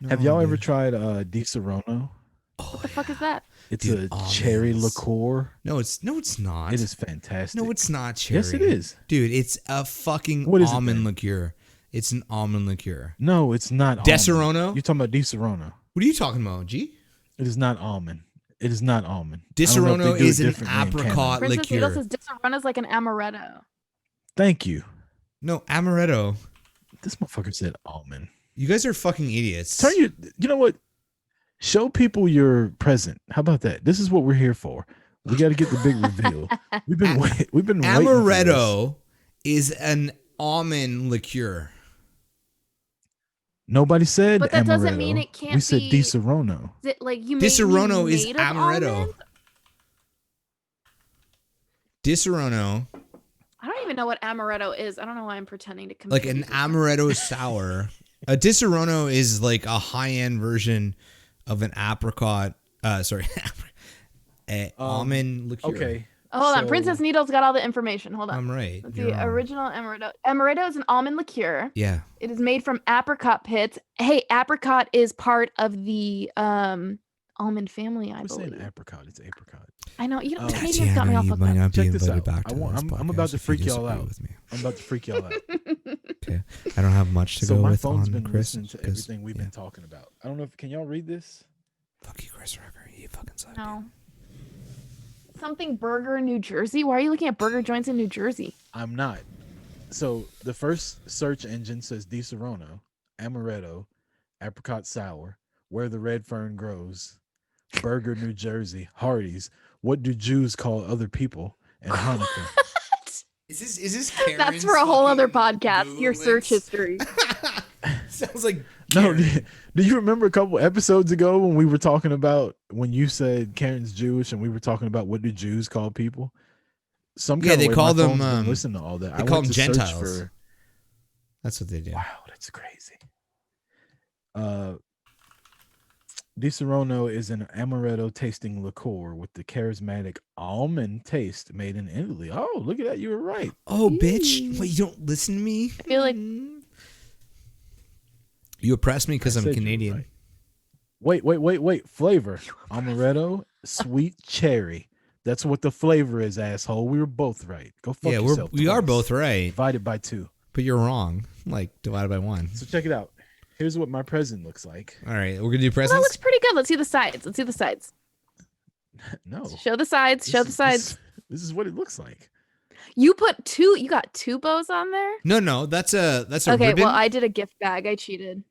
Have y'all ever tried Di Serono? What the fuck is that? It's Dude, a cherry almonds. liqueur. No, it's not. It is fantastic. No, it's not cherry. Yes, it is. Dude, it's a fucking What is it almond then? liqueur. It's an almond liqueur. No, it's not. Di almond. Serono? You're talking about Di Serono. What are you talking about, G? It is not almond. It is not almond. I don't know if Disaronno they do it is an differently in Canada. apricot Princess Needle liqueur. says Disaronno is like an amaretto. Thank you. No, amaretto. This motherfucker said almond. You guys are fucking idiots. Turn your. You know what? Show people your present. How about that? This is what we're here for. We got to get the big reveal. We've been waiting. We've been waiting for this. Amaretto is an almond liqueur. Nobody said But that amaretto. doesn't mean it can't We said be- Di Serono. Is it like you Disaronno made is made of amaretto. almond? Disaronno, I don't even know what amaretto is. I don't know why I'm pretending to like an amaretto sour. A Disaronno is like a high-end version of an apricot. Almond liqueur. Okay. Hold on, so- Princess Needle's got all the information. Hold on. I'm right. Let's You're see. wrong. Original amaretto. Amaretto is an almond liqueur. Yeah. It is made from apricot pits. Hey, apricot is part of the almond family, I We're saying believe. apricot. It's apricot. I know. You know, Oh. Canadians got me all you fucked might up. not be Check this invited out. back to this I'm about to podcast freak if you y'all out. disagree with me. I'm about to freak y'all out. Okay. I don't have much to So go my with phone's on been Chris. listening to 'cause- everything we've been talking about. I don't know if can y'all read this? Fuck you, Chris Rucker. You fucking suck. No. Something Burger, New Jersey. Why are you looking at burger joints in New Jersey? I'm not. So the first search engine says Di Serono, amaretto, apricot sour, where the red fern grows, Burger, New Jersey, Hardee's, what do Jews call other people, and Hanukkah. Is this That's Karen's for a whole other fucking podcast. Google Your search list? history. Sounds like No, Karen. do you remember a couple episodes ago when we were talking about when you said Karen's Jewish and we were talking about what do Jews call people? Some Yeah, kind they of way call my them, phone's been um, listening to all that. they I call went them to search Gentiles. That's what they do. Wow, that's crazy. Di Serono is an amaretto tasting liqueur with the charismatic almond taste made in Italy. Oh, look at that. You were right. Oh, bitch. Wait, you don't listen to me? I feel like You oppress me because I I'm said you were Canadian. right. Wait. Flavor. Amaretto, sweet cherry. That's what the flavor is, asshole. We were both right. Go fuck Yeah, yourself. we are twice. both right, Divided by 2. but you're wrong. Like divided by 1. So check it out. Here's what my present looks like. All right, we're gonna do well, that presents. looks pretty good. Let's see the sides. Let's see the sides. No. Show the sides. Show the sides. This is what it looks like. You put two. You got 2 bows on there. No, that's a Okay. ribbon. Well, I did a gift bag. I cheated.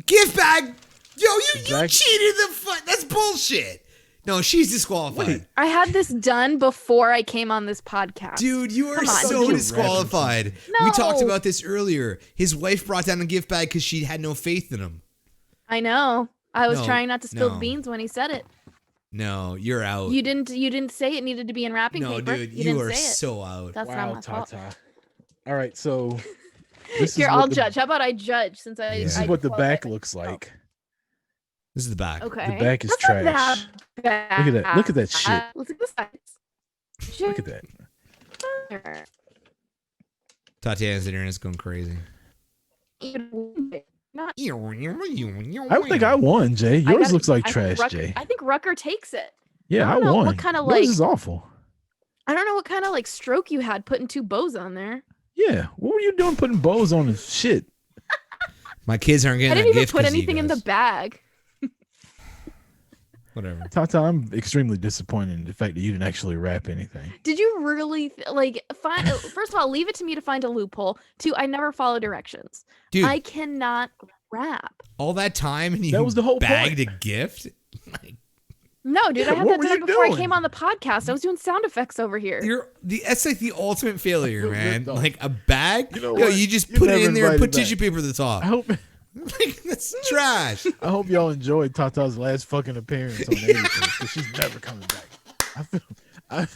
Gift bag. Yo, you Exactly. cheated the fuck. That's bullshit. No, she's disqualified. Wait. I had this done before I came on this podcast. Dude, you are Come on. so You're disqualified. We talked No. about this earlier. His wife brought down a gift bag because she had no faith in him. I know. I was No, trying not to spill no. the beans when he said it. No, you're out. You didn't say it needed to be in wrapping no, paper. dude, you you didn't are say it. so out. That's Wow, not my fault. Tata. All right, so this Here, is I'll what the, judge. How about I judge since I? Yeah. This I is what the qualified back myself. looks like. This is the back. Okay. The back is That's not trash. that bad. Look at that. Look at that shit. Look at the sides. Look at that. that. Tatiana's internet's going crazy. Not. I don't think I won, Jay. Yours gotta- looks like I think trash, Rucker- Jay. I think Rucker takes it. Yeah, I I don't know won. what kinda, Yours like- is awful. I don't know what kind of like stroke you had putting 2 bows on there. Yeah, what were you doing putting bows on this shit? My kids aren't I getting didn't that even gift put 'cause of you anything in the guys. bag. Whatever. Tata, I'm extremely disappointed in the fact that you didn't actually wrap anything. Did you really like find? First of all, leave it to me to find a loophole. 2, I never follow directions. Dude, I cannot wrap. all that time and you That was the whole bagged a gift? Like, No, dude, Yeah, I had what that were done you before I doing? came on the podcast. I was doing sound effects over here. that's like the ultimate failure, feel man. ripped off. Like a bag? You know Yo, what? you just You put it never in there and put invited tissue paper at the top. I hope Like, that's trash. I hope y'all enjoyed Tata's last fucking appearance on 80s because she's never coming back.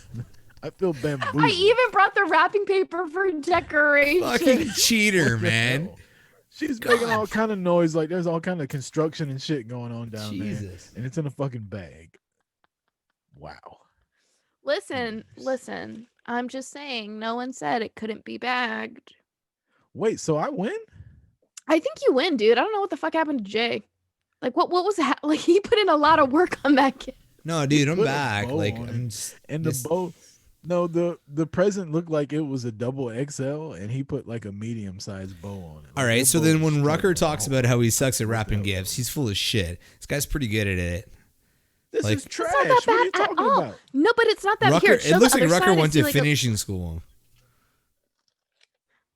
I feel bamboozled. I even brought the wrapping paper for decoration. Fucking cheater, What the man. hell? She's making all kind of noise, like there's all kind of construction and shit going on down there, Jesus. and it's in a fucking bag. Wow. Listen. I'm just saying, no one said it couldn't be bagged. Wait, so I win? I think you win, dude. I don't know what the fuck happened to Jay. Like, what was that? Like, he put in a lot of work on that kid. No, dude, I'm put a back. bow Like, on I'm it. just, And this- the bow. No, the present looked like it was a double XL, and he put like a medium sized bow on it. All Like, right, that so bow then was when straight Rucker up. talks about how he sucks at What the wrapping hell? gifts, he's full of shit. This guy's pretty good at it. This Like- is trash. It's not that What are you bad at talking all. about? No, but it's not that. Rucker, Here, show it looks the like other Rucker side. I went see, to like, a- finishing school.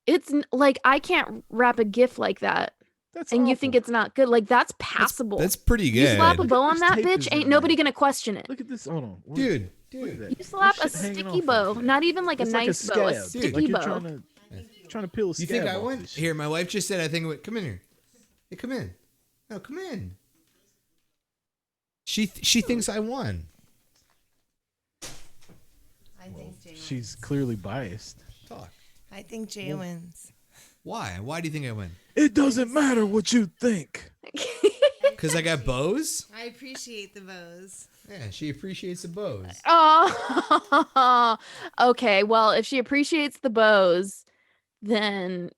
It's like I can't wrap a GIF like that, That's and you awful. think it's not good. Like that's passable. That's pretty you good. slap a Look bow at on this that tape bitch, is ain't in nobody there. gonna question it. Look at this. Hold on. Dude, Look at that. You slap a That shit hanging sticky off bow, of it. not even like a It's nice like bow, a scab. sticky Like you're bow. trying to peel a you scab think I off won? this shit. Here, my wife just said I think it went. Come in here. Hey, come in. No, come in. She thinks I won. I think Jay She's clearly biased. Talk. I think Jay wins. Why? Why do you think I win? It doesn't matter what you think. Because I got bows? I appreciate the bows. Yeah, she appreciates the bows. Oh, okay. Well, if she appreciates the bows, then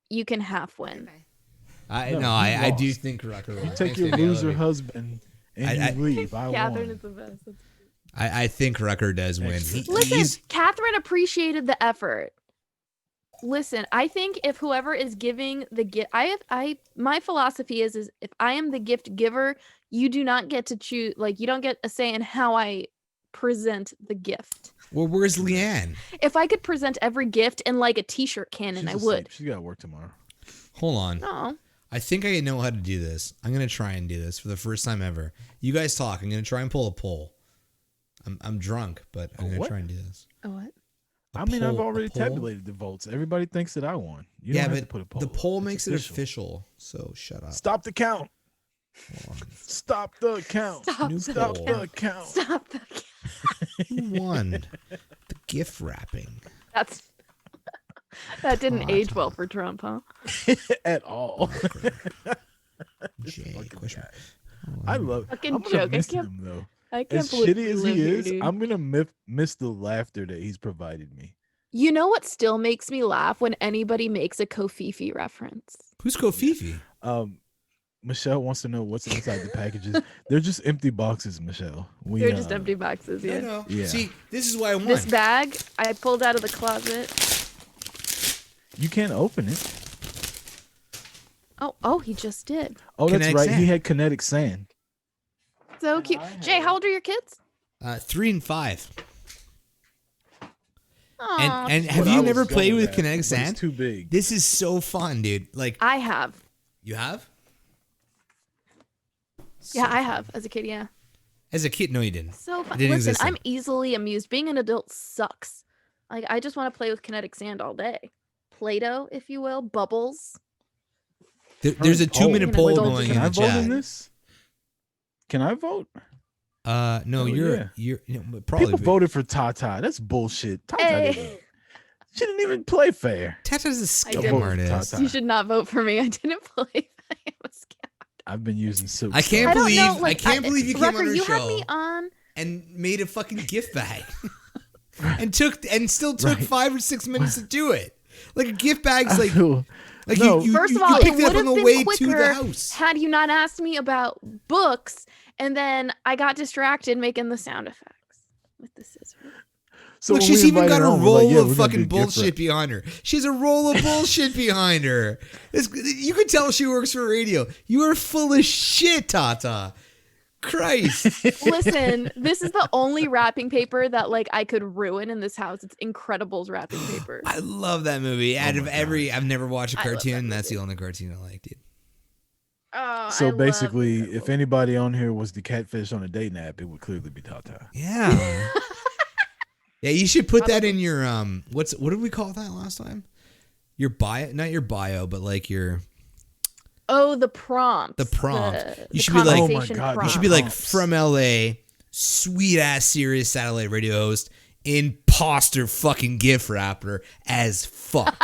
you can half win. Okay. I No, no, you I do lost. think Rucker You won. take Thanks, your baby, I love loser you. husband and I- you leave. I Catherine won. is the best. I think Rucker does win. Listen, He's- Catherine appreciated the effort. Listen, I think if whoever is giving the gift, my philosophy is if I am the gift giver, you do not get to choose. Like you don't get a say in how I present the gift. well, where's Leanne? If I could present every gift in like a T-shirt cannon, She's I would. asleep. She's got to work tomorrow. Hold on. Oh, I think I know how to do this. I'm gonna try and do this for the first time ever. You guys talk. I'm gonna try and pull a poll. I'm drunk, but I'm gonna what? try and do this. a what? A I mean, I've poll- a already poll? tabulated the votes. Everybody thinks that I won. You Yeah, don't have to but put a poll. the poll It's makes it official. So shut up. Stop the count. Hold on. Stop the count. Stop New the Stop poll. the count. Stop the. Who won the gift wrapping? That's that didn't age well for Trump, huh? At all. Jay, fucking question. I love. Fucking I'm gonna joke. I miss can't- him though. I can't As believe shitty we as live he here, is, dude. I'm gonna miss the laughter that he's provided me. You know what still makes me laugh when anybody makes a Kofifi reference? Who's Kofifi? Michelle wants to know what's inside the packages. They're just empty boxes, Michelle. They're just empty boxes. Yeah. No. Yeah. See, this is why I won. This bag I pulled out of the closet. You can't open it. Oh, he just did. Oh, that's Kinetic right. sand. He had kinetic sand. So cute. Jay, how old are your kids? 3 and 5. Aw, And What have I you was never going played with at, kinetic but sand? It's too big. This is so fun, dude. Like I have. you have? Yeah, I have as a kid. Yeah. As a kid, no, you didn't. So fun. didn't Listen, exist I'm then. easily amused. Being an adult sucks. Like I just want to play with kinetic sand all day. Play-Doh, if you will, bubbles. There's a 2-minute Oh, poll indulge going Can in I the vote in chat. this? Can I vote? No, Oh, you're yeah. probably People voted for Tata. That's bullshit. Tata Hey. didn't. She didn't even play fair. Tata's a I scam didn't. artist. Tata. You should not vote for me. I didn't play. I was scared. I've been using silk. I can't I don't believe know. I Like, can't believe you came Rucker, on our you show had me on. and made a fucking gift bag, and still took Right. 5 or 6 minutes to do it. Like a gift bag's I like feel- like No. you First of you all, it picked it would up on have the been way quicker to the house. had you not asked me about books, and then I got distracted making the sound effects with the scissors. So Look, when she's we even invited got a her on, we're roll like, yeah, of we're gonna fucking do gift bullshit wrap. behind her. She has a roll of bullshit behind her. You can tell she works for radio. You are full of shit, Tata. Christ. Listen, this is the only wrapping paper that like I could ruin in this house. It's Incredibles wrapping paper. I love that movie. Out of my every, I've never watched a I love that cartoon. That's the movie. only cartoon I like, dude. Oh, I So love basically, if Incredibles. anybody on here was the catfish on a dating app, it would clearly be Tata. Yeah. Yeah, you should put that in your what did we call that last time? Your bio, not your bio, but like your Oh, the prompt. The prompt. The You should be like- Oh my conversation God, you you should prompt. be like Prompts. from LA, sweet ass Sirius satellite radio host, imposter fucking gift wrapper as fuck.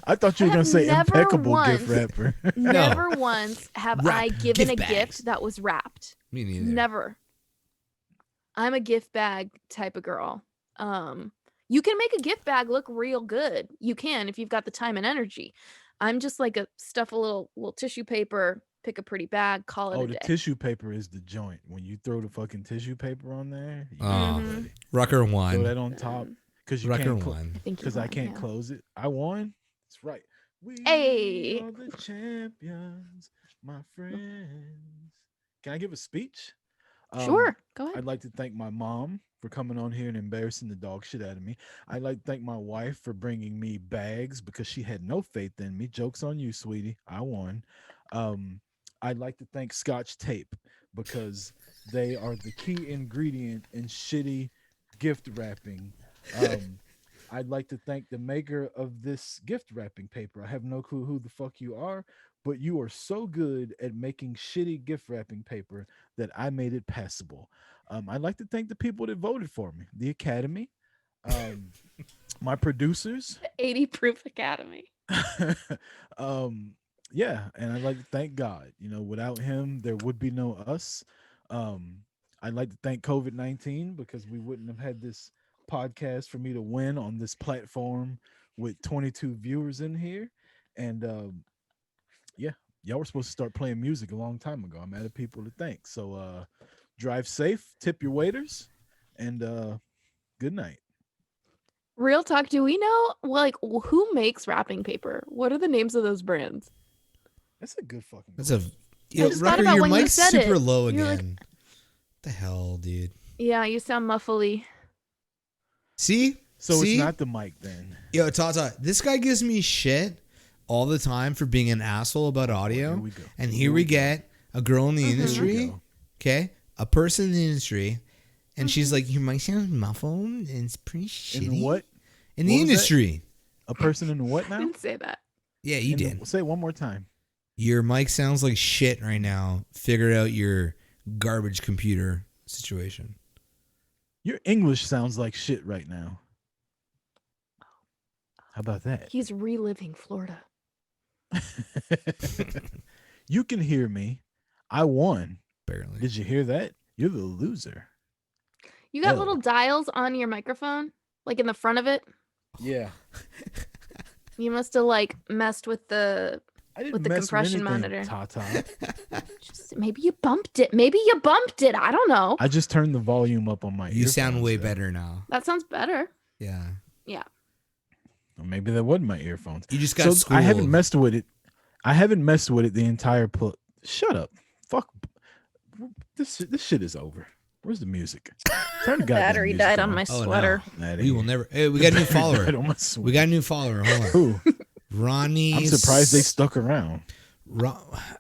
I thought you were I gonna have say never impeccable gift once- wrapper. Never once have Wrap I given gift a bags. gift that was wrapped. Me neither. Never. I'm a gift bag type of girl. You can make a gift bag look real good. You can if you've got the time and energy. I'm just like a stuff a little tissue paper, pick a pretty bag, call it Oh, a the day. tissue paper is the joint. When you throw the fucking tissue paper on there, you Oh, Mhm. Rucker throw won. that on top because you Rucker can't. won. I think you Because I won, can't yeah. close it. I won. That's right. We Hey. are the champions, my friends. Can I give a speech? Sure, go ahead. I'd like to thank my mom for coming on here and embarrassing the dog shit out of me. I'd like to thank my wife for bringing me bags because she had no faith in me. Joke's on you, sweetie. I won. I'd like to thank Scotch tape because they are the key ingredient in shitty gift wrapping. I'd like to thank the maker of this gift wrapping paper. I have no clue who the fuck you are, but you are so good at making shitty gift wrapping paper that I made it passable. I'd like to thank the people that voted for me, the Academy, my producers. 80 Proof Academy. Yeah, and I'd like to thank God. You know, without him, there would be no us. I'd like to thank COVID-19 because we wouldn't have had this podcast for me to win on this platform with 22 viewers in here. And yeah, y'all were supposed to start playing music a long time ago. I'm out of people to thank. So drive safe, tip your waiters, and good night. Real talk, do we know like who makes wrapping paper? What are the names of those brands? That's a good fucking. That's a. I Yo, just thought Rucker, about your when you mic's said super it. low You're again. like- What the hell, dude? Yeah, you sound muffly. See? So See? it's not the mic then. Yo, Tata, this guy gives me shit all the time for being an asshole about audio. Here we go. And here we get a girl in the Here we industry, go. okay? A person in the industry, and she's like, your mic sounds muffled and it's pretty shitty. In what? In the What was that? industry. A person in what I now? didn't say that. Yeah, you In the- did. say it one more time. Your mic sounds like shit right now. Figure out your garbage computer situation. Your English sounds like shit right now. How about that? He's reliving Florida. You can hear me. I won. Barely. Did you hear that? You're the loser. You got Oh. little dials on your microphone, like in the front of it. Yeah. You must have like messed with the. I didn't With the mess compression with anything, monitor. Tata. Just, maybe you bumped it. Maybe you bumped it. I don't know. I just turned the volume up on my You sound earphones, way though. better now. That sounds better. Yeah. Or maybe that wasn't my earphones. You just got So schooled. I haven't messed with it. I haven't messed with it the entire Shut up. Fuck. This shit is over. Where's the music? Turn the goddamn Battery music died on my Oh, no. sweater. Outta We will here. never. Hey, we got a new follower. Died on my We sweater. got a new follower. Hold on. Who? Ronnie. I'm surprised they stuck around.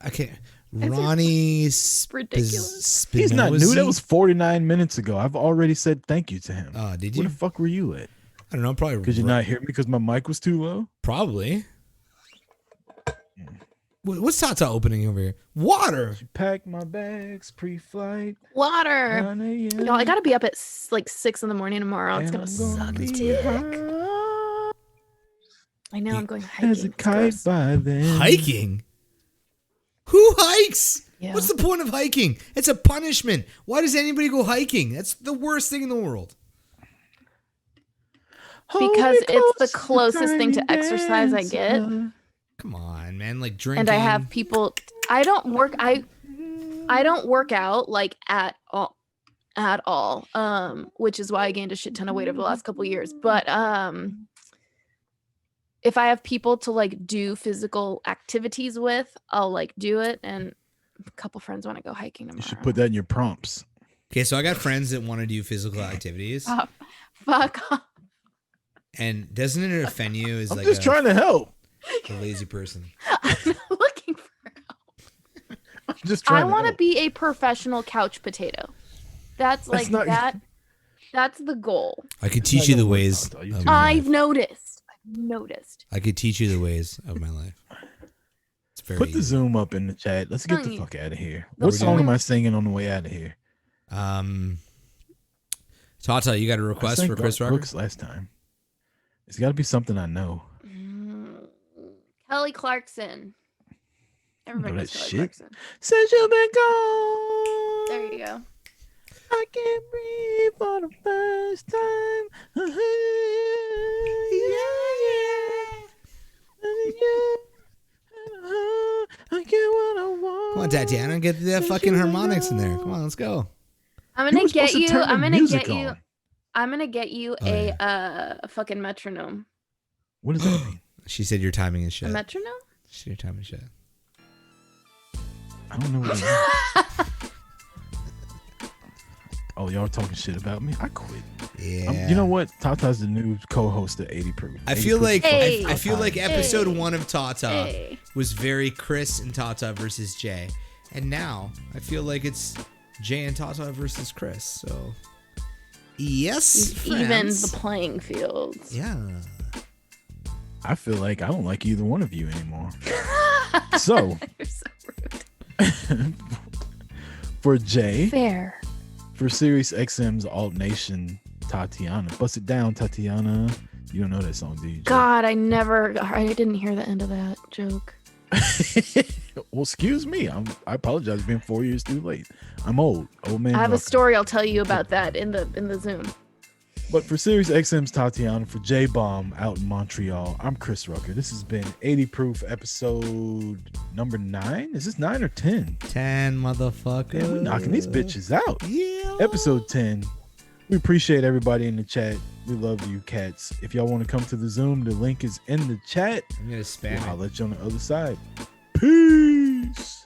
Okay. Ronnie. ridiculous. He's not new. Spinozzi? That was 49 minutes ago. I've already said thank you to him. Oh, did Where you? the fuck were you at? I don't know. Probably. Could you not hear me because my mic was too low? Probably. What's Tata opening over here? Water. Pack my bags pre-flight. Water. 9 a.m. Y'all, I gotta be up at like 6 in the morning tomorrow. It's and gonna I'm suck be dick. high I know I'm going hiking. as a It's kite gross. by then. Hiking. Who hikes? Yeah. What's the point of hiking? It's a punishment. Why does anybody go hiking? That's the worst thing in the world. Because Hold me it's the close, closest thing to tiny exercise I get. dancer. Come on, man. Like drinking. And I have people. I don't work out like at all. Which is why I gained a shit ton of weight over the last couple years. But if I have people to like do physical activities with, I'll like do it. And a couple friends want to go hiking tomorrow. You should put that in your prompts. Okay, so I got friends that want to do physical activities, Fuck off. and doesn't it offend you as I'm like just trying to help. a lazy person? I'm not looking for. I'm just trying I want to help. be a professional couch potato. That's like not- that. That's the goal. I could teach you the ways. Tata, you of too my I've life. noticed. I could teach you the ways of my life. It's very Put the easy. Zoom up in the chat. Let's get the Telling you. fuck out of here. The What song Zoom- am I singing on the way out of here? Tata, you got a I request sang for Chris Garth Rocker? Brooks last time. It's got to be something I know. Kelly Clarkson. Everybody know knows that Kelly shit? Clarkson. Since you've been gone, There you go. I can't breathe for the first time. I get what I want. Come on, Tatiana, get the Since fucking you've been harmonics in there. gone. Come on, let's go. I'm You gonna were get supposed to you. turn the I'm gonna music get you. on. I'm gonna get you Oh, a fucking metronome. What does that mean? She said your timing is A shit. metronome? She said your timing is shit. I don't know what it Oh, y'all talking shit about me? I quit. Yeah. You know what? Tata's the new co-host of 80 Proof. I feel like Hey. I feel like episode 1 of Tata Hey. was very Chris and Tata versus Jay, and now I feel like it's Jay and Tata versus Chris. So yes, Even friends. the playing fields. Yeah. I feel like I don't like either one of you anymore. So You're so rude. for Jay, Fair. for Sirius XM's Alt Nation, Tatiana. Bust it down, Tatiana. You don't know that song, do you? Jay? God, I didn't hear the end of that joke. Well, excuse me. I apologize for being 4 years too late. I'm old man. I have a Rucker. story I'll tell you about that in the Zoom. But for Sirius XM's Tatiana, for J Bomb out in Montreal, I'm Chris Rucker. This has been 80 Proof episode number 9. Is this 9 or 10? 10 motherfucker. Damn, we knocking these bitches out. Yeah. Episode 10. We appreciate everybody in the chat. We love you, cats. If y'all want to come to the Zoom, the link is in the chat. I'm gonna spam I'll it. let you on the other side. Peace.